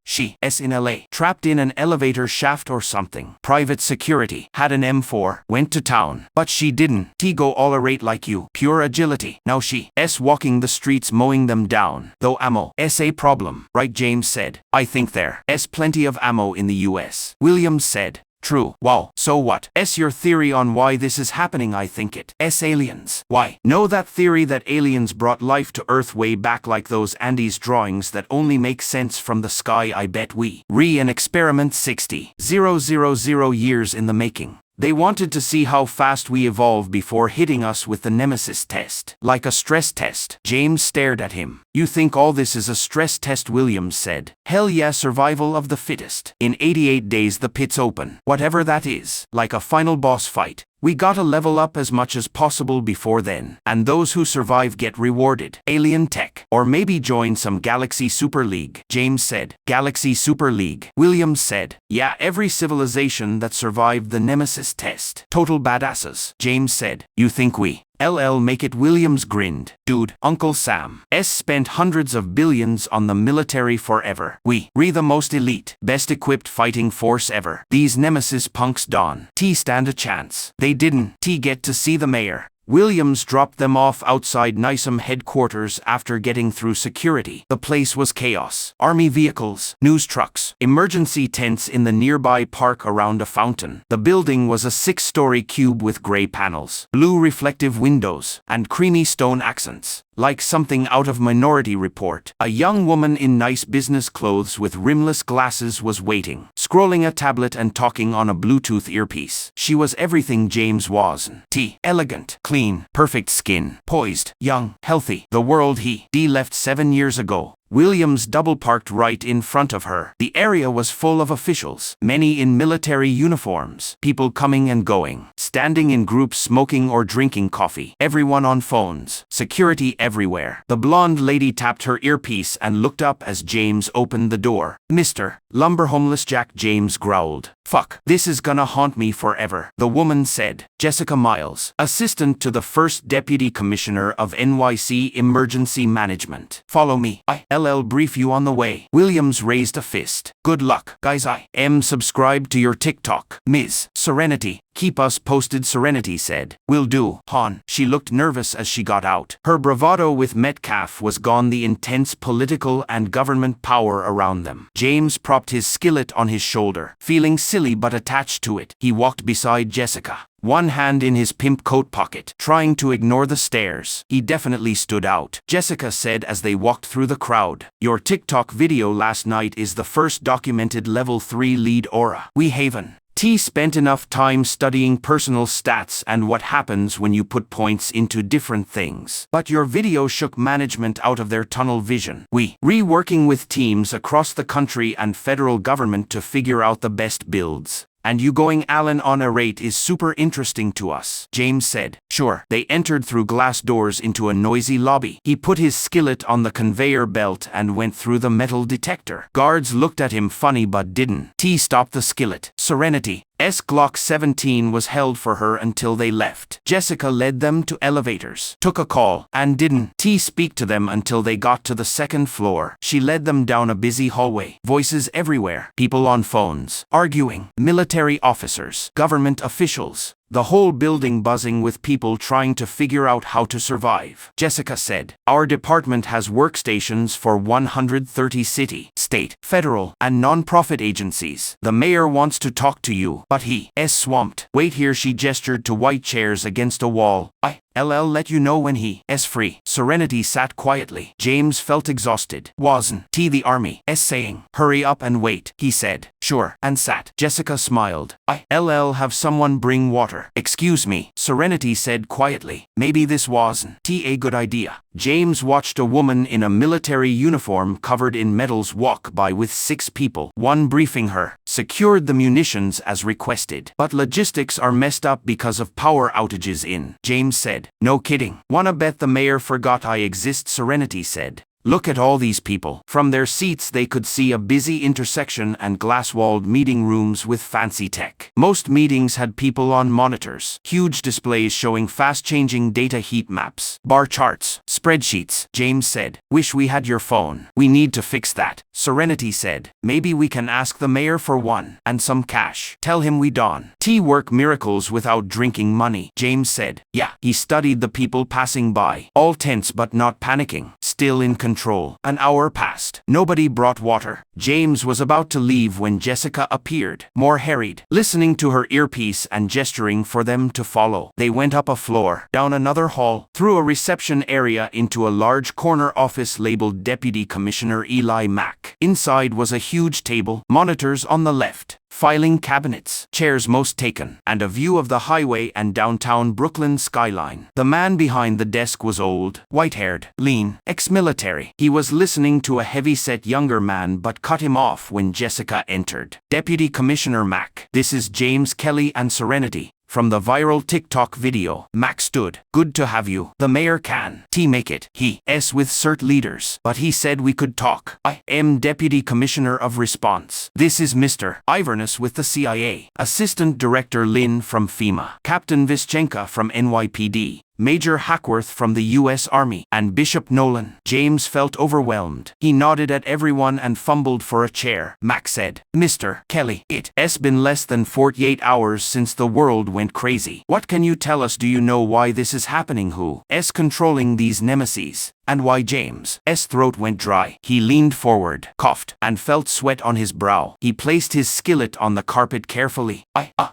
She's in LA. Trapped in an elevator shaft or something. Private security. Had an M4. Went to town. But she didn't go all arate like you. Pure agility. Now she's walking the streets mowing them down. Though ammo's a problem, right? James said. I think there's plenty of ammo in the US. Williams said. True. Wow. So what's your theory on why this is happening? I think it's aliens. Why? Know that theory that aliens brought life to Earth way back, like those Andes drawings that only make sense from the sky. I bet we an experiment 60,000 years in the making. They wanted to see how fast we evolve before hitting us with the Nemesis test. Like a stress test. James stared at him. You think all this is a stress test? Williams said. Hell yeah, survival of the fittest. In 88 days the pit's open. Whatever that is. Like a final boss fight. We gotta level up as much as possible before then. And those who survive get rewarded. Alien tech. Or maybe join some Galaxy Super League. James said. Galaxy Super League. Williams said. Yeah, every civilization that survived the Nemesis test. Total badasses. James said. You think we make it? Williams grinned. Dude, Uncle Sam spent hundreds of billions on the military forever. We the most elite, best equipped fighting force ever. These Nemesis punks don't stand a chance. They didn't get to see the mayor. Williams dropped them off outside NISM headquarters after getting through security. The place was chaos. Army vehicles, news trucks, emergency tents in the nearby park around a fountain. The building was a 6-story cube with gray panels, blue reflective windows, and creamy stone accents. Like something out of Minority Report. A young woman in nice business clothes with rimless glasses was waiting, scrolling a tablet and talking on a Bluetooth earpiece. She was everything James wasn't. Elegant, clean, perfect skin, poised, young, healthy. The world he left 7 years ago. Williams double-parked right in front of her. The area was full of officials, many in military uniforms, people coming and going, standing in groups smoking or drinking coffee, everyone on phones, security everywhere. The blonde lady tapped her earpiece and looked up as James opened the door. Mr. Lumber Homeless Jack. James growled. Fuck, this is gonna haunt me forever, the woman said. Jessica Miles, assistant to the first deputy commissioner of NYC Emergency Management. Follow me. I'll brief you on the way. Williams raised a fist. Good luck, guys. I am subscribed to your TikTok. Ms. Serenity. Keep us posted, Serenity said. Will do, hon. She looked nervous as she got out. Her bravado with Metcalf was gone, the intense political and government power around them. James propped his skillet on his shoulder, feeling silly but attached to it. He walked beside Jessica, one hand in his pimp coat pocket, trying to ignore the stares. He definitely stood out. Jessica said as they walked through the crowd. Your TikTok video last night is the first documented level 3 lead aura. We haven't spent enough time studying personal stats and what happens when you put points into different things. But your video shook management out of their tunnel vision. We reworking with teams across the country and federal government to figure out the best builds. And you going Alan on a rate is super interesting to us, James said. Sure. They entered through glass doors into a noisy lobby. He put his skillet on the conveyor belt and went through the metal detector. Guards looked at him funny but didn't stop the skillet. Serenity's Glock 17 was held for her until they left. Jessica led them to elevators, took a call, and didn't speak to them until they got to the second floor. She led them down a busy hallway. Voices everywhere. People on phones, arguing. Military officers, government officials. The whole building buzzing with people trying to figure out how to survive. Jessica said, our department has workstations for 130 city, state, federal, and non-profit agencies. The mayor wants to talk to you, but he's swamped. Wait here. She gestured to white chairs against a wall. LL let you know when he's free. Serenity sat quietly. James felt exhausted. Wasn't T the army saying, hurry up and wait, he said. Sure, and sat. Jessica smiled. LL have someone bring water. Excuse me, Serenity said quietly. Maybe this wasn't a good idea. James watched a woman in a military uniform covered in medals walk by with 6 people. One briefing her, secured the munitions as requested. But logistics are messed up because of power outages James said. No kidding. Wanna bet the mayor forgot I exist, Serenity said. Look at all these people. From their seats they could see a busy intersection and glass-walled meeting rooms with fancy tech. Most meetings had people on monitors. Huge displays showing fast-changing data heat maps, bar charts, spreadsheets. James said. Wish we had your phone. We need to fix that. Serenity said. Maybe we can ask the mayor for one. And some cash. Tell him we don't work miracles without drinking money. James said. Yeah. He studied the people passing by. All tense but not panicking. Still in control. An hour passed. Nobody brought water. James was about to leave when Jessica appeared, more harried, listening to her earpiece and gesturing for them to follow. They went up a floor, down another hall, through a reception area into a large corner office labeled Deputy Commissioner Eli Mack. Inside was a huge table, monitors on the left, filing cabinets, chairs most taken, and a view of the highway and downtown Brooklyn skyline. The man behind the desk was old, white-haired, lean, ex-military. He was listening to a heavy-set younger man but cut him off when Jessica entered. Deputy Commissioner Mack. This is James Kelly and Serenity. From the viral TikTok video, Mac stood. Good to have you. The mayor can make it. He's with CERT leaders. But he said we could talk. I am Deputy Commissioner of Response. This is Mr. Iverness with the CIA. Assistant Director Lynn from FEMA. Captain Xianxia from NYPD. Major Hackworth from the U.S. Army, and Bishop Nolan. James felt overwhelmed. He nodded at everyone and fumbled for a chair. Mac said, Mr. Kelly, it's been less than 48 hours since the world went crazy. What can you tell us? Do you know why this is happening? Who's controlling these nemesis? And why James' throat went dry. He leaned forward, coughed, and felt sweat on his brow. He placed his skillet on the carpet carefully.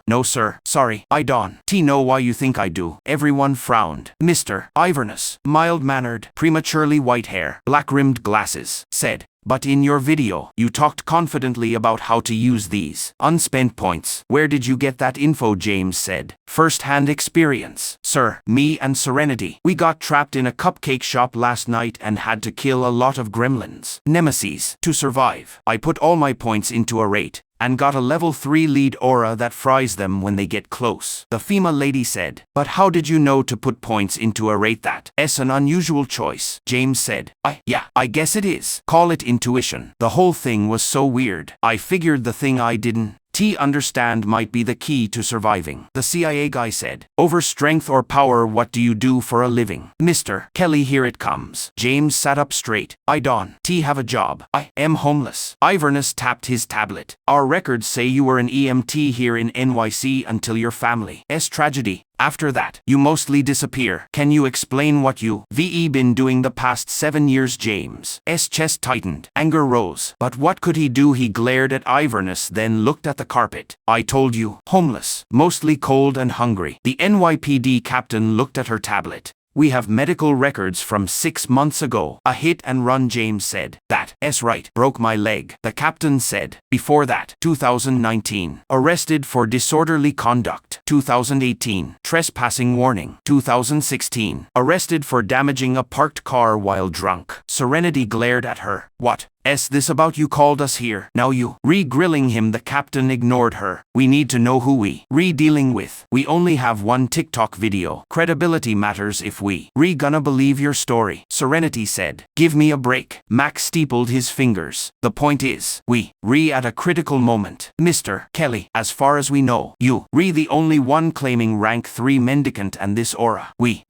No sir, sorry, I don't know why you think I do. Everyone frowned. Mr. Iverness, mild-mannered, prematurely white hair, black-rimmed glasses, said, but in your video, you talked confidently about how to use these unspent points. Where did you get that info? James said. First-hand experience, sir. Me and Serenity. We got trapped in a cupcake shop last night and had to kill a lot of gremlins, nemesis, to survive. I put all my points into a rate, and got a level 3 lead aura that fries them when they get close. The FEMA lady said. But how did you know to put points into a rate? That's an unusual choice. James said. Yeah, I guess it is. Call it intuition. The whole thing was so weird. I figured the thing I didn't understand might be the key to surviving. The CIA guy said. Over strength or power, what do you do for a living? Mr. Kelly, here it comes. James sat up straight. I don't have a job. I am homeless. Iverness tapped his tablet. Our records say you were an EMT here in NYC until your family's tragedy. After that, you mostly disappear. Can you explain what you've been doing the past 7 years? James' chest tightened. Anger rose. But what could he do? He glared at Iverness, then looked at the carpet. I told you, homeless, mostly cold and hungry. The NYPD captain looked at her tablet. We have medical records from 6 months ago. A hit and run, James said. That's right. Broke my leg, the captain said. Before that, 2019. Arrested for disorderly conduct. 2018. Trespassing warning. 2016. Arrested for damaging a parked car while drunk. Serenity glared at her. What's this about? You called us here. Now you re-grilling him. The captain ignored her. We need to know who we re-dealing with. We only have one TikTok video. Credibility matters if we gonna believe your story. Serenity said. Give me a break. Max steepled his fingers. The point is, we at a critical moment. Mr. Kelly, as far as we know, you the only one claiming rank 3 mendicant and this aura. We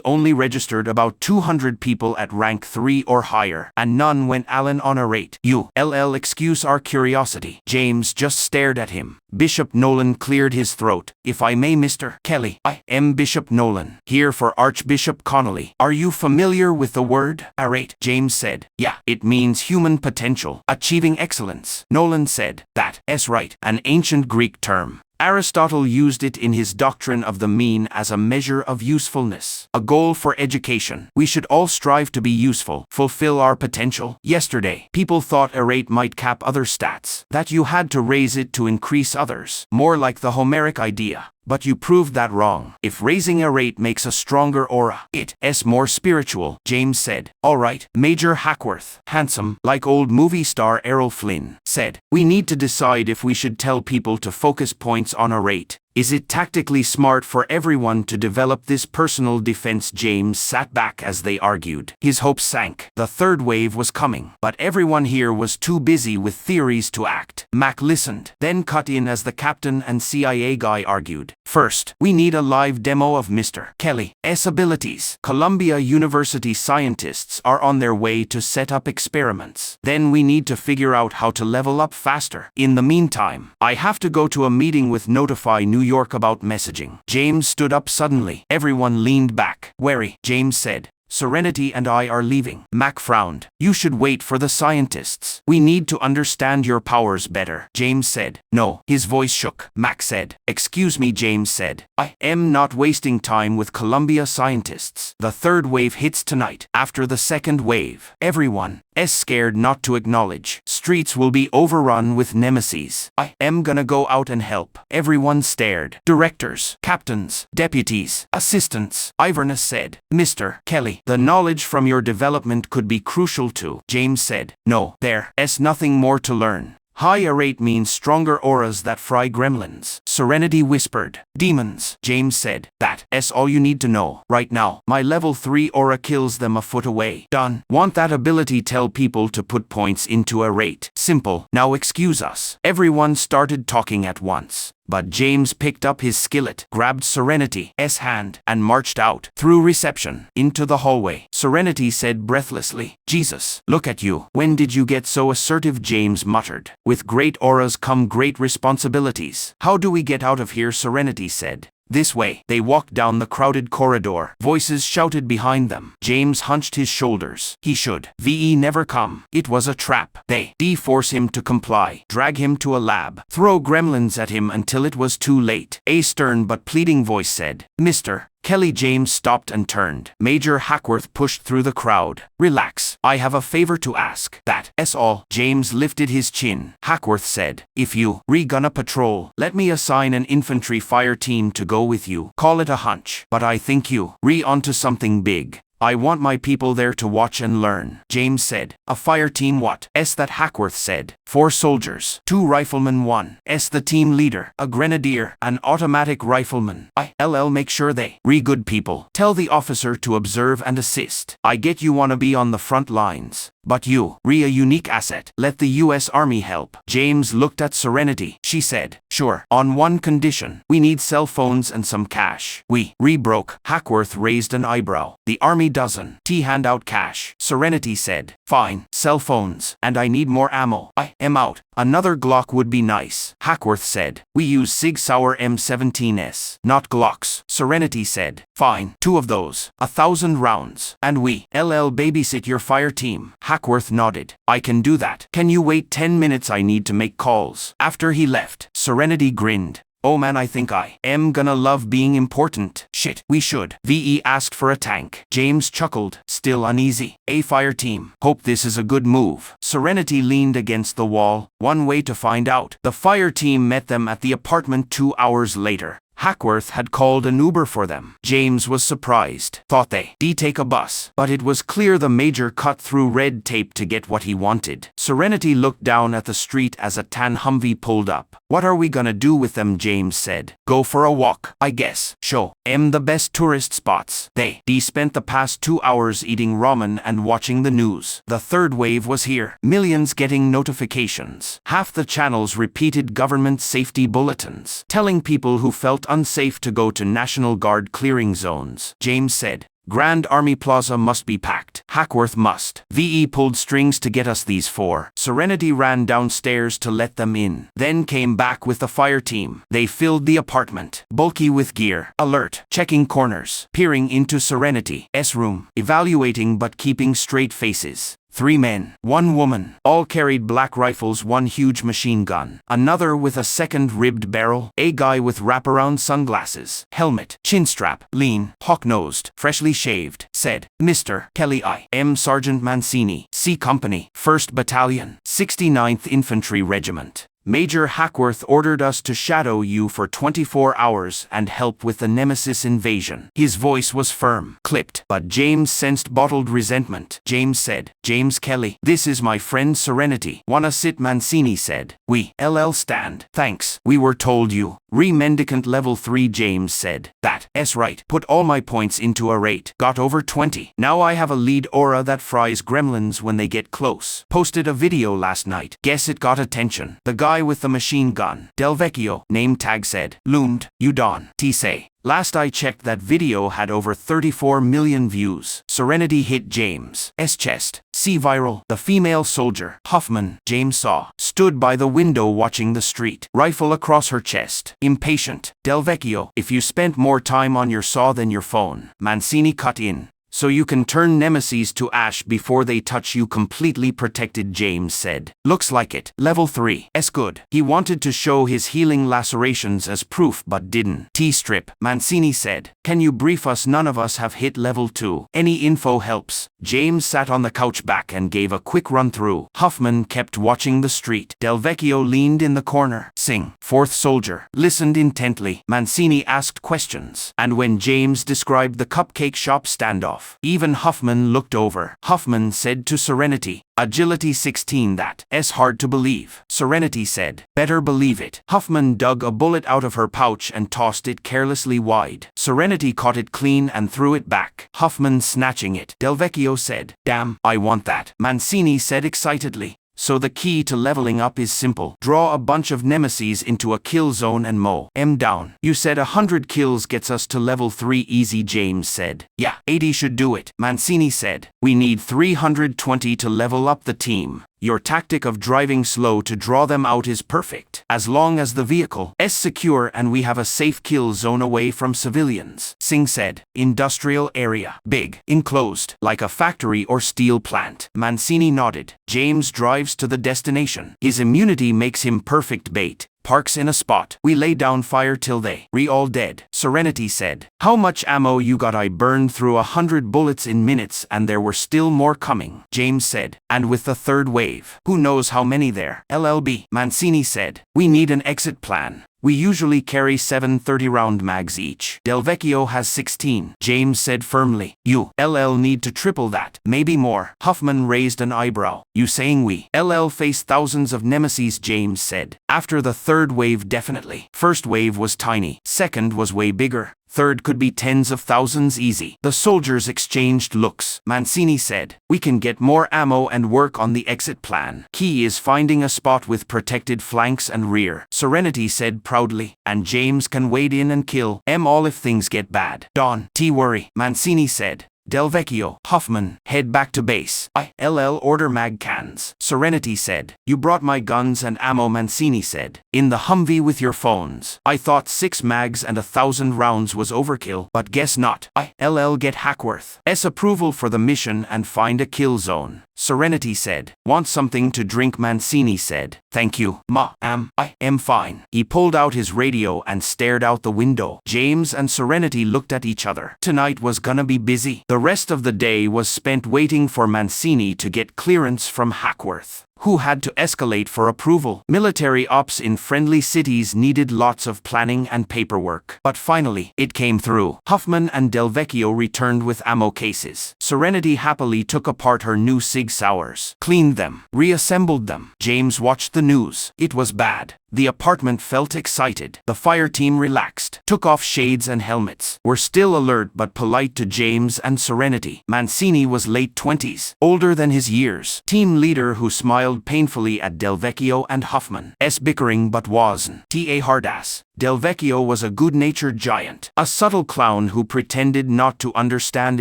only registered about 200 people at rank 3 or higher, and none went Allen on a rate. Excuse our curiosity. James just stared at him. Bishop Nolan cleared his throat. If I may, Mr. Kelly, I am Bishop Nolan, here for Archbishop Connolly. Are you familiar with the word arate? James said. Yeah, it means human potential, achieving excellence. Nolan said. That's right, an ancient Greek term. Aristotle used it in his doctrine of the mean as a measure of usefulness, a goal for education. We should all strive to be useful, fulfill our potential. Yesterday, people thought a rate might cap other stats, that you had to raise it to increase others, more like the Homeric idea. But you proved that wrong. If raising a rate makes a stronger aura, it's more spiritual, James said. All right, Major Hackworth, handsome, like old movie star Errol Flynn, said, we need to decide if we should tell people to focus points on a rate. Is it tactically smart for everyone to develop this personal defense? James sat back as they argued. His hopes sank. The third wave was coming, but everyone here was too busy with theories to act. Mac listened, then cut in as the captain and CIA guy argued. First, we need a live demo of Mr. Kelly's abilities. Columbia University scientists are on their way to set up experiments. Then we need to figure out how to level up faster. In the meantime, I have to go to a meeting with Notify New York about messaging. James stood up suddenly. Everyone leaned back. Wary, James said. Serenity and I are leaving. Mac frowned. You should wait for the scientists. We need to understand your powers better, James said. No. His voice shook. Mac said. Excuse me, James said. I am not wasting time with Columbia scientists. The third wave hits tonight. After the second wave, everyone is scared not to acknowledge. Streets will be overrun with nemesis. I am gonna go out and help. Everyone stared. Directors, captains, deputies, assistants. Iverness said. Mr. Kelly, the knowledge from your development could be crucial too, James said. No, there's nothing more to learn. Higher rate means stronger auras that fry gremlins. Serenity whispered. Demons, James said. That's all you need to know. Right now, my level 3 aura kills them a foot away. Done. Want that ability? Tell people to put points into a rate. Simple. Now excuse us. Everyone started talking at once. But James picked up his skillet, grabbed Serenity's hand, and marched out, through reception, into the hallway. Serenity said breathlessly, Jesus, look at you. When did you get so assertive? James muttered. With great auras come great responsibilities. How do we get out of here? Serenity said. This way. They walked down the crowded corridor. Voices shouted behind them. James hunched his shoulders. He should. VE never come. It was a trap. They force him to comply. Drag him to a lab. Throw gremlins at him until it was too late. A stern but pleading voice said, Mr. Kelly. James stopped and turned. Major Hackworth pushed through the crowd. Relax. I have a favor to ask. That's all. James lifted his chin. Hackworth said, if you gonna patrol, let me assign an infantry fire team to go with you. Call it a hunch. But I think you onto something big. I want my people there to watch and learn. James said. A fire team? What? That Hackworth said. 4 soldiers, 2 riflemen, 1 the team leader, a grenadier, an automatic rifleman. I'll make sure they good people. Tell the officer to observe and assist. I get you wanna be on the front lines. But you a unique asset. Let the US Army help. James looked at Serenity. She said, sure, on one condition. We need cell phones and some cash. We broke. Hackworth raised an eyebrow. The Army doesn't hand out cash. Serenity said, fine, cell phones. And I need more ammo. I am out. Another Glock would be nice. Hackworth said, we use Sig Sauer M17s, not Glocks. Serenity said, fine, 2 of those, 1,000 rounds. And LL babysit your fire team. Hackworth nodded. I can do that. Can you wait 10 minutes? I need to make calls. After he left, Serenity grinned. Oh man, I think I am gonna love being important. Shit, we should. VE asked for a tank. James chuckled, still uneasy. A fire team. Hope this is a good move. Serenity leaned against the wall. One way to find out. The fire team met them at the apartment 2 hours later. Hackworth had called an Uber for them. James was surprised. Thought they'd take a bus. But it was clear the major cut through red tape to get what he wanted. Serenity looked down at the street as a tan Humvee pulled up. What are we gonna do with them? James said. Go for a walk, I guess. Show the best tourist spots. They spent the past 2 hours eating ramen and watching the news. The third wave was here. Millions getting notifications. Half the channels repeated government safety bulletins, telling people who felt unsafe to go to National Guard clearing zones. James said, Grand Army Plaza must be packed. Hackworth must. VE pulled strings to get us these 4. Serenity ran downstairs to let them in. Then came back with the fire team. They filled the apartment. Bulky with gear. Alert. Checking corners. Peering into Serenity's room. Evaluating but keeping straight faces. 3 men, 1 woman, all carried black rifles, 1 huge machine gun, another with a second ribbed barrel, a guy with wraparound sunglasses, helmet, chinstrap, lean, hawk-nosed, freshly shaved, said, "Mr. Kelly, I am Sergeant Mancini, C Company, 1st Battalion, 69th Infantry Regiment. Major Hackworth ordered us to shadow you for 24 hours and help with the Nemesis invasion." His voice was firm, clipped, but James sensed bottled resentment. James said, "James Kelly, this is my friend Serenity. Wanna sit?" Mancini said. "We, LL stand. Thanks. We were told you." Mendicant level 3, James said. "That's right. Put all my points into a rate. Got over 20. Now I have a lead aura that fries gremlins when they get close. Posted a video last night. Guess it got attention. The guy with the machine gun, Del Vecchio, name tag said, loomed, you don. T say. Last I checked that video had over 34 million views." Serenity hit James' chest. "See viral." The female soldier, Huffman, James saw, stood by the window watching the street, rifle across her chest. Impatient. "Del Vecchio, if you spent more time on your saw than your phone." Mancini cut in. "So you can turn nemesis to ash before they touch you." Completely protected, James said. "Looks like it." Level 3. Good. He wanted to show his healing lacerations as proof but didn't. T-strip. Mancini said, "Can you brief us? None of us have hit level 2. Any info helps." James sat on the couch back and gave a quick run through. Huffman kept watching the street. Del Vecchio leaned in the corner. Sing. 4th soldier listened intently. Mancini asked questions. And when James described the cupcake shop standoff, even Huffman looked over. Huffman said to Serenity, "Agility 16, that's hard to believe." Serenity said, "Better believe it." Huffman dug a bullet out of her pouch and tossed it carelessly wide. Serenity caught it clean and threw it back. Huffman snatching it. Del Vecchio said, "Damn, I want that." Mancini said excitedly, "So the key to leveling up is simple. Draw a bunch of nemesis into a kill zone and mow 'em down." "You said 100 kills gets us to level 3 easy," James said. "Yeah, 80 should do it." Mancini said, "We need 320 to level up the team. Your tactic of driving slow to draw them out is perfect. As long as the vehicle is secure and we have a safe kill zone away from civilians." Singh said, "Industrial area. Big. Enclosed. Like a factory or steel plant." Mancini nodded. James drives to the destination. His immunity makes him perfect bait. Parks in a spot. We lay down fire till they all dead. Serenity said, "How much ammo you got?" "I burned through 100 bullets in minutes and there were still more coming." James said, "And with the 3rd wave, who knows how many there?" LLB. Mancini said, "We need an exit plan. We usually carry 7 30-round mags each. Del Vecchio has 16. James said firmly, "You, LL, need to triple that. Maybe more." Huffman raised an eyebrow. "You saying we, LL, face thousands of nemesis?" James said. "After the 3rd wave, definitely. 1st wave was tiny. 2nd was way bigger. 3rd could be tens of thousands easy." The soldiers exchanged looks. Mancini said, "We can get more ammo and work on the exit plan. Key is finding a spot with protected flanks and rear." Serenity said proudly, "And James can wade in and kill 'em all if things get bad." "Don't worry," Mancini said. Del Vecchio, Huffman, head back to base. ILL order mag cans. Serenity said, "You brought my guns and ammo," Mancini said. "In the Humvee with your phones. I thought 6 mags and 1,000 rounds was overkill, but guess not. ILL get Hackworth's approval for the mission and find a kill zone." Serenity said, "Want something to drink?" Mancini said, "Thank you, I am fine." He pulled out his radio and stared out the window. James and Serenity looked at each other. Tonight was gonna be busy. The rest of the day was spent waiting for Mancini to get clearance from Hackworth, who had to escalate for approval. Military ops in friendly cities needed lots of planning and paperwork. But finally, it came through. Huffman and Del Vecchio returned with ammo cases. Serenity happily took apart her new Sig Sauers, cleaned them, reassembled them. James watched the news. It was bad. The apartment felt excited. The fire team relaxed, took off shades and helmets, were still alert but polite to James and Serenity. Mancini was late 20s, older than his years. Team leader who smiled painfully at Del Vecchio and Huffman. Bickering but wasn't a hardass. Del Vecchio was a good-natured giant, a subtle clown who pretended not to understand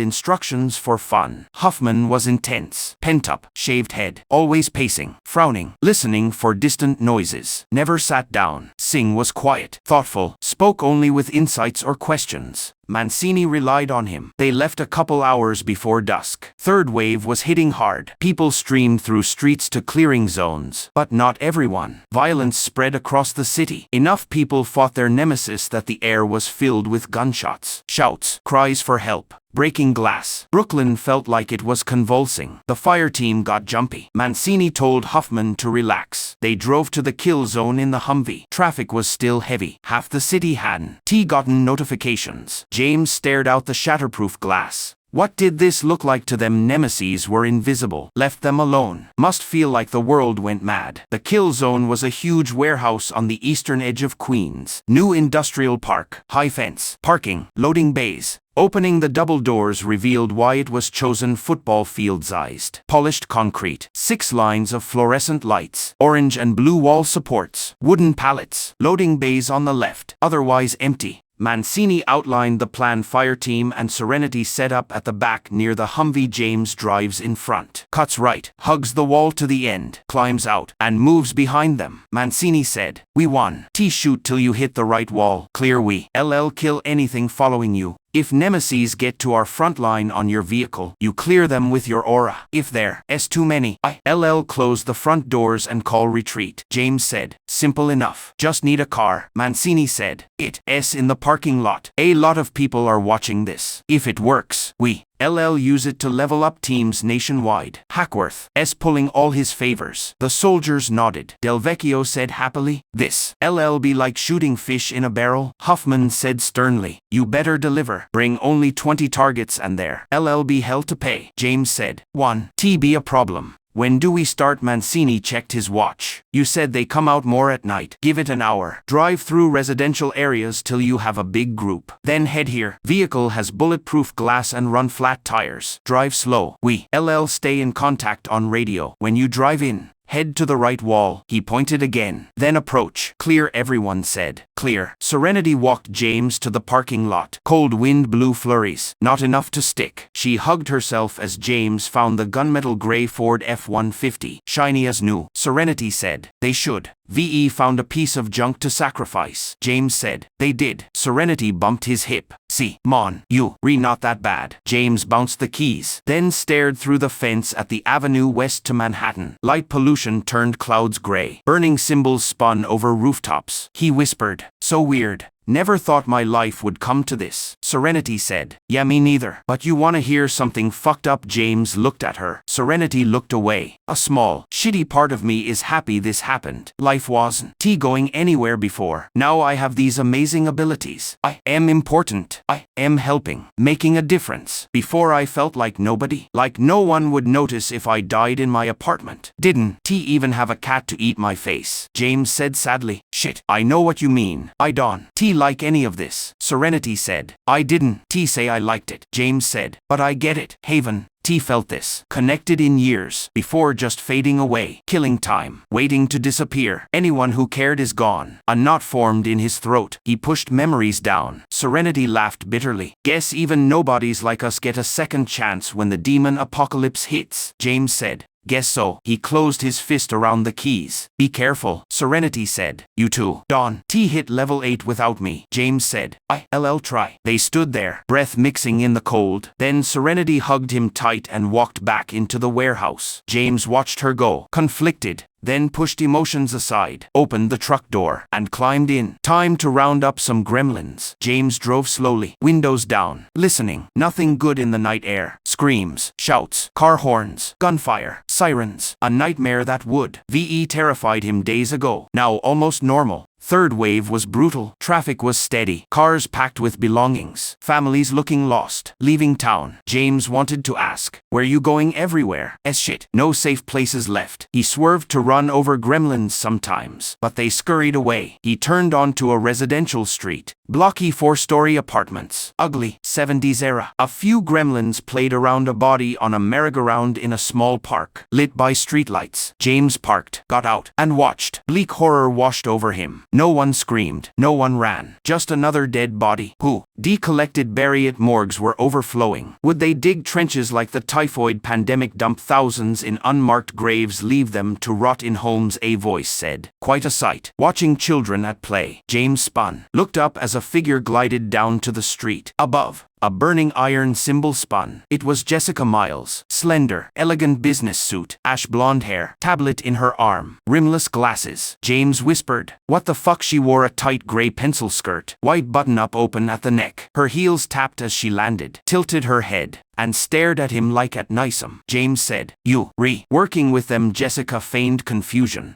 instructions for fun. Huffman was intense, pent-up, shaved head, always pacing, frowning, listening for distant noises, never never sat down. Singh was quiet, thoughtful, spoke only with insights or questions. Mancini relied on him. They left a couple hours before dusk. Third wave was hitting hard. People streamed through streets to clearing zones. But not everyone. Violence spread across the city. Enough people fought their nemesis that the air was filled with gunshots, shouts, cries for help. Breaking glass. Brooklyn felt like it was convulsing. The fire team got jumpy. Mancini told Huffman to relax. They drove to the kill zone in the Humvee. Traffic was still heavy. Half the city hadn't gotten notifications. James stared out the shatterproof glass. What did this look like to them? Nemeses were invisible. Left them alone. Must feel like the world went mad. The kill zone was a huge warehouse on the eastern edge of Queens. New industrial park. High fence. Parking. Loading bays. Opening the double doors revealed why it was chosen. Football field-sized. Polished concrete. 6 lines of fluorescent lights. Orange and blue wall supports. Wooden pallets. Loading bays on the left. Otherwise empty. Mancini outlined the plan. Fire team and Serenity set up at the back near the Humvee. James drives in front. Cuts right. Hugs the wall to the end. Climbs out. And moves behind them. Mancini said, "We won. Shoot till you hit the right wall. Clear. We kill anything following you. If nemesis get to our front line on your vehicle, you clear them with your aura. If there's too many, close the front doors and call retreat." James said, "Simple enough. Just need a car." Mancini said, "It's in the parking lot. A lot of people are watching this. If it works, we use it to level up teams nationwide." Hackworth pulling all his favors. The soldiers nodded. Del Vecchio said happily, "This be like shooting fish in a barrel." Huffman said sternly, "You better deliver. Bring only 20 targets and there be hell to pay." James said, "One be a problem. When do we start?" Mancini checked his watch. "You said they come out more at night. Give it an hour. Drive through residential areas till you have a big group. Then head here. Vehicle has bulletproof glass and run flat tires. Drive slow. We stay in contact on radio. When you drive in, head to the right wall." He pointed again. "Then approach." "Clear," everyone said. "Clear." Serenity walked James to the parking lot. Cold wind blew flurries. Not enough to stick. She hugged herself as James found the gunmetal gray Ford F-150. "Shiny as new." Serenity said, "They should." VE found a piece of junk to sacrifice. James said, "They did." Serenity bumped his hip. "See, Mon, not that bad." James bounced the keys, then stared through the fence at the avenue west to Manhattan. Light pollution turned clouds gray. Burning symbols spun over rooftops. He whispered, "So weird. Never thought my life would come to this." Serenity said, "Yeah, me neither. But you wanna hear something fucked up?" James looked at her. Serenity looked away. "A small, shitty part of me is happy this happened. Life wasn't going anywhere before. Now I have these amazing abilities. I am important. I am helping, making a difference. Before I felt like nobody, like no one would notice if I died in my apartment. Didn't even have a cat to eat my face." James said sadly, "Shit, I know what you mean. I don't like any of this." Serenity said, "I didn't say I liked it." James said, "But I get it. Haven felt this. Connected in years. Before just fading away. Killing time. Waiting to disappear. Anyone who cared is gone." A knot formed in his throat. He pushed memories down. Serenity laughed bitterly. "Guess even nobodies like us get a second chance when the demon apocalypse hits." James said, "Guess so." He closed his fist around the keys. "Be careful," Serenity said. "You too." Dawn. Hit level 8 without me." James said, "I'll try." They stood there, breath mixing in the cold. Then Serenity hugged him tight and walked back into the warehouse. James watched her go, conflicted. Then pushed emotions aside, opened the truck door, and climbed in. Time to round up some gremlins. James drove slowly, windows down, listening. Nothing good in the night air. Screams, shouts, car horns, gunfire, sirens. A nightmare that would terrified him days ago. Now almost normal. Third wave was brutal. Traffic was steady. Cars packed with belongings. Families looking lost. Leaving town. James wanted to ask, "Where you going?" "Everywhere." Shit. No safe places left. He swerved to run over gremlins sometimes, but they scurried away. He turned onto a residential street. Blocky 4-story apartments. Ugly, 70s era. A few gremlins played around a body on a merry-go-round in a small park, lit by streetlights. James parked, got out, and watched. Bleak horror washed over him. No one screamed. No one ran. Just another dead body. Who? Decollected Buried morgues were overflowing. Would they dig trenches like the typhoid pandemic, dump thousands in unmarked graves, leave them to rot in homes? A voice said. Quite a sight. Watching children at play. James spun, looked up as a figure glided down to the street. Above, a burning iron symbol spun. It was Jessica Miles. Slender, elegant business suit, ash blonde hair, tablet in her arm, rimless glasses. James whispered, "What the fuck?" She wore a tight gray pencil skirt, white button-up open at the neck. Her heels tapped as she landed, tilted her head, and stared at him like at Nisam. James said, "You, working with them?" Jessica feigned confusion.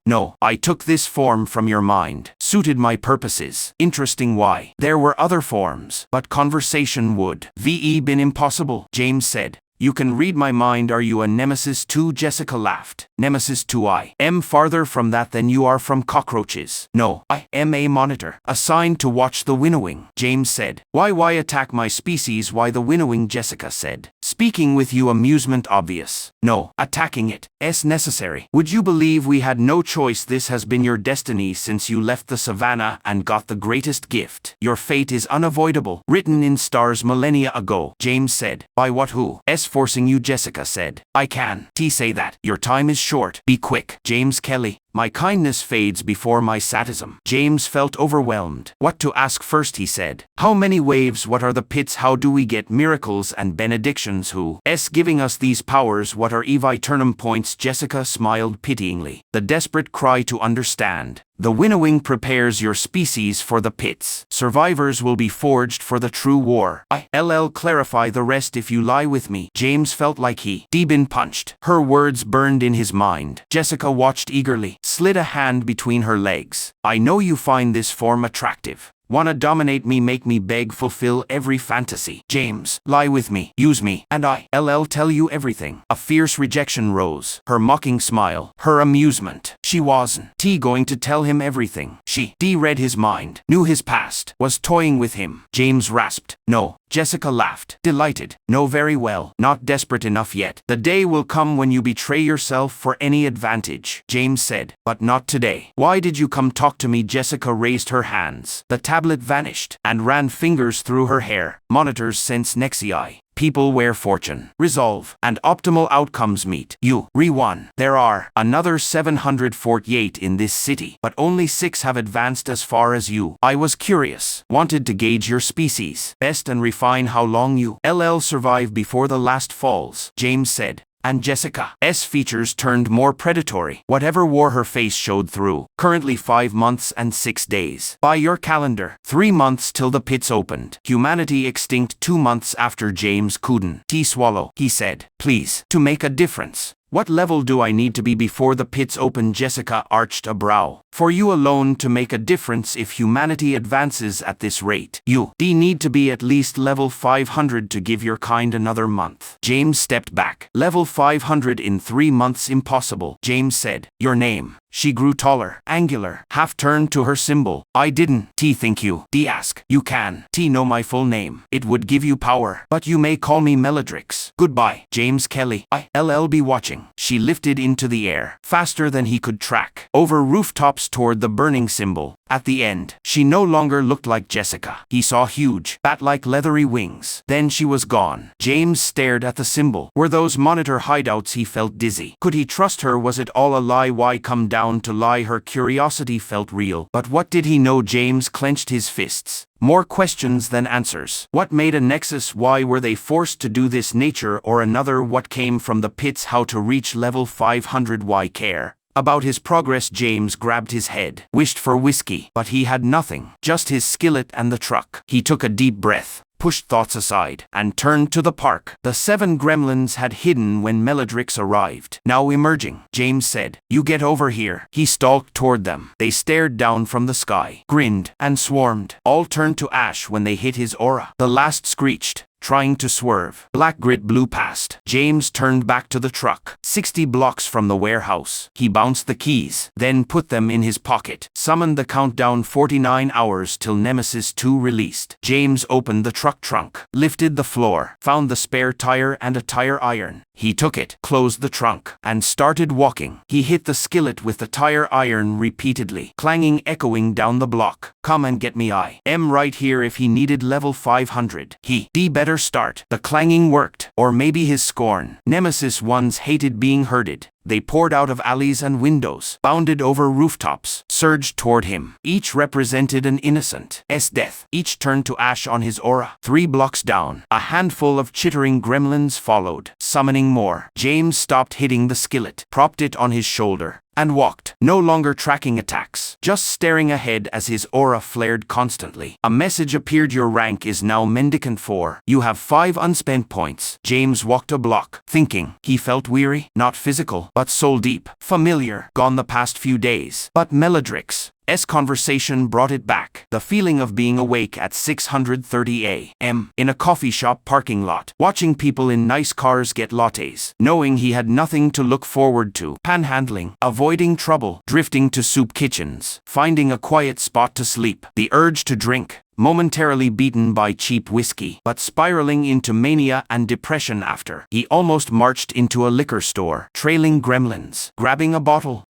No, I took this form from your mind. Suited my purposes. Interesting. Why? There were other forms, but conversation would been impossible." James said, "You can read my mind. Are you a nemesis too?" Jessica laughed. "Nemesis too? I am farther from that than you are from cockroaches. No, I am a monitor, assigned to watch the winnowing." James said, Why attack my species?" "Why the winnowing?" Jessica said. "Speaking with you, amusement obvious. No, attacking it is necessary. Would you believe we had no choice? This has been your destiny since you left the savannah and got the greatest gift. Your fate is unavoidable, written in stars millennia ago." James said, "By what? Who is forcing you?" Jessica said. "I can say that. Your time is short. Be quick." James Kelly. "My kindness fades before my sadism." James felt overwhelmed. What to ask first, he said. "How many waves? What are the pits? How do we get miracles and benedictions? Who is giving us these powers? What are eviternum points?" Jessica smiled pityingly. "The desperate cry to understand. The winnowing prepares your species for the pits. Survivors will be forged for the true war. I'll clarify the rest if you lie with me." James felt like he'd been punched. Her words burned in his mind. Jessica watched eagerly, slid a hand between her legs. "I know you find this form attractive. Wanna dominate me, make me beg, fulfill every fantasy. James, lie with me, use me, and I'll tell you everything." A fierce rejection rose. Her mocking smile, her amusement. She wasn't going to tell him everything. She read his mind, knew his past, was toying with him. James rasped, "No." Jessica laughed, delighted. "No, very well. Not desperate enough yet. The day will come when you betray yourself for any advantage." James said, "But not today." "Why did you come talk to me?" Jessica raised her hands. The tablet vanished, and ran fingers through her hair. "Monitors sense xianxia. People wear fortune, resolve, and optimal outcomes meet. You, one. There are another 748 in this city, but only 6 have advanced as far as you. I was curious, wanted to gauge your species best and refine how long you'll survive before the last falls." James said. And Jessica's features turned more predatory. Whatever wore her face showed through. "Currently 5 months and 6 days. By your calendar, 3 months till the pits opened. Humanity extinct 2 months after." James couldn't swallow. He said, "Please, to make a difference, what level do I need to be before the pits open?" Jessica arched a brow. "For you alone to make a difference, if humanity advances at this rate, you need to be at least level 500 to give your kind another month." James stepped back. "Level 500 in 3 months? Impossible." James said. "Your name?" She grew taller, angular, half turned to her symbol. "I didn't think you ask." "You can know my full name. It would give you power, but you may call me Meladrix. Goodbye, James Kelly. I'll be watching." She lifted into the air, faster than he could track, over rooftops toward the burning symbol. At the end, she no longer looked like Jessica. He saw huge, bat-like leathery wings. Then she was gone. James stared at the symbol. Were those monitor hideouts? He felt dizzy. Could he trust her? Was it all a lie? Why come down to lie? Her curiosity felt real. But what did he know? James clenched his fists. More questions than answers. What made a nexus? Why were they forced to do this? Nature or another? What came from the pits? How to reach level 500? Why care about his progress? James grabbed his head, wished for whiskey, but he had nothing, just his skillet and the truck. He took a deep breath, pushed thoughts aside, and turned to the park. The 7 gremlins had hidden when Meladrix arrived, now emerging. James said, "You get over here." He stalked toward them. They stared down from the sky, grinned, and swarmed. All turned to ash when they hit his aura. The last screeched, trying to swerve. Black grit blew past. James turned back to the truck. 60 blocks from the warehouse. He bounced the keys, then put them in his pocket. Summoned the countdown 49 hours till Nemesis 2 released. James opened the truck trunk, lifted the floor, found the spare tire and a tire iron. He took it, closed the trunk, and started walking. He hit the skillet with the tire iron repeatedly, clanging echoing down the block. Come and get me I'm right here if he needed level 500. D better start. The clanging worked, or maybe his scorn. Nemesis ones hated being herded. They poured out of alleys and windows, bounded over rooftops, surged toward him. Each represented an innocent's death. Each turned to ash on his aura. 3 blocks down, a handful of chittering gremlins followed, summoning more. James stopped hitting the skillet, propped it on his shoulder, and walked, no longer tracking attacks, just staring ahead as his aura flared constantly. A message appeared: your rank is now Mendicant 4. You have 5 unspent points. James walked a block, thinking. He felt weary, not physical, but soul deep, familiar, gone the past few days. But Meladrix's conversation brought it back. The feeling of being awake at 6:30 a.m. in a coffee shop parking lot, watching people in nice cars get lattes, knowing he had nothing to look forward to, panhandling, avoiding trouble, drifting to soup kitchens, finding a quiet spot to sleep, the urge to drink, momentarily beaten by cheap whiskey, but spiraling into mania and depression after. He almost marched into a liquor store, trailing gremlins, grabbing a bottle.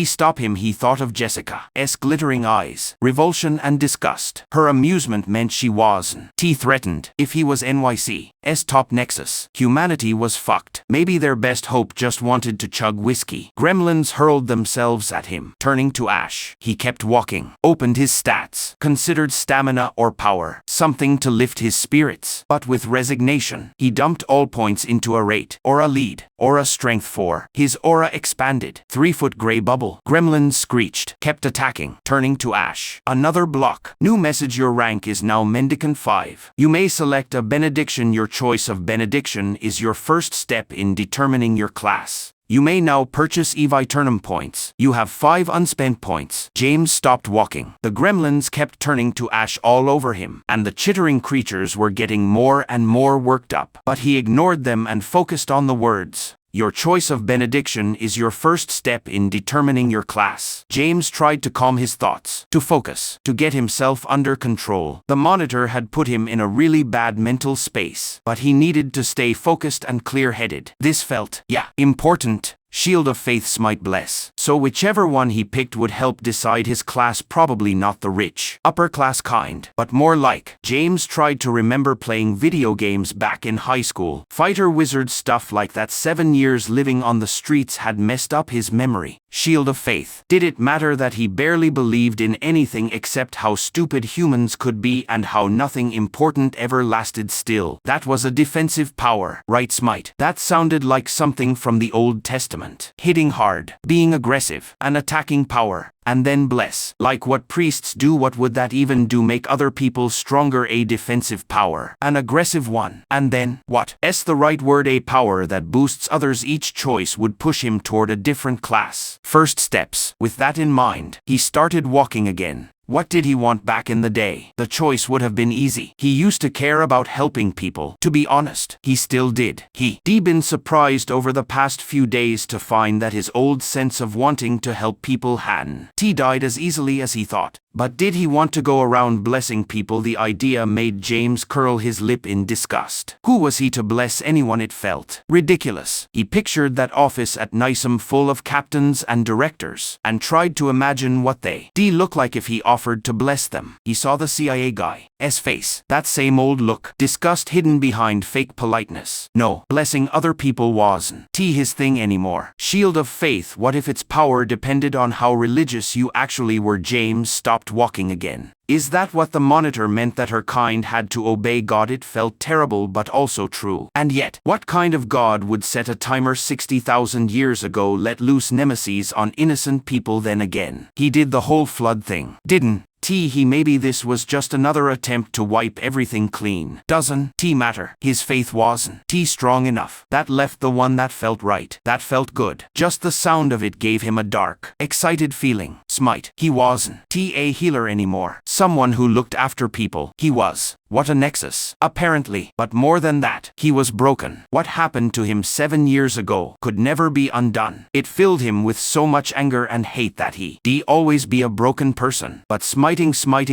Stop him. He thought of Jessica's glittering eyes, revulsion and disgust. Her amusement meant she wasn't threatened. If he was NYC's top nexus, humanity was fucked. Maybe their best hope just wanted to chug whiskey. Gremlins hurled themselves at him, turning to ash. He kept walking, opened his stats, considered stamina or power, something to lift his spirits. But with resignation, he dumped all points into a rate, or a lead, or a strength 4. His aura expanded. 3-foot gray bubble. Gremlins screeched, kept attacking, turning to ash. Another block. New message: your rank is now Mendicant 5. You may select a benediction. Your choice of benediction is your first step in determining your class. You may now purchase Eviternum points. You have 5 unspent points. James stopped walking. The gremlins kept turning to ash all over him, and the chittering creatures were getting more and more worked up. But he ignored them and focused on the words. Your choice of benediction is your first step in determining your class. James tried to calm his thoughts, to focus, to get himself under control. The monitor had put him in a really bad mental space, but he needed to stay focused and clear-headed. This felt, important. Shield of Faith, Smite, Bless. So whichever one he picked would help decide his class. Probably not the rich, upper-class kind, but more like. James tried to remember playing video games back in high school. Fighter wizard stuff like that. 7 years living on the streets had messed up his memory. Shield of Faith. Did it matter that he barely believed in anything except how stupid humans could be and how nothing important ever lasted still? That was a defensive power, right? Smite. That sounded like something from the Old Testament. Hitting hard, being aggressive, an attacking power. And then bless. Like what priests do. What would that even do? Make other people stronger. A defensive power. An aggressive one. And then, what? The right word. A power that boosts others. Each choice would push him toward a different class. First steps. With that in mind, he started walking again. What did he want back in the day? The choice would have been easy. He used to care about helping people. To be honest, he still did. He'd been surprised over the past few days to find that his old sense of wanting to help people hadn't died as easily as he thought. But did he want to go around blessing people? The idea made James curl his lip in disgust. Who was he to bless anyone? It felt ridiculous. He pictured that office at Nicem full of captains and directors, and tried to imagine what they'd look like if he offered to bless them. He saw the CIA guy's face. That same old look. Disgust hidden behind fake politeness. No, blessing other people wasn't his thing anymore. Shield of Faith. What if its power depended on how religious you actually were? James stopped walking again. Is that what the monitor meant, that her kind had to obey God? It felt terrible but also true. And yet, what kind of God would set a timer 60,000 years ago, let loose nemesis on innocent people? Then again, he did the whole flood thing, didn't he? Maybe this was just another attempt to wipe everything clean. Doesn't matter. His faith wasn't strong enough. That left the one that felt right, that felt good. Just the sound of it gave him a dark, excited feeling. Smite. He wasn't a healer anymore. Someone who looked after people. He was What a nexus. Apparently. But more than that, he was broken. What happened to him 7 years ago could never be undone. It filled him with so much anger and hate that he'd always be a broken person. But smiting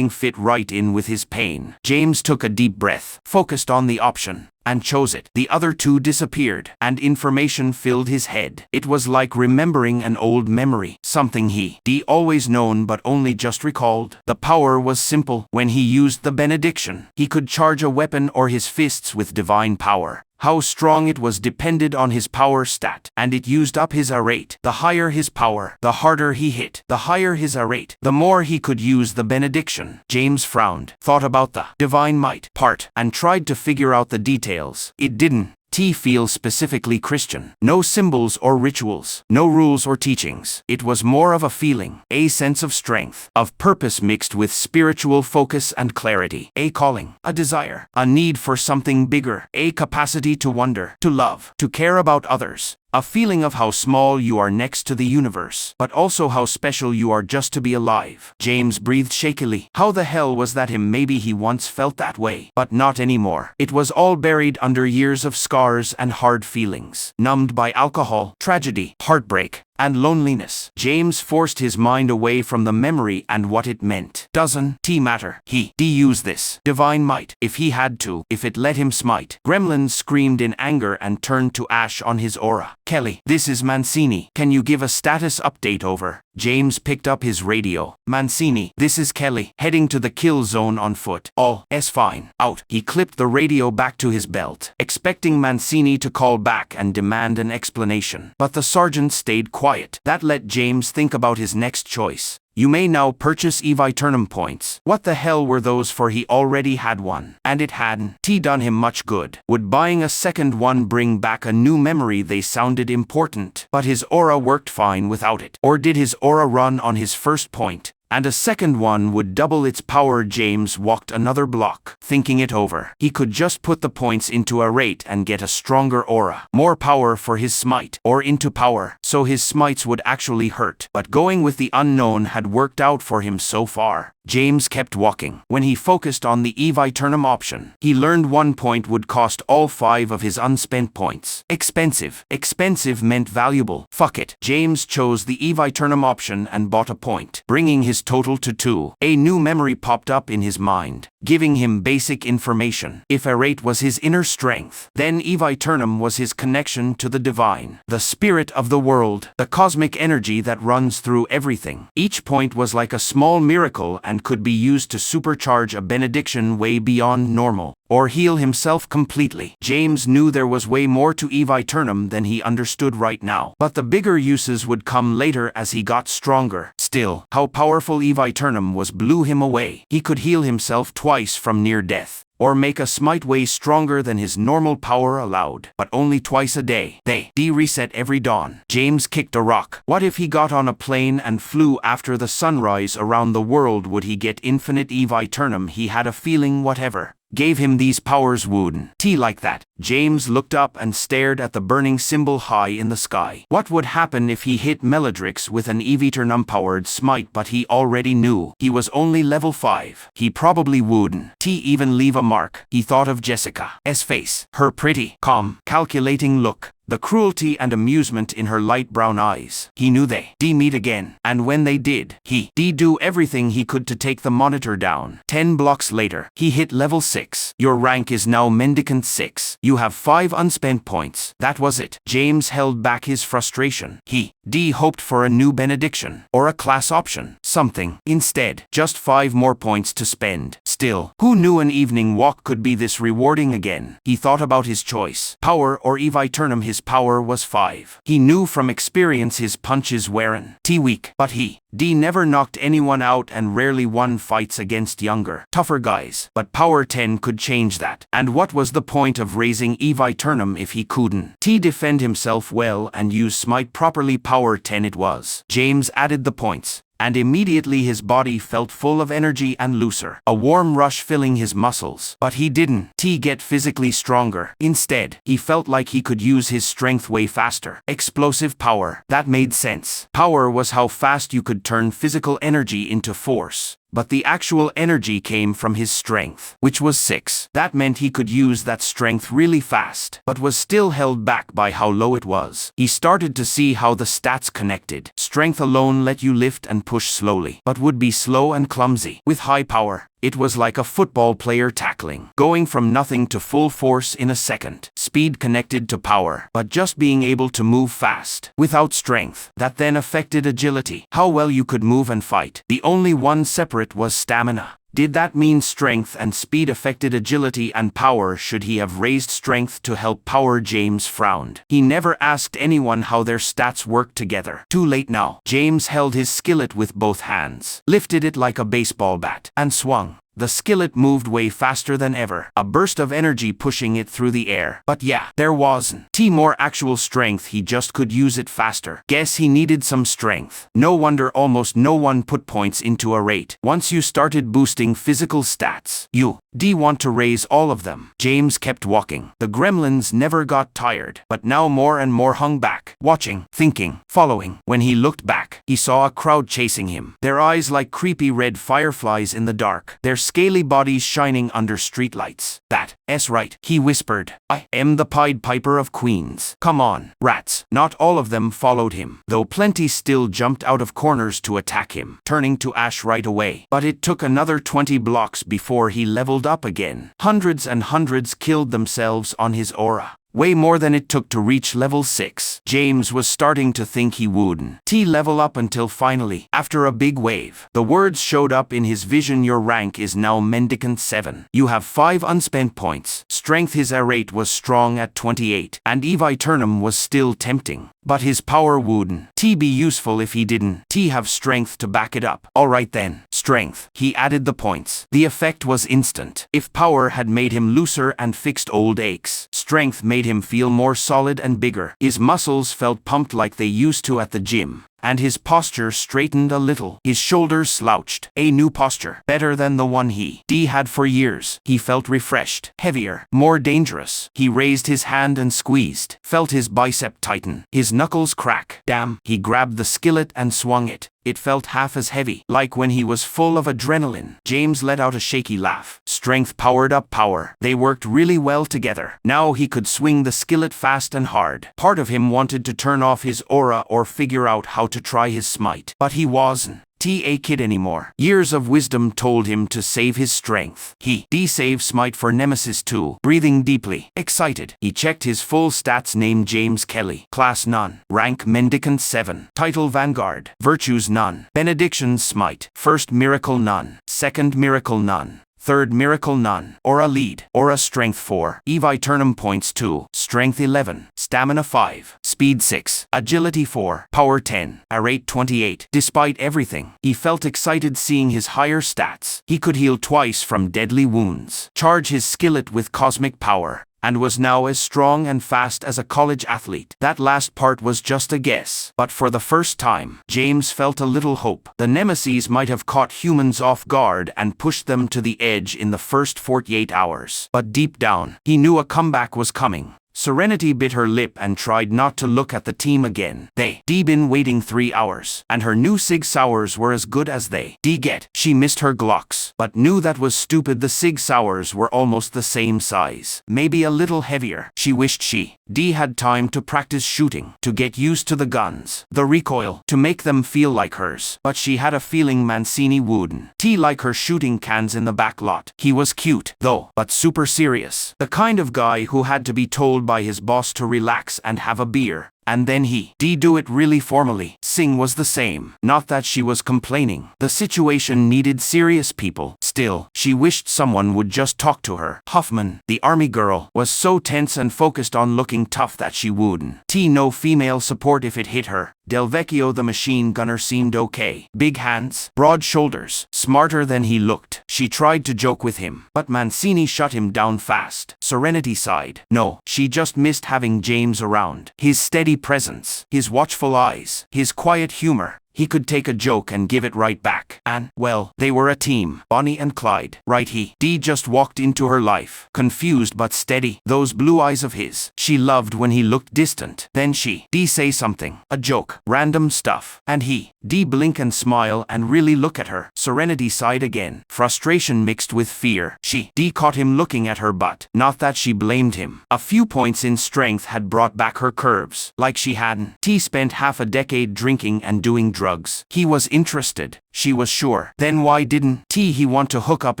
fit right in with his pain. James took a deep breath, focused on the option, and chose it. The other two disappeared, and information filled his head. It was like remembering an old memory, something he'd always known but only just recalled. The power was simple. When he used the benediction, he could charge a weapon or his fists with divine power. How strong it was depended on his power stat, and it used up his arate. The higher his power, the harder he hit. The higher his arate, the more he could use the benediction. James frowned, thought about the divine might part, and tried to figure out the details. It didn't feel specifically Christian. No symbols or rituals, no rules or teachings. It was more of a feeling, a sense of strength, of purpose mixed with spiritual focus and clarity, a calling, a desire, a need for something bigger, a capacity to wonder, to love, to care about others. A feeling of how small you are next to the universe, but also how special you are just to be alive. James breathed shakily. How the hell was that him? Maybe he once felt that way, but not anymore. It was all buried under years of scars and hard feelings, numbed by alcohol, tragedy, heartbreak, and loneliness. James forced his mind away from the memory and what it meant. Doesn't matter. He'd use this divine might, if he had to, if it let him smite. Gremlins screamed in anger and turned to ash on his aura. Kelly, this is Mancini. Can you give a status update over? James picked up his radio. Mancini, this is Kelly, heading to the kill zone on foot. All is fine. Out. He clipped the radio back to his belt, expecting Mancini to call back and demand an explanation. But the sergeant stayed quiet. That let James think about his next choice. You may now purchase Eviternum points. What the hell were those for? He already had one, and it hadn't done him much good. Would buying a second one bring back a new memory? They sounded important, but his aura worked fine without it. Or did his aura run on his first point, and a second one would double its power? James walked another block, thinking it over. He could just put the points into a rate and get a stronger aura. More power for his smite, or into power, so his smites would actually hurt. But going with the unknown had worked out for him so far. James kept walking. When he focused on the Eviternum option, he learned 1 point would cost all 5 of his unspent points. Expensive. Expensive meant valuable. Fuck it. James chose the Eviternum option and bought a point, bringing his total to 2. A new memory popped up in his mind, giving him basic information. If arate was his inner strength, then Eviternum was his connection to the divine, the spirit of the world, the cosmic energy that runs through everything. Each point was like a small miracle and could be used to supercharge a benediction way beyond normal, or heal himself completely. James knew there was way more to Eviternum than he understood right now, but the bigger uses would come later as he got stronger. Still, how powerful Eviternum was blew him away. He could heal himself twice from near death, or make a smite way stronger than his normal power allowed, but only twice a day. They reset every dawn. James kicked a rock. What if he got on a plane and flew after the sunrise around the world? Would he get infinite Eviternum? He had a feeling whatever gave him these powers wouldn't like that. James looked up and stared at the burning symbol high in the sky. What would happen if he hit Meladrix with an Eviternum-powered smite? But he already knew he was only level 5. He probably wouldn't even leave a mark. He thought of Jessica's face, her pretty, calm, calculating look, the cruelty and amusement in her light brown eyes. He knew they'd meet again, and when they did, he'd do everything he could to take the monitor down. 10 blocks later, he hit level 6. Your rank is now Mendicant 6. You have 5 unspent points. That was it. James held back his frustration. He hoped for a new benediction, or a class option, something. Instead, just 5 more points to spend. Still, who knew an evening walk could be this rewarding again? He thought about his choice, power or Eviternum. His power was 5. He knew from experience his punches weren't weak, but he never knocked anyone out and rarely won fights against younger, tougher guys. But power 10 could change that. And what was the point of raising Eviternum if he couldn't defend himself well and use smite properly? Power 10 it was. James added the points, and immediately his body felt full of energy and looser, a warm rush filling his muscles. But he didn't get physically stronger. Instead, he felt like he could use his strength way faster. Explosive power. That made sense. Power was how fast you could turn physical energy into force. but the actual energy came from his strength, which was 6. That meant he could use that strength really fast, but was still held back by how low it was. He started to see how the stats connected. Strength alone let you lift and push slowly, but would be slow and clumsy. With high power, it was like a football player tackling, going from nothing to full force in a second. Speed connected to power, but just being able to move fast. Without strength, that then affected agility, how well you could move and fight. The only one separate was stamina. Did that mean strength and speed affected agility and power? Should he have raised strength to help power? James frowned. He never asked anyone how their stats worked together. Too late now. James held his skillet with both hands, lifted it like a baseball bat, and swung. The skillet moved way faster than ever, a burst of energy pushing it through the air. But yeah, there wasn't more actual strength, he just could use it faster. Guess he needed some strength. No wonder almost no one put points into a rate. Once you started boosting physical stats, you want to raise all of them. James kept walking. The gremlins never got tired, but now more and more hung back, watching, thinking, following. When he looked back, he saw a crowd chasing him, their eyes like creepy red fireflies in the dark, their scaly bodies shining under streetlights. That's right, he whispered. I am the Pied Piper of Queens. Come on, rats. Not all of them followed him, though plenty still jumped out of corners to attack him, turning to ash right away. But it took another 20 blocks before he leveled up again. Hundreds and hundreds killed themselves on his aura. Way more than it took to reach level 6. James was starting to think he wouldn't level up until finally, after a big wave, the words showed up in his vision: your rank is now Mendicant 7. You have 5 unspent points. Strength, his rate was strong at 28, and Eviternum was still tempting. But his power wouldn't be useful if he didn't have strength to back it up. Alright then, strength. He added the points. The effect was instant. If power had made him looser and fixed old aches, strength made him feel more solid and bigger. His muscles felt pumped like they used to at the gym, and his posture straightened a little. His shoulders slouched. A new posture, better than the one he had for years. He felt refreshed, heavier, more dangerous. He raised his hand and squeezed, felt his bicep tighten, his knuckles crack. Damn, he grabbed the skillet and swung it. It felt half as heavy, like when he was full of adrenaline. James let out a shaky laugh. Strength powered up power. They worked really well together. Now he could swing the skillet fast and hard. Part of him wanted to turn off his aura or figure out how to try his smite. But he wasn't a kid anymore. Years of wisdom told him to save his strength. He save smite for Nemesis 2. Breathing deeply, excited, he checked his full stats. Name James Kelly. Class none. Rank Mendicant 7. Title Vanguard. Virtues none. Benedictions smite. First miracle none. Second miracle none. Third miracle none. Aura lead. Aura strength 4. Eviternum points 2. Strength 11. Stamina 5. Speed 6. Agility 4. Power 10. Rate 28. Despite everything, he felt excited seeing his higher stats. He could heal twice from deadly wounds, charge his skillet with cosmic power, and was now as strong and fast as a college athlete. That last part was just a guess, but for the first time, James felt a little hope. The Nemesis might have caught humans off guard and pushed them to the edge in the first 48 hours. But deep down, he knew a comeback was coming. Serenity bit her lip and tried not to look at the team again. They'd been waiting 3 hours, and her new Sig Sauers were as good as they get. She missed her Glocks, but knew that was stupid. The Sig Sauers were almost the same size, maybe a little heavier. She wished she had time to practice shooting, to get used to the guns, the recoil, to make them feel like hers. But she had a feeling Mancini wouldn't like her shooting cans in the back lot. He was cute, though, but super serious. The kind of guy who had to be told by his boss to relax and have a beer, and then he do it really formally. Sing was the same. Not that she was complaining. The situation needed serious people. Still, she wished someone would just talk to her. Huffman, the army girl, was so tense and focused on looking tough that she wouldn't no female support if it hit her. Del Vecchio the machine gunner seemed okay. Big hands, broad shoulders, smarter than he looked. She tried to joke with him, but Mancini shut him down fast. Serenity sighed. No, she just missed having James around. His steady presence, his watchful eyes, his quiet humor. he could take a joke and give it right back. And, well, they were a team. Bonnie and Clyde. Right, he. Dee just walked into her life. Confused but steady. Those blue eyes of his. She loved when he looked distant. Then she. Dee say something. A joke. Random stuff. And he. Dee blink and smile and really look at her. Serenity sighed again. Frustration mixed with fear. Dee caught him looking at her butt. Not that she blamed him. A few points in strength had brought back her curves. Like she hadn't. T spent half a decade drinking and doing drugs. He was interested. She was sure. Then why didn't he want to hook up?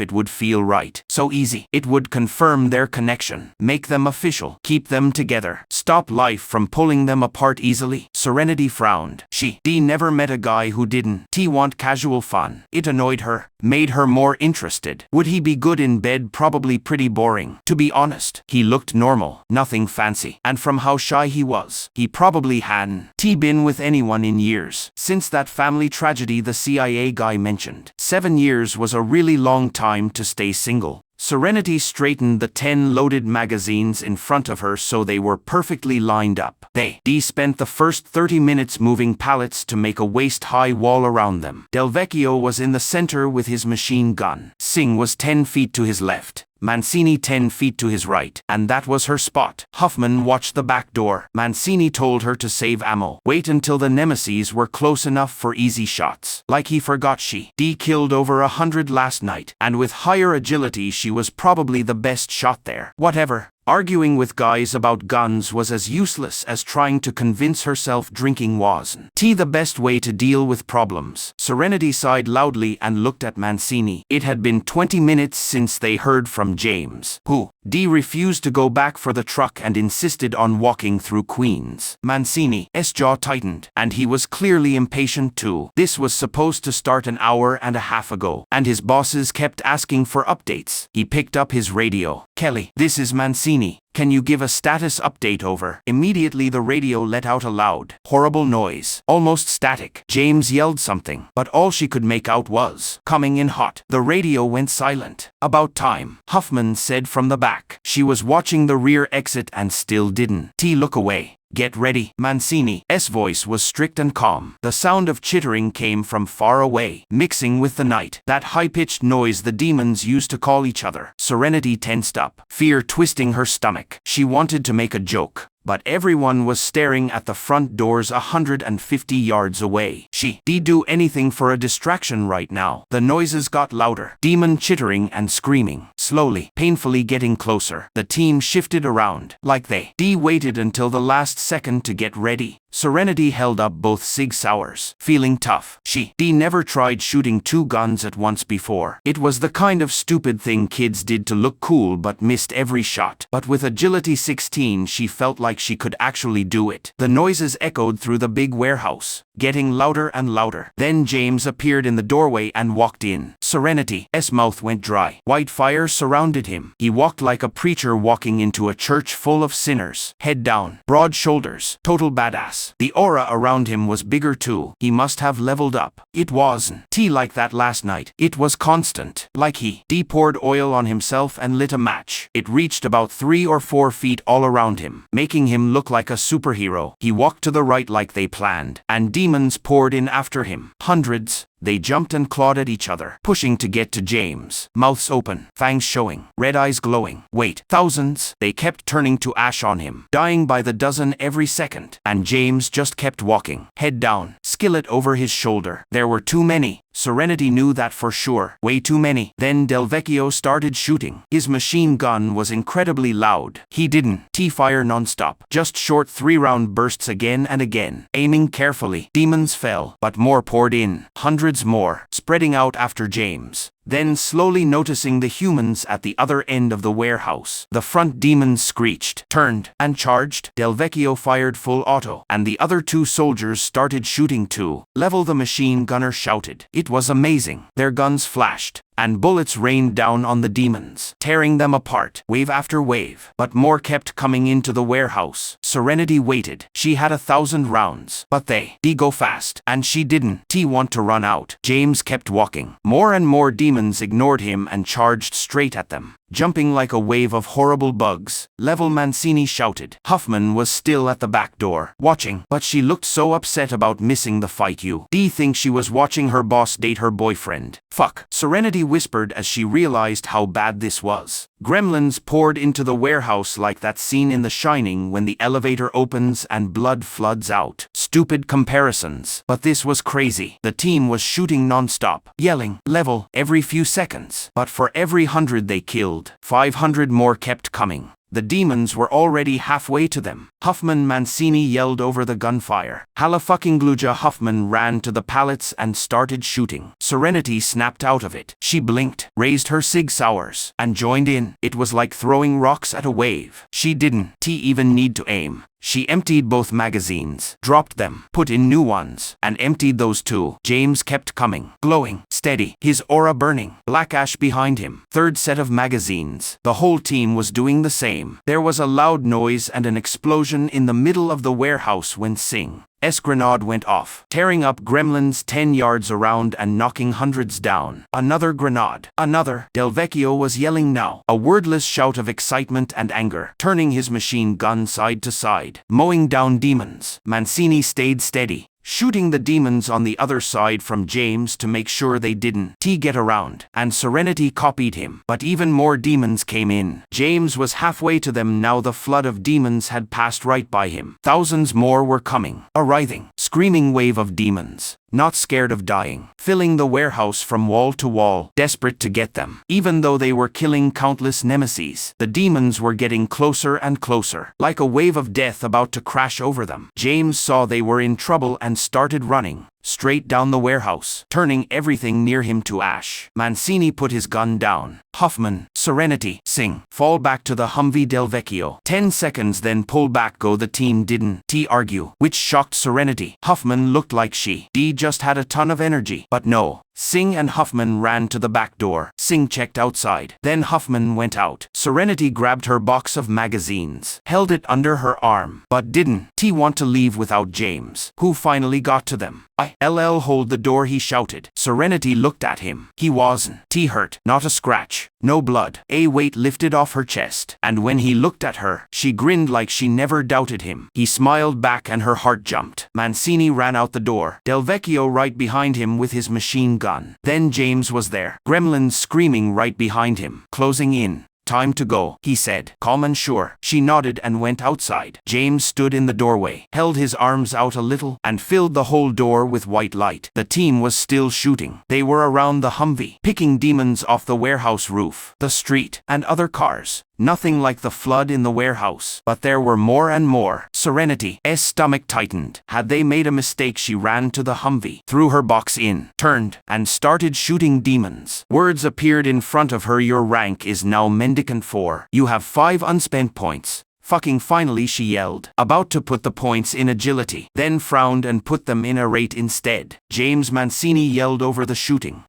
It would feel right. So easy. It would confirm their connection. Make them official. Keep them together. Stop life from pulling them apart easily. Serenity frowned. Dee never met a guy who didn't want casual fun. It annoyed her. Made her more interested. Would he be good in bed? Probably pretty boring. To be honest, he looked normal. Nothing fancy. And from how shy he was, he probably hadn't been with anyone in years. Since that family tragedy the CIA guy mentioned. 7 years was a really long time to stay single. Serenity straightened the 10 loaded magazines in front of her so they were perfectly lined up. Dee spent the first 30 minutes moving pallets to make a waist-high wall around them. Del Vecchio was in the center with his machine gun. Singh was 10 feet to his left. Mancini 10 feet to his right, and that was her spot. Huffman watched the back door. Mancini told her to save ammo. Wait until the nemesis were close enough for easy shots. Like he forgot Dee killed over 100 last night, and with higher agility she was probably the best shot there. Whatever. Arguing with guys about guns was as useless as trying to convince herself drinking wasn't the best way to deal with problems. Serenity sighed loudly and looked at Mancini. It had been 20 minutes since they heard from James, who Dee refused to go back for the truck and insisted on walking through Queens. Mancini's jaw tightened, and he was clearly impatient too. This was supposed to start an hour and a half ago, and his bosses kept asking for updates. He picked up his radio. Kelly, this is Mancini. Can you give a status update over? Immediately the radio let out a loud, horrible noise, almost static. James yelled something, but all she could make out was, coming in hot. The radio went silent. About time, Huffman said from the back. She was watching the rear exit and still didn't look away. Get ready. Mancini's voice was strict and calm. The sound of chittering came from far away, mixing with the night. That high-pitched noise the demons used to call each other. Serenity tensed up, fear twisting her stomach. She wanted to make a joke, but everyone was staring at the front doors 150 yards away. Did do anything for a distraction right now. The noises got louder. Demon chittering and screaming. Slowly, painfully getting closer. The team shifted around. Like Dee waited until the last second to get ready. Serenity held up both Sig Sauers, feeling tough. Dee never tried shooting 2 guns at once before. It was the kind of stupid thing kids did to look cool but missed every shot. But with agility 16 she felt like she could actually do it. The noises echoed through the big warehouse, getting louder and louder. Then James appeared in the doorway and walked in. Serenity's mouth went dry. White fire surrounded him. He walked like a preacher walking into a church full of sinners. Head down, broad shoulders, total badass. The aura around him was bigger too. He must have leveled up. It wasn't like that last night. It was constant. Like Dee poured oil on himself and lit a match. It reached about 3 or 4 feet all around him, making him look like a superhero. He walked to the right like they planned, and demons poured in after him. Hundreds. They jumped and clawed at each other, pushing to get to James. Mouths open, fangs showing, red eyes glowing. Wait, thousands? They kept turning to ash on him, dying by the dozen every second. And James just kept walking, head down, skillet over his shoulder. There were too many. Serenity knew that for sure. Way too many. Then Del Vecchio started shooting. His machine gun was incredibly loud. He didn't fire non-stop. Just short 3-round bursts again and again. Aiming carefully. Demons fell, but more poured in. Hundreds more, spreading out after James. Then slowly noticing the humans at the other end of the warehouse. The front demons screeched, turned, and charged. Del Vecchio fired full auto, and the other 2 soldiers started shooting too. Level, the machine gunner shouted. It was amazing. Their guns flashed, and bullets rained down on the demons, tearing them apart, wave after wave. But more kept coming into the warehouse. Serenity waited. She had 1,000 rounds, but they go fast, and she didn't want to run out. James kept walking. More and more demons ignored him and charged straight at them. jumping like a wave of horrible bugs. Level, Mancini shouted. Huffman was still at the back door, watching, but she looked so upset about missing the fight. You D think she was watching her boss date her boyfriend. Fuck, Serenity whispered as she realized how bad this was. Gremlins poured into the warehouse like that scene in The Shining when the elevator opens and blood floods out. Stupid comparisons, but this was crazy. The team was shooting non-stop, yelling, level, every few seconds. But for every 100 they killed, 500 more kept coming. The demons were already halfway to them. Huffman, Mancini yelled over the gunfire. Halafucking-gluja. Huffman ran to the pallets and started shooting. Serenity snapped out of it. She blinked, raised her sig sauers, and joined in. It was like throwing rocks at a wave. She didn't even need to aim. She emptied both magazines, dropped them, put in new ones, and emptied those too. James kept coming, glowing, steady, his aura burning. Black ash behind him. Third set of magazines. The whole team was doing the same. There was a loud noise and an explosion in the middle of the warehouse when Sing's grenade went off, tearing up gremlins 10 yards around and knocking hundreds down. Another grenade. Another. Del Vecchio was yelling now, a wordless shout of excitement and anger, turning his machine gun side to side, mowing down demons. Mancini stayed steady, shooting the demons on the other side from James to make sure they didn't get around, and Serenity copied him. But even more demons came in. James was halfway to them now. The flood of demons had passed right by him. Thousands more were coming, a writhing, screaming wave of demons, not scared of dying, filling the warehouse from wall to wall, desperate to get them. Even though they were killing countless nemesis, the demons were getting closer and closer, like a wave of death about to crash over them. James saw they were in trouble and started running straight down the warehouse, turning everything near him to ash. Mancini put his gun down. Huffman, Serenity, Sing, fall back to the Humvee. Del Vecchio. 10 seconds, then pull back. Go. The team didn't argue, which shocked Serenity. Huffman looked like she just had a ton of energy, but no. Sing and Huffman ran to the back door. Sing checked outside. Then Huffman went out. Serenity grabbed her box of magazines, held it under her arm, but didn't want to leave without James, who finally got to them. I'll hold the door, he shouted. Serenity looked at him. He wasn't hurt, not a scratch, no blood. A weight lifted off her chest, and when he looked at her, she grinned like she never doubted him. He smiled back and her heart jumped. Mancini ran out the door, Del Vecchio right behind him with his machine gun. Then James was there, gremlins screaming right behind him, closing in. Time to go, he said, calm and sure. She nodded and went outside. James stood in the doorway, held his arms out a little, and filled the whole door with white light. The team was still shooting. They were around the Humvee, picking demons off the warehouse roof, the street, and other cars. Nothing like the flood in the warehouse, but there were more and more. Serenity's stomach tightened. Had they made a mistake? She ran to the Humvee, threw her box in, turned, and started shooting demons. Words appeared in front of her. Your rank is now Mendicant 4. You have 5 unspent points. Fucking finally, she yelled, about to put the points in agility, then frowned and put them in a rate instead. James Mancini yelled over the shooting.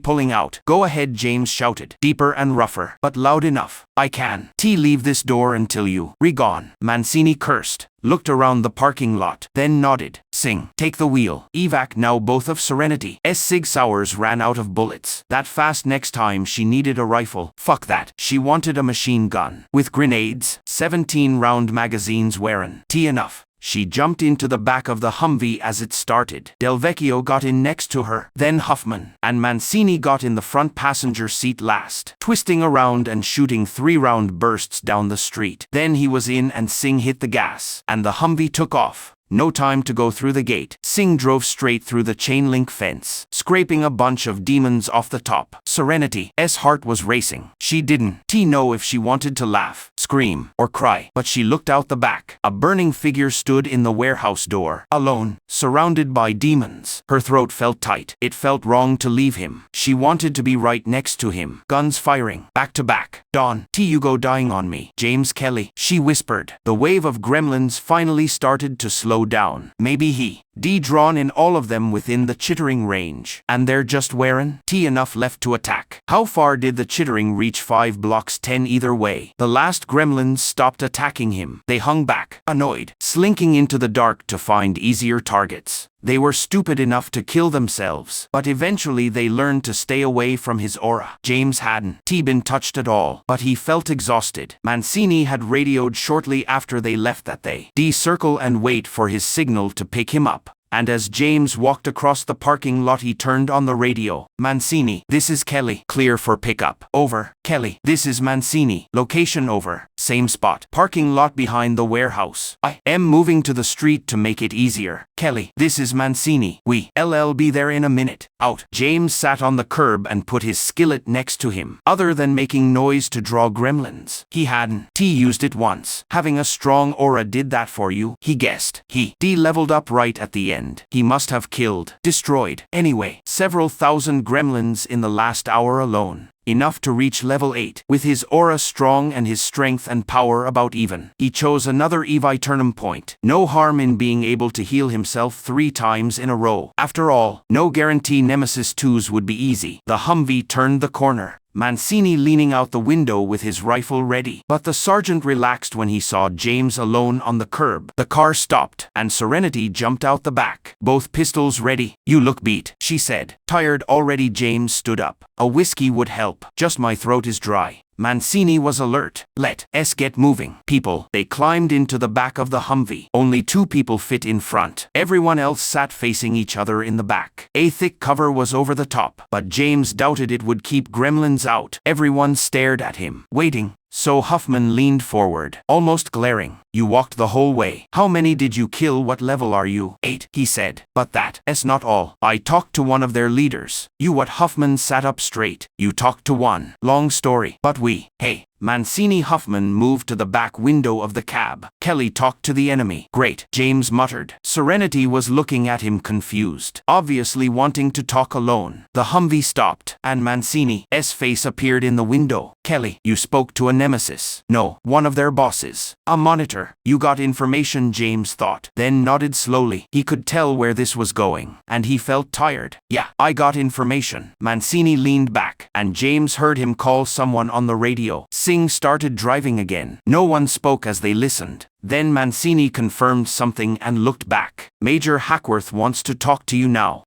Pulling out. Go ahead, James shouted, deeper and rougher, but loud enough. I can leave this door until you gone. Mancini cursed, looked around the parking lot, then nodded. Sing, take the wheel. Evac now. Both of Serenity's sig sauers ran out of bullets. That fast. Next time she needed a rifle. Fuck that. She wanted a machine gun with grenades, 17-round magazines. Wearing enough. She jumped into the back of the Humvee as it started. Del Vecchio got in next to her, then Huffman, and Mancini got in the front passenger seat last, twisting around and shooting 3-round bursts down the street. Then he was in and Sing hit the gas, and the Humvee took off. No time to go through the gate. Sing drove straight through the chain link fence, scraping a bunch of demons off the top. Serenity's heart was racing. She didn't know if she wanted to laugh, scream, or cry, but she looked out the back. A burning figure stood in the warehouse door, alone, surrounded by demons. Her throat felt tight. It felt wrong to leave him. She wanted to be right next to him. Guns firing, back to back. Dawn, you go dying on me, James Kelly, she whispered. The wave of gremlins finally started to slow down. Maybe drawn in, all of them within the chittering range, and they're just wearing enough left to attack. How far did the chittering reach? 5 blocks, 10 either way. The last gremlins stopped attacking him. They hung back, annoyed, slinking into the dark to find easier targets. They were stupid enough to kill themselves, but eventually they learned to stay away from his aura. James hadn't been touched at all, but he felt exhausted. Mancini had radioed shortly after they left that they circle and wait for his signal to pick him up. And as James walked across the parking lot, he turned on the radio. Mancini, this is Kelly. Clear for pickup. Over. Kelly, this is Mancini. Location over. Same spot. Parking lot behind the warehouse. I am moving to the street to make it easier. Kelly, this is Mancini. I'll be there in a minute. Out. James sat on the curb and put his skillet next to him. Other than making noise to draw gremlins, he hadn't used it once. Having a strong aura did that for you, he guessed. He leveled up right at the end. He must have killed, destroyed, anyway, several thousand gremlins in the last hour alone. Enough to reach level 8. With his aura strong and his strength and power about even, he chose another Eviternum point. No harm in being able to heal himself 3 times in a row. After all, no guarantee Nemesis 2s would be easy. The Humvee turned the corner. Mancini leaning out the window with his rifle ready. But the sergeant relaxed when he saw James alone on the curb. The car stopped, and Serenity jumped out the back. Both pistols ready. You look beat, she said. Tired already. James stood up. A whiskey would help. Just my throat is dry. Mancini was alert. Let's get moving. People. They climbed into the back of the Humvee. Only 2 people fit in front. Everyone else sat facing each other in the back. A thick cover was over the top, but James doubted it would keep gremlins out. Everyone stared at him, waiting. So Huffman leaned forward, almost glaring. You walked the whole way. How many did you kill? What level are you? 8, he said. But that's not all. I talked to one of their leaders. You what? Huffman sat up straight. You talked to one. Long story. But hey. Mancini. Huffman moved to the back window of the cab. Kelly talked to the enemy. Great, James muttered. Serenity was looking at him confused, obviously wanting to talk alone. The Humvee stopped, and Mancini's face appeared in the window. Kelly, you spoke to a Nemesis. No, one of their bosses. A monitor. You got information, James thought, then nodded slowly. He could tell where this was going, and he felt tired. Yeah, I got information. Mancini leaned back, and James heard him call someone on the radio. Singh started driving again. No one spoke as they listened. Then Mancini confirmed something and looked back. Major Hackworth wants to talk to you now.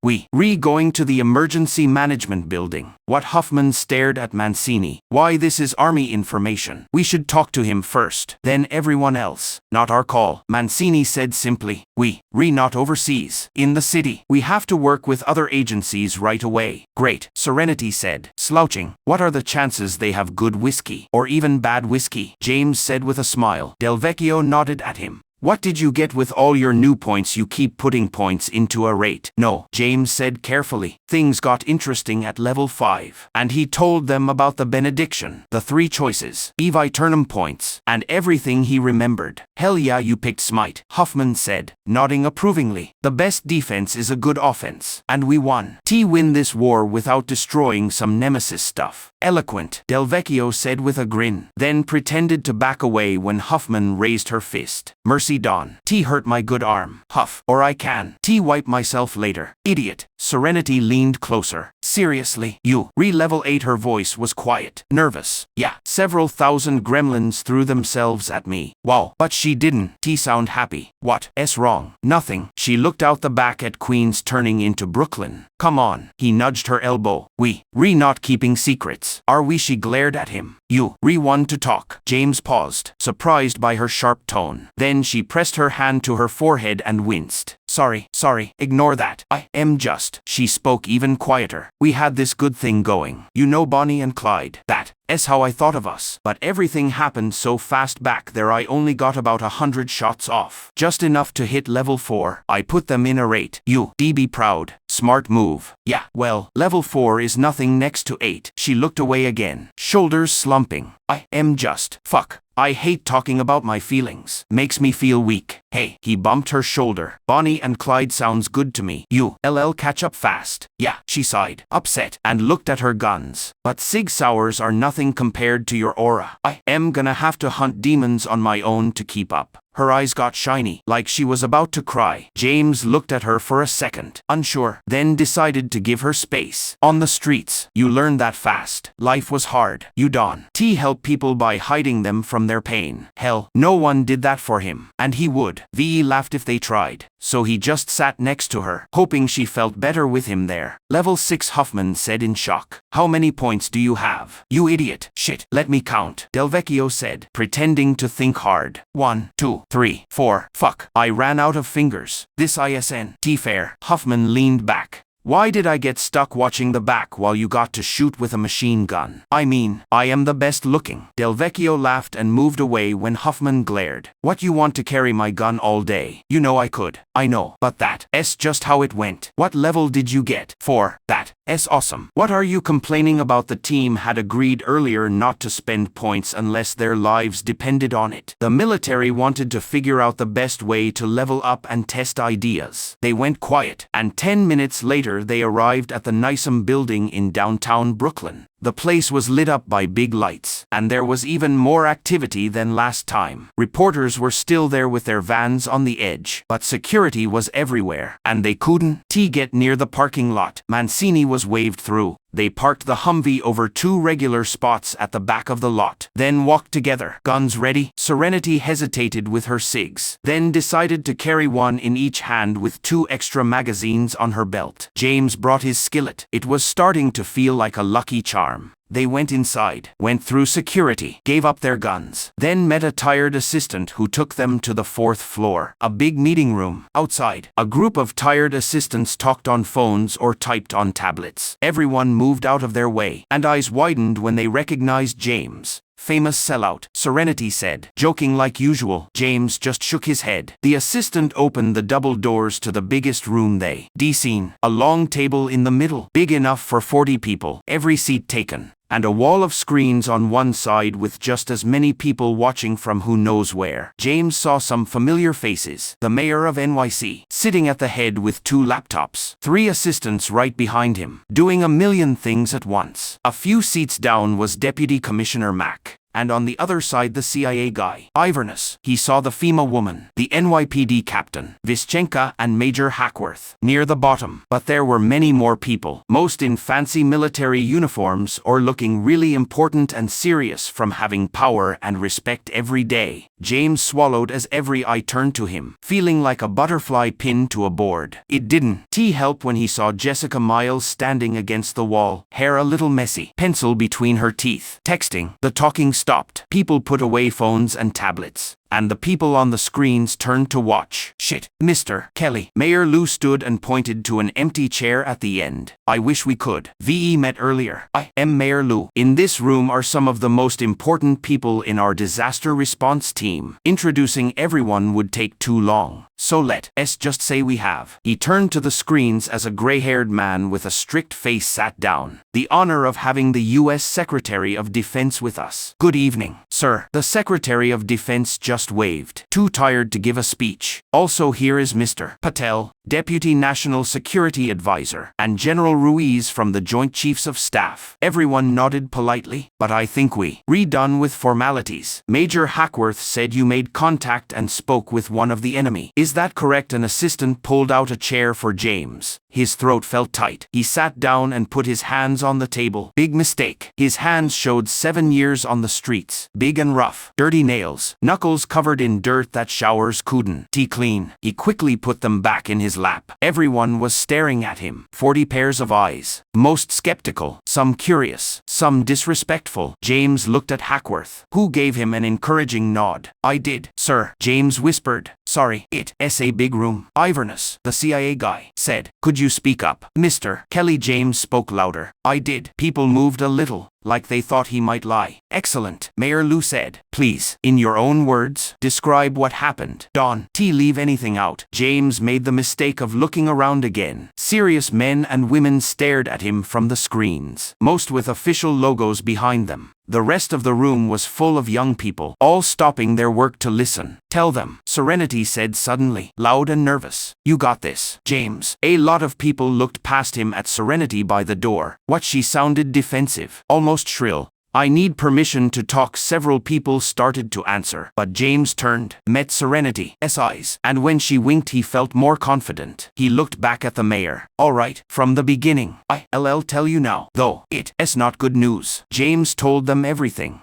Going to the emergency management building. What? Huffman stared at Mancini. Why, this is army information. We should talk to him first, then everyone else. Not our call, Mancini said simply. Not overseas. In the city. We have to work with other agencies right away. Great, Serenity said, slouching. What are the chances they have good whiskey? Or even bad whiskey? James said with a smile. Delvecchio nodded at him. What did you get with all your new points? You keep putting points into a rate. No, James said carefully. Things got interesting at level 5. And he told them about the benediction, the 3 choices, Eviternum points, and everything he remembered. Hell yeah, you picked Smite, Huffman said, nodding approvingly. The best defense is a good offense. And we won. Win this war without destroying some Nemesis stuff. Eloquent, Delvecchio said with a grin, then pretended to back away when Huffman raised her fist. Mercy Dawn. Hurt my good arm. Huff. Or I can. Wipe myself later. Idiot. Serenity leaned closer. Seriously, you. Level 8. Her voice was quiet. Nervous. Yeah. Several thousand gremlins threw themselves at me. Wow. But she didn't. Sound happy. What's wrong? Nothing. She looked out the back at Queens turning into Brooklyn. Come on. He nudged her elbow. Not keeping secrets. Are we? She glared at him. You. Want to talk. James paused, surprised by her sharp tone. Then she pressed her hand to her forehead and winced. Sorry, ignore that. I am just. She spoke even quieter. We had this good thing going. You know Bonnie and Clyde. That's how I thought of us. But everything happened so fast back there. I only got about 100 shots off. Just enough to hit level 4. I put them in a rate. You. Be proud. Smart move. Yeah, well, level 4 is nothing next to 8. She looked away again, shoulders slumping. I am just. Fuck. I hate talking about my feelings. Makes me feel weak. Hey, he bumped her shoulder. Bonnie and Clyde sounds good to me. You'll catch up fast. Yeah, she sighed, upset, and looked at her guns. But Sig Sauers are nothing compared to your aura. I am gonna have to hunt demons on my own to keep up. Her eyes got shiny, like she was about to cry. James looked at her for a second, unsure, then decided to give her space. On the streets, you learn that fast. Life was hard. You Don. T helped people by hiding them from their pain. Hell, no one did that for him. And he would. VE laughed if they tried. So he just sat next to her, hoping she felt better with him there. Level 6 Huffman said in shock. How many points do you have? You idiot. Shit, let me count. Delvecchio said, pretending to think hard. 1, 2, 3, 4. Fuck. I ran out of fingers. This ISN. T-fair. Huffman leaned back. Why did I get stuck watching the back while you got to shoot with a machine gun? I mean, I am the best looking. Delvecchio laughed and moved away when Huffman glared. What, you want to carry my gun all day? You know I could. I know. But that's just how it went. What level did you get? 4. That's awesome. What are you complaining about? The team had agreed earlier not to spend points unless their lives depended on it. The military wanted to figure out the best way to level up and test ideas. They went quiet, and 10 minutes later they arrived at the Nisam building in downtown Brooklyn. The place was lit up by big lights, and there was even more activity than last time. Reporters were still there with their vans on the edge, but security was everywhere, and they couldn't get near the parking lot. Mancini was waved through. They parked the Humvee over 2 regular spots at the back of the lot, then walked together. Guns ready? Serenity hesitated with her SIGs, then decided to carry one in each hand with 2 extra magazines on her belt. James brought his skillet. It was starting to feel like a lucky charm. They went inside, went through security, gave up their guns, then met a tired assistant who took them to the 4th floor, a big meeting room. Outside, a group of tired assistants talked on phones or typed on tablets. Everyone moved out of their way, and eyes widened when they recognized James. Famous sellout, Serenity said, joking like usual. James just shook his head. The assistant opened the double doors to the biggest room they'd seen. A long table in the middle, big enough for 40 people, every seat taken, and a wall of screens on one side with just as many people watching from who knows where. James saw some familiar faces. The mayor of NYC, sitting at the head with 2 laptops. 3 assistants right behind him, doing a million things at once. A few seats down was Deputy Commissioner Mack. And on the other side the CIA guy, Iverness. He saw the FEMA woman, the NYPD captain, Xianxia, and Major Hackworth near the bottom. But there were many more people, most in fancy military uniforms or looking really important and serious from having power and respect every day. James swallowed as every eye turned to him, feeling like a butterfly pinned to a board. It didn't help when he saw Jessica Miles standing against the wall, hair a little messy, pencil between her teeth, texting. The talking stopped. People put away phones and tablets, and the people on the screens turned to watch. Shit, Mr. Kelly. Mayor Lou stood and pointed to an empty chair at the end. I wish we could. VE met earlier. I am Mayor Lou. In this room are some of the most important people in our disaster response team. Introducing everyone would take too long. So let's just say we have. He turned to the screens as a gray-haired man with a strict face sat down. The honor of having the U.S. Secretary of Defense with us. Good evening, sir. The Secretary of Defense just waved, too tired to give a speech. Also here is Mr. Patel, Deputy National Security Advisor, and General Ruiz from the Joint Chiefs of Staff. Everyone nodded politely, but I think we done with formalities. Major Hackworth said you made contact and spoke with one of the enemy. Is that correct? An assistant pulled out a chair for James. His throat felt tight. He sat down and put his hands on the table. Big mistake. His hands showed 7 years on the streets. Big and rough. Dirty nails. Knuckles covered in dirt that showers couldn't clean. He quickly put them back in his lap. Everyone was staring at him. 40 pairs of eyes. Most skeptical. Some curious. Some disrespectful. James looked at Hackworth, who gave him an encouraging nod. I did, sir. James whispered. Sorry. It's a big room. Iverness, the CIA guy, said. Could you speak up? Mr. Kelly. James spoke louder. I did. People moved a little, like they thought he might lie. Excellent, Mayor Lou said. Please, in your own words, describe what happened. Don. Leave anything out. James made the mistake of looking around again. Serious men and women stared at him from the screens, most with official logos behind them. The rest of the room was full of young people, all stopping their work to listen. Tell them, Serenity said suddenly, loud and nervous. You got this, James. A lot of people looked past him at Serenity by the door. What, she sounded defensive, almost shrill. I need permission to talk. Several people started to answer, but James turned, met Serenity's eyes, and when she winked he felt more confident. He looked back at the mayor. All right, from the beginning. I'll tell you now, though it's not good news. James told them everything.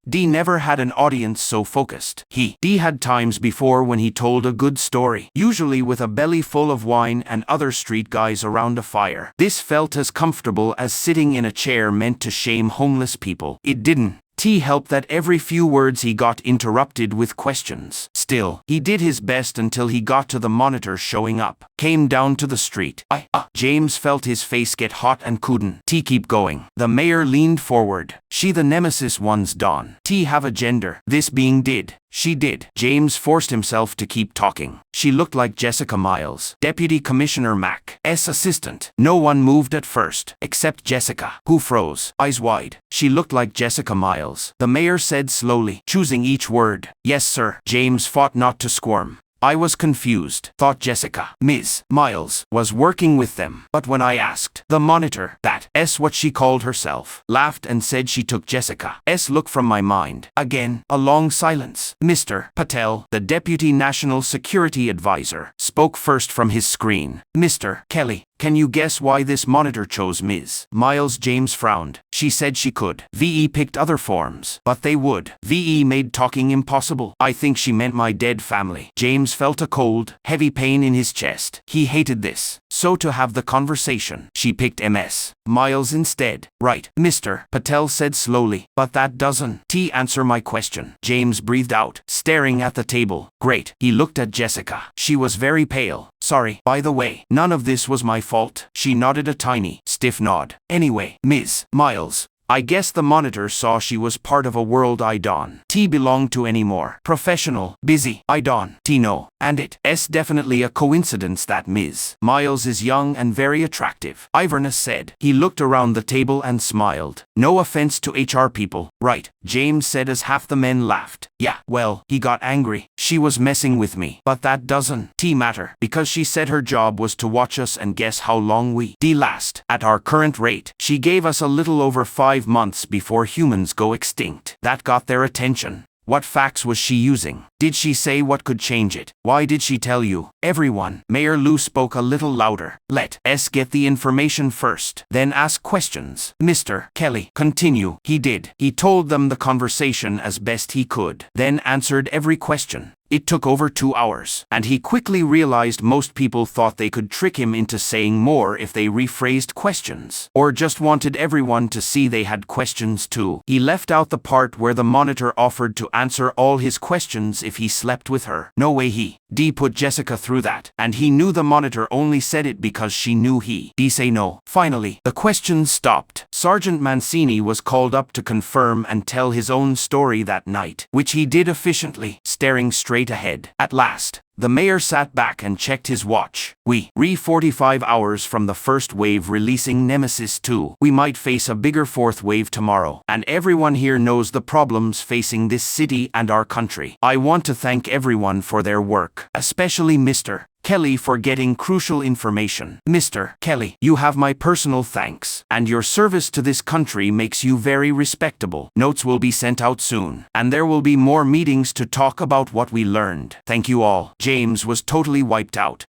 D never had an audience so focused. D had times before when he told a good story, usually with a belly full of wine and other street guys around a fire. This felt as comfortable as sitting in a chair meant to shame homeless people. It didn't help that every few words he got interrupted with questions. Still, he did his best until he got to the monitor showing up. Came down to the street. James felt his face get hot and couldn't keep going. The mayor leaned forward. She the nemesis one's Dawn. Have a gender. This being did. She did. James forced himself to keep talking. She looked like Jessica Miles, Deputy Commissioner Mac's assistant. No one moved at first, except Jessica, who froze, eyes wide. She looked like Jessica Miles. The mayor said slowly, choosing each word. Yes, sir. James fought not to squirm. I was confused, thought Jessica. Ms. Miles was working with them, but when I asked the monitor that's what she called herself, laughed and said she took Jessica's look from my mind. Again, a long silence. Mr. Patel, the Deputy National Security Advisor, spoke first from his screen. Mr. Kelly, can you guess why this monitor chose Ms. Miles? James frowned. She said she could. VE picked other forms, but they would. VE made talking impossible. I think she meant my dead family. James felt a cold, heavy pain in his chest. He hated this. So to have the conversation, she picked MS Miles instead. Right, Mr. Patel said slowly, but that doesn't answer my question. James breathed out, staring at the table. Great. He looked at Jessica. She was very pale. Sorry, by the way, none of this was my fault. She nodded a tiny, stiff nod. Anyway, Ms. Miles, I guess the monitor saw she was part of a world I don't belong to anymore. Professional, busy, I don't know. And it's definitely a coincidence that Ms. Miles is young and very attractive, Iverness said. He looked around the table and smiled. No offense to HR people, right? James said as half the men laughed. Yeah, well, he got angry. She was messing with me. But that doesn't matter, because she said her job was to watch us and guess how long we last. At our current rate, she gave us a little over 5 months before humans go extinct. That got their attention. What facts was she using? Did she say what could change it? Why did she tell you? Everyone. Mayor Lou spoke a little louder. Let's get the information first, then ask questions. Mr. Kelly, continue. He did. He told them the conversation as best he could, then answered every question. It took over 2 hours, and he quickly realized most people thought they could trick him into saying more if they rephrased questions, or just wanted everyone to see they had questions too. He left out the part where the monitor offered to answer all his questions if he slept with her. No way D put Jessica through that, and he knew the monitor only said it because she knew D say no. Finally, the questions stopped. Sergeant Mancini was called up to confirm and tell his own story that night, which he did efficiently, staring straight ahead. At last, the mayor sat back and checked his watch. We're 45 hours from the first wave releasing Nemesis 2. We might face a bigger 4th wave tomorrow. And everyone here knows the problems facing this city and our country. I want to thank everyone for their work, especially Mr. Kelly for getting crucial information. Mr. Kelly, you have my personal thanks, and your service to this country makes you very respectable. Notes will be sent out soon, and there will be more meetings to talk about what we learned. Thank you all. James was totally wiped out.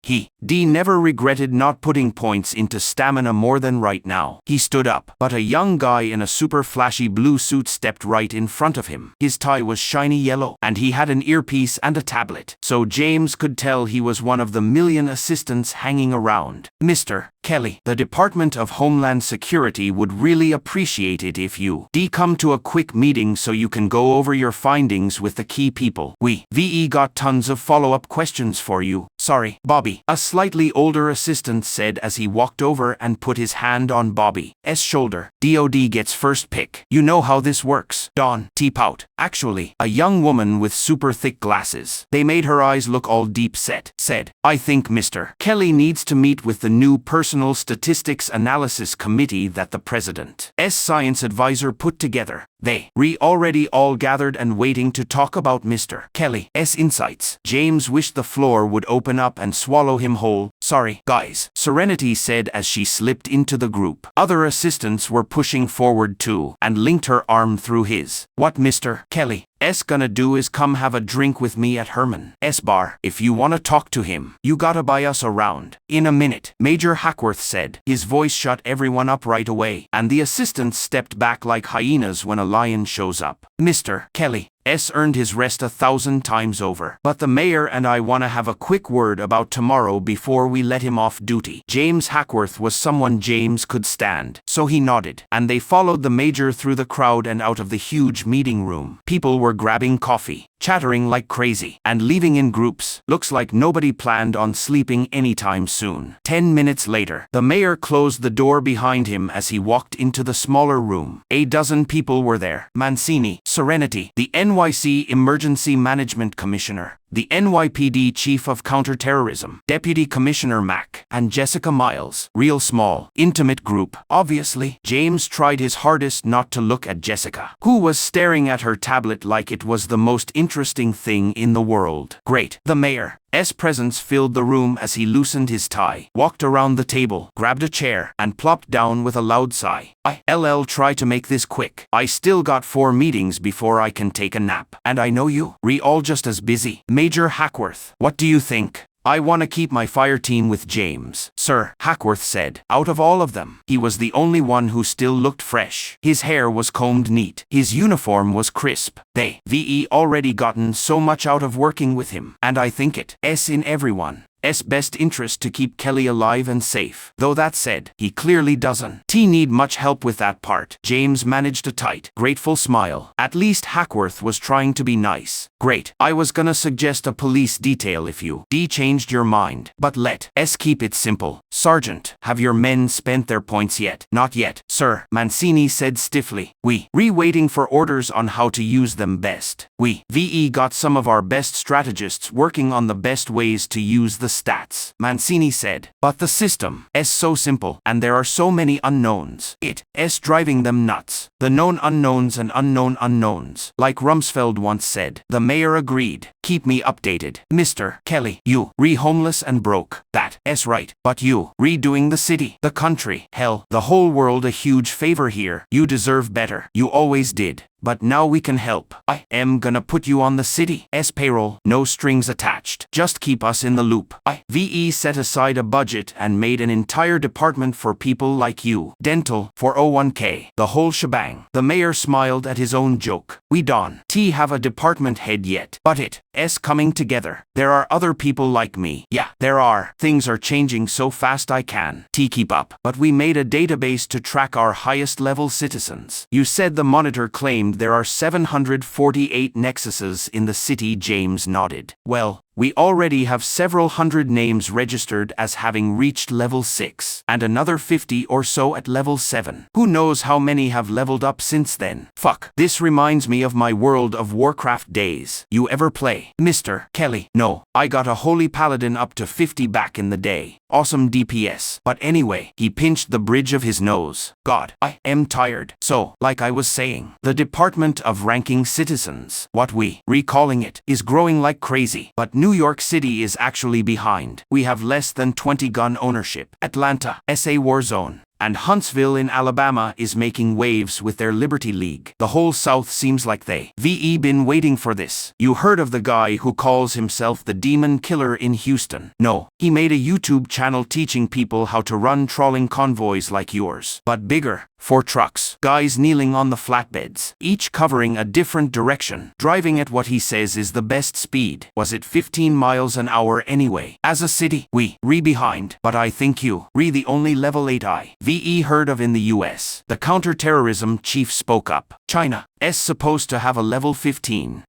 D never regretted not putting points into stamina more than right now. He stood up, but a young guy in a super flashy blue suit stepped right in front of him. His tie was shiny yellow, and he had an earpiece and a tablet, so James could tell he was one of the million assistants hanging around. Mr. Kelly, the Department of Homeland Security would really appreciate it if you come to a quick meeting so you can go over your findings with the key people. VE got tons of follow-up questions for you. Sorry, Bobby, a slightly older assistant said as he walked over and put his hand on Bobby's shoulder. DOD gets first pick. You know how this works. Dawn pout. Actually, a young woman with super thick glasses. They made her eyes look all deep set. Said, I think Mr. Kelly needs to meet with the new Personal Statistics Analysis Committee that the President's science advisor put together. They already all gathered and waiting to talk about Mr. Kelly's insights. James wished the floor would open up and swallow him whole, sorry, guys, Serenity said as she slipped into the group. Other assistants were pushing forward too, and linked her arm through his. What Mr. Kelly S gonna do is come have a drink with me at Herman S bar. If you wanna talk to him, you gotta buy us a round. In a minute, Major Hackworth said. His voice shut everyone up right away, and the assistants stepped back like hyenas when a lion shows up. Mr. Kelly S earned his rest 1,000 times over. But the mayor and I want to have a quick word about tomorrow before we let him off duty. James Hackworth was someone James could stand, so he nodded, and they followed the major through the crowd and out of the huge meeting room. People were grabbing coffee, chattering like crazy, and leaving in groups. Looks like nobody planned on sleeping anytime soon. 10 minutes later, the mayor closed the door behind him as he walked into the smaller room. A dozen people were there. Mancini, Serenity, the NYC Emergency Management Commissioner, the NYPD Chief of Counterterrorism, Deputy Commissioner Mack, and Jessica Miles. Real small, intimate group. Obviously, James tried his hardest not to look at Jessica, who was staring at her tablet like it was the most interesting thing in the world. Great. The mayor's presence filled the room as he loosened his tie, walked around the table, grabbed a chair, and plopped down with a loud sigh. I'll try to make this quick. I still got 4 meetings before I can take a nap. And I know you, all just as busy. Major Hackworth, what do you think? I want to keep my fire team with James, sir, Hackworth said. Out of all of them, he was the only one who still looked fresh. His hair was combed neat. His uniform was crisp. They've already gotten so much out of working with him, and I think it's in everyone's best interest to keep Kelly alive and safe. Though that said, he clearly doesn't need much help with that part. James managed a tight, grateful smile. At least Hackworth was trying to be nice. Great. I was gonna suggest a police detail if you changed your mind. But let's keep it simple. Sergeant, have your men spent their points yet? Not yet, sir, Mancini said stiffly. We're waiting for orders on how to use them best. We've got some of our best strategists working on the best ways to use the stats, Mancini said. But the system is so simple, and there are so many unknowns. It's driving them nuts. The known unknowns and unknown unknowns. Like Rumsfeld once said. The mayor agreed. Keep me updated. Mr. Kelly, you homeless and broke. That's right. But you redoing the city, the country, hell, the whole world a huge favor here. You deserve better. You always did. But now we can help. I am gonna put you on the city's payroll. No strings attached. Just keep us in the loop. VE set aside a budget and made an entire department for people like you. Dental, 401k, the whole shebang. The mayor smiled at his own joke. We don't have a department head yet, but it's coming together. There are other people like me. Yeah, there are. Things are changing so fast I can't keep up. But we made a database to track our highest level citizens. You said the monitor claimed there are 748 nexuses in the city. James nodded. Well, we already have several hundred names registered as having reached level 6, and another 50 or so at level 7. Who knows how many have leveled up since then? Fuck. This reminds me of my World of Warcraft days. You ever play, Mr. Kelly? No, I got a holy paladin up to 50 back in the day. Awesome DPS. But anyway, he pinched the bridge of his nose. God, I am tired. So, like I was saying, the Department of Ranking Citizens, what we recalling it, is growing like crazy. But New York City is actually behind. We have less than 20 gun ownership. Atlanta, SA war zone. And Huntsville in Alabama is making waves with their Liberty League. The whole South seems like they've been waiting for this. You heard of the guy who calls himself the Demon Killer in Houston? No, he made a YouTube channel teaching people how to run trawling convoys like yours, but bigger. 4 trucks, guys kneeling on the flatbeds, each covering a different direction, driving at what he says is the best speed. Was it 15 miles an hour anyway? As a city, we're behind, but I think you're the only level 8 VE heard of in the US. The counterterrorism chief spoke up. China's supposed to have a level 15.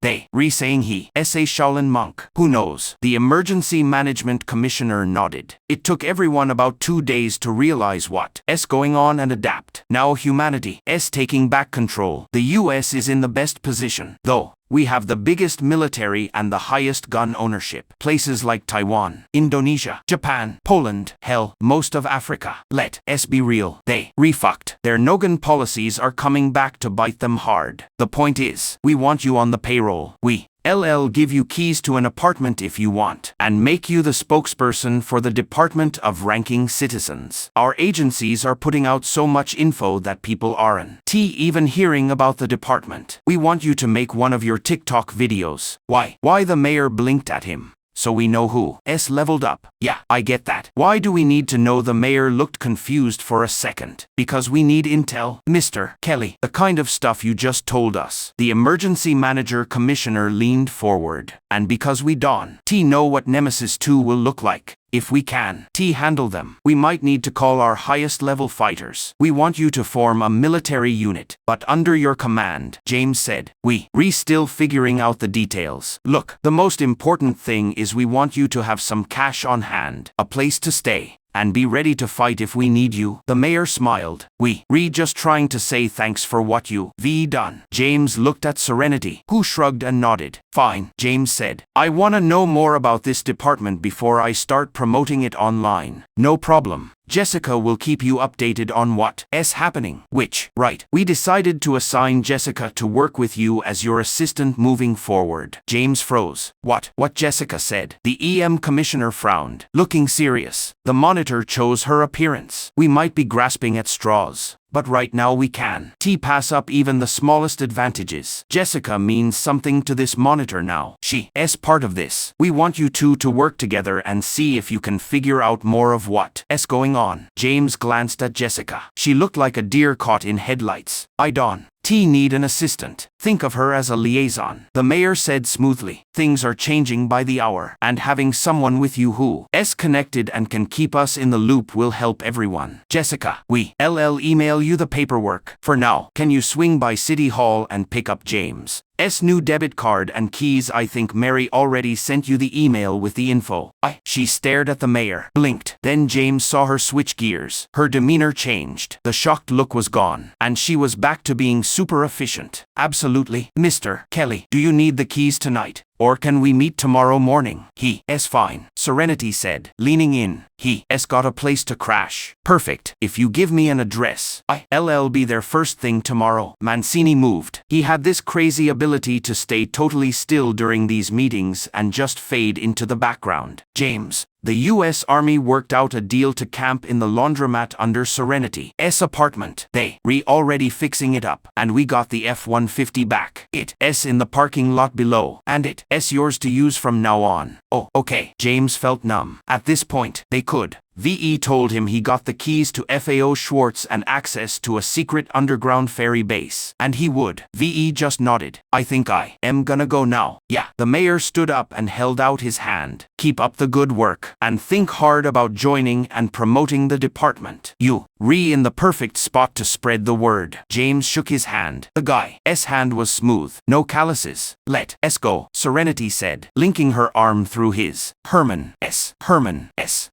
Saying he a Shaolin monk. Who knows? The emergency management commissioner nodded. It took everyone about 2 days to realize what's going on and adapt. Now humanity is taking back control. The US is in the best position, though. We have the biggest military and the highest gun ownership. Places like Taiwan, Indonesia, Japan, Poland, hell, most of Africa. Let's be real. They refucked. Their no-gun policies are coming back to bite them hard. The point is, we want you on the payroll. LL give you keys to an apartment if you want, and make you the spokesperson for the Department of Ranking Citizens. Our agencies are putting out so much info that people aren't even hearing about the department. We want you to make one of your TikTok videos. Why the mayor blinked at him. So we know who leveled up. Yeah, I get that. Why do we need to know? The mayor looked confused for a second. Because we need intel, Mr. Kelly. The kind of stuff you just told us. The emergency manager commissioner leaned forward. And because we don't know what Nemesis 2 will look like. If we can handle them, we might need to call our highest level fighters. We want you to form a military unit, but under your command, James said. We're still figuring out the details. Look, the most important thing is we want you to have some cash on hand, a place to stay, and be ready to fight if we need you. The mayor smiled. We're just trying to say thanks for what you've done. James looked at Serenity, who shrugged and nodded. Fine, James said. I want to know more about this department before I start promoting it online. No problem. Jessica will keep you updated on what's happening. Right. We decided to assign Jessica to work with you as your assistant moving forward. James froze. What Jessica said. The EM commissioner frowned, looking serious. The monitor chose her appearance. We might be grasping at straws, but right now we can pass up even the smallest advantages. Jessica means something to this monitor now. She's part of this. We want you two to work together and see if you can figure out more of what's going on. James glanced at Jessica. She looked like a deer caught in headlights. I don't need an assistant. Think of her as a liaison. The mayor said smoothly. Things are changing by the hour, and having someone with you who's connected and can keep us in the loop will help everyone. Jessica, LL email you the paperwork. For now, can you swing by City Hall and pick up James' new debit card and keys? I think Mary already sent you the email with the info. She stared at the mayor, blinked. Then James saw her switch gears. Her demeanor changed. The shocked look was gone, and she was back to being super efficient. Absolutely. Mr. Kelly, do you need the keys tonight? Or can we meet tomorrow morning? He's fine, Serenity said, leaning in. He's got a place to crash. Perfect. If you give me an address, I'll be there first thing tomorrow. Mancini moved. He had this crazy ability to stay totally still during these meetings and just fade into the background. James. The U.S. Army worked out a deal to camp in the laundromat under Serenity's apartment. They already fixing it up, and we got the F-150 back. It's in the parking lot below, and it's yours to use from now on. Oh, okay. James felt numb. At this point, they could. VE told him he got the keys to FAO Schwartz and access to a secret underground ferry base, and he would. VE just nodded. I think I am gonna go now. Yeah. The mayor stood up and held out his hand. Keep up the good work, and think hard about joining and promoting the department. You're in the perfect spot to spread the word. James shook his hand. The guy's hand was smooth. No calluses. Let's go, Serenity said, linking her arm through his. Herman S.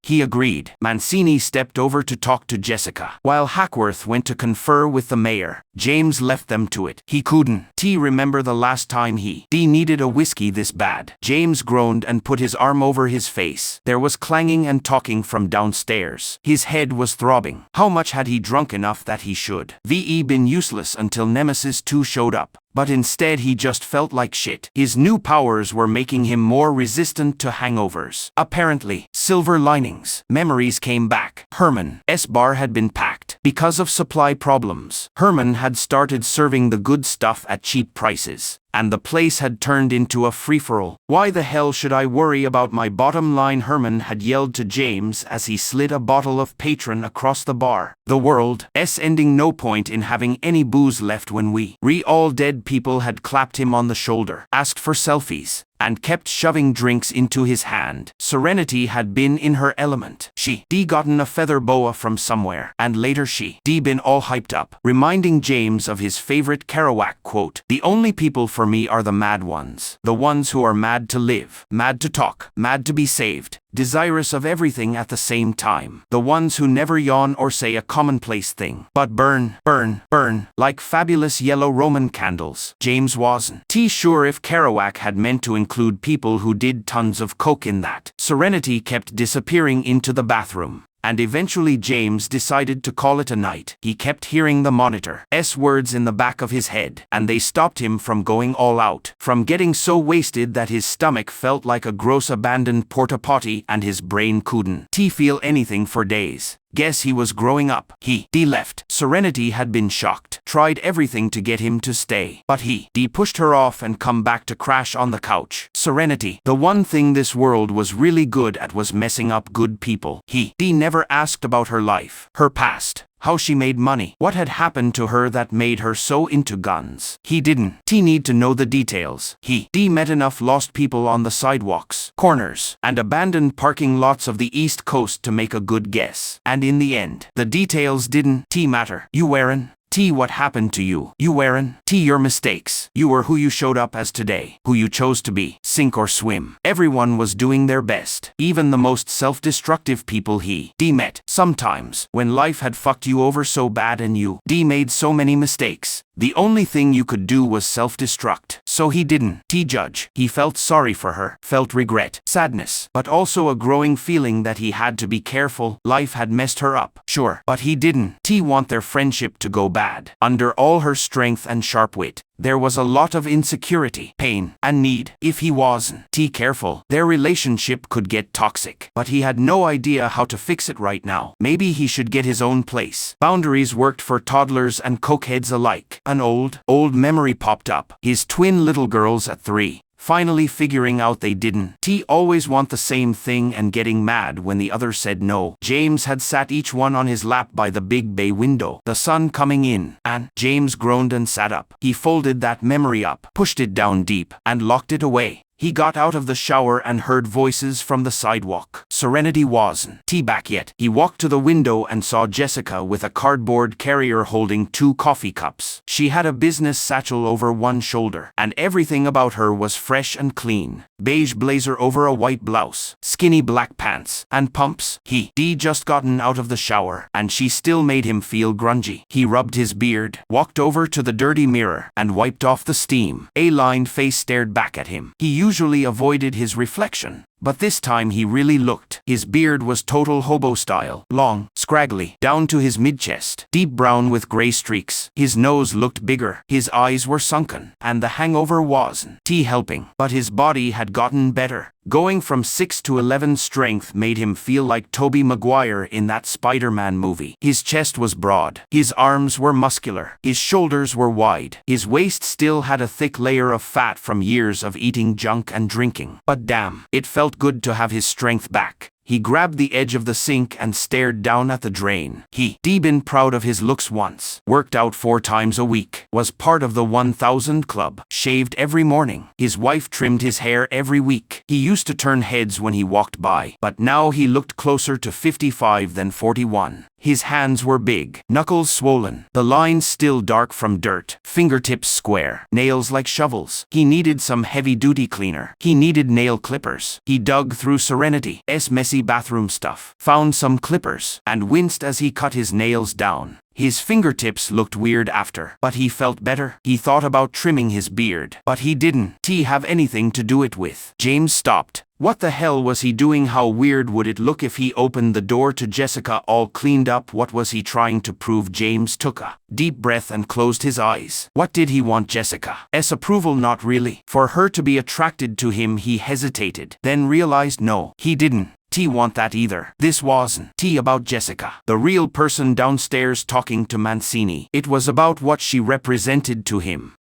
He agreed. Mancini stepped over to talk to Jessica, while Hackworth went to confer with the mayor. James left them to it. He couldn't remember the last time he needed a whiskey this bad. James groaned and put his arm over his face. There was clanging and talking from downstairs. His head was throbbing. How much had he drunk enough that he should been useless until Nemesis 2 showed up? But instead he just felt like shit. His new powers were making him more resistant to hangovers. Apparently, silver linings. Memories came back. Herman's bar had been packed. Because of supply problems, Herman had started serving the good stuff at cheap prices, and the place had turned into a free-for-all. Why the hell should I worry about my bottom line? Herman had yelled to James as he slid a bottle of Patron across the bar. The world's ending. No point in having any booze left when we all dead. People had clapped him on the shoulder, asked for selfies, and kept shoving drinks into his hand. Serenity had been in her element. She gotten a feather boa from somewhere, and later she been all hyped up, reminding James of his favorite Kerouac quote. The only people for me are the mad ones. The ones who are mad to live, mad to talk, mad to be saved, desirous of everything at the same time. The ones who never yawn or say a commonplace thing, but burn, burn, burn, like fabulous yellow Roman candles. James wasn't sure if Kerouac had meant to include people who did tons of coke in that. Serenity kept disappearing into the bathroom, and eventually James decided to call it a night. He kept hearing the monitor's words in the back of his head, and they stopped him from going all out, from getting so wasted that his stomach felt like a gross abandoned porta potty and his brain couldn't feel anything for days. Guess he was growing up. He left. Serenity had been shocked, tried everything to get him to stay, but he pushed her off and come back to crash on the couch. Serenity, the one thing this world was really good at was messing up good people. He never asked about her life, her past, how she made money, what had happened to her that made her so into guns. He didn't need to know the details. He met enough lost people on the sidewalks, corners, and abandoned parking lots of the East Coast to make a good guess. And in the end, the details didn't matter. You weren't what happened to you. You weren't your mistakes. You were who you showed up as today, who you chose to be, sink or swim. Everyone was doing their best, even the most self-destructive people he met. Sometimes, when life had fucked you over so bad and you made so many mistakes, the only thing you could do was self-destruct. So he didn't judge. He felt sorry for her, felt regret, sadness, but also a growing feeling that he had to be careful. Life had messed her up, sure, but he didn't want their friendship to go bad. Under all her strength and sharp wit, there was a lot of insecurity, pain, and need. If he wasn't careful, their relationship could get toxic. But he had no idea how to fix it right now. Maybe he should get his own place. Boundaries worked for toddlers and cokeheads alike. An old memory popped up. His twin little girls at 3. Finally figuring out they didn't always want the same thing and getting mad when the other said no. James had sat each one on his lap by the big bay window, the sun coming in, and James groaned and sat up. He folded that memory up, pushed it down deep, and locked it away. He got out of the shower and heard voices from the sidewalk. Serenity wasn't back yet. He walked to the window and saw Jessica with a cardboard carrier holding 2 coffee cups. She had a business satchel over one shoulder, and everything about her was fresh and clean. Beige blazer over a white blouse, skinny black pants, and pumps. He just gotten out of the shower, and she still made him feel grungy. He rubbed his beard, walked over to the dirty mirror, and wiped off the steam. A lined face stared back at him. He usually avoided his reflection, but this time he really looked. His beard was total hobo style, long, scraggly, down to his mid-chest, deep brown with gray streaks. His nose looked bigger, his eyes were sunken, and the hangover wasn't helping. But his body had gotten better. Going from 6 to 11 strength made him feel like Tobey Maguire in that Spider-Man movie. His chest was broad, his arms were muscular, his shoulders were wide. His waist still had a thick layer of fat from years of eating junk and drinking. But damn, it felt good to have his strength back. He grabbed the edge of the sink and stared down at the drain. He'd been proud of his looks once. Worked out 4 times a week. Was part of the 1000 club. Shaved every morning. His wife trimmed his hair every week. He used to turn heads when he walked by, but now he looked closer to 55 than 41. His hands were big, knuckles swollen, the lines still dark from dirt, fingertips square, nails like shovels. He needed some heavy-duty cleaner. He needed nail clippers. He dug through Serenity's messy bathroom stuff, found some clippers, and winced as he cut his nails down. His fingertips looked weird after, but he felt better. He thought about trimming his beard, but he didn't have anything to do it with. James stopped. What the hell was he doing? How weird would it look if he opened the door to Jessica all cleaned up? What was he trying to prove? James took a deep breath and closed his eyes. What did he want? Jessica's approval? Not really. For her to be attracted to him, he hesitated, then realized no, he didn't want that either. This wasn't about Jessica, the real person downstairs talking to Mancini. It was about what she represented to him.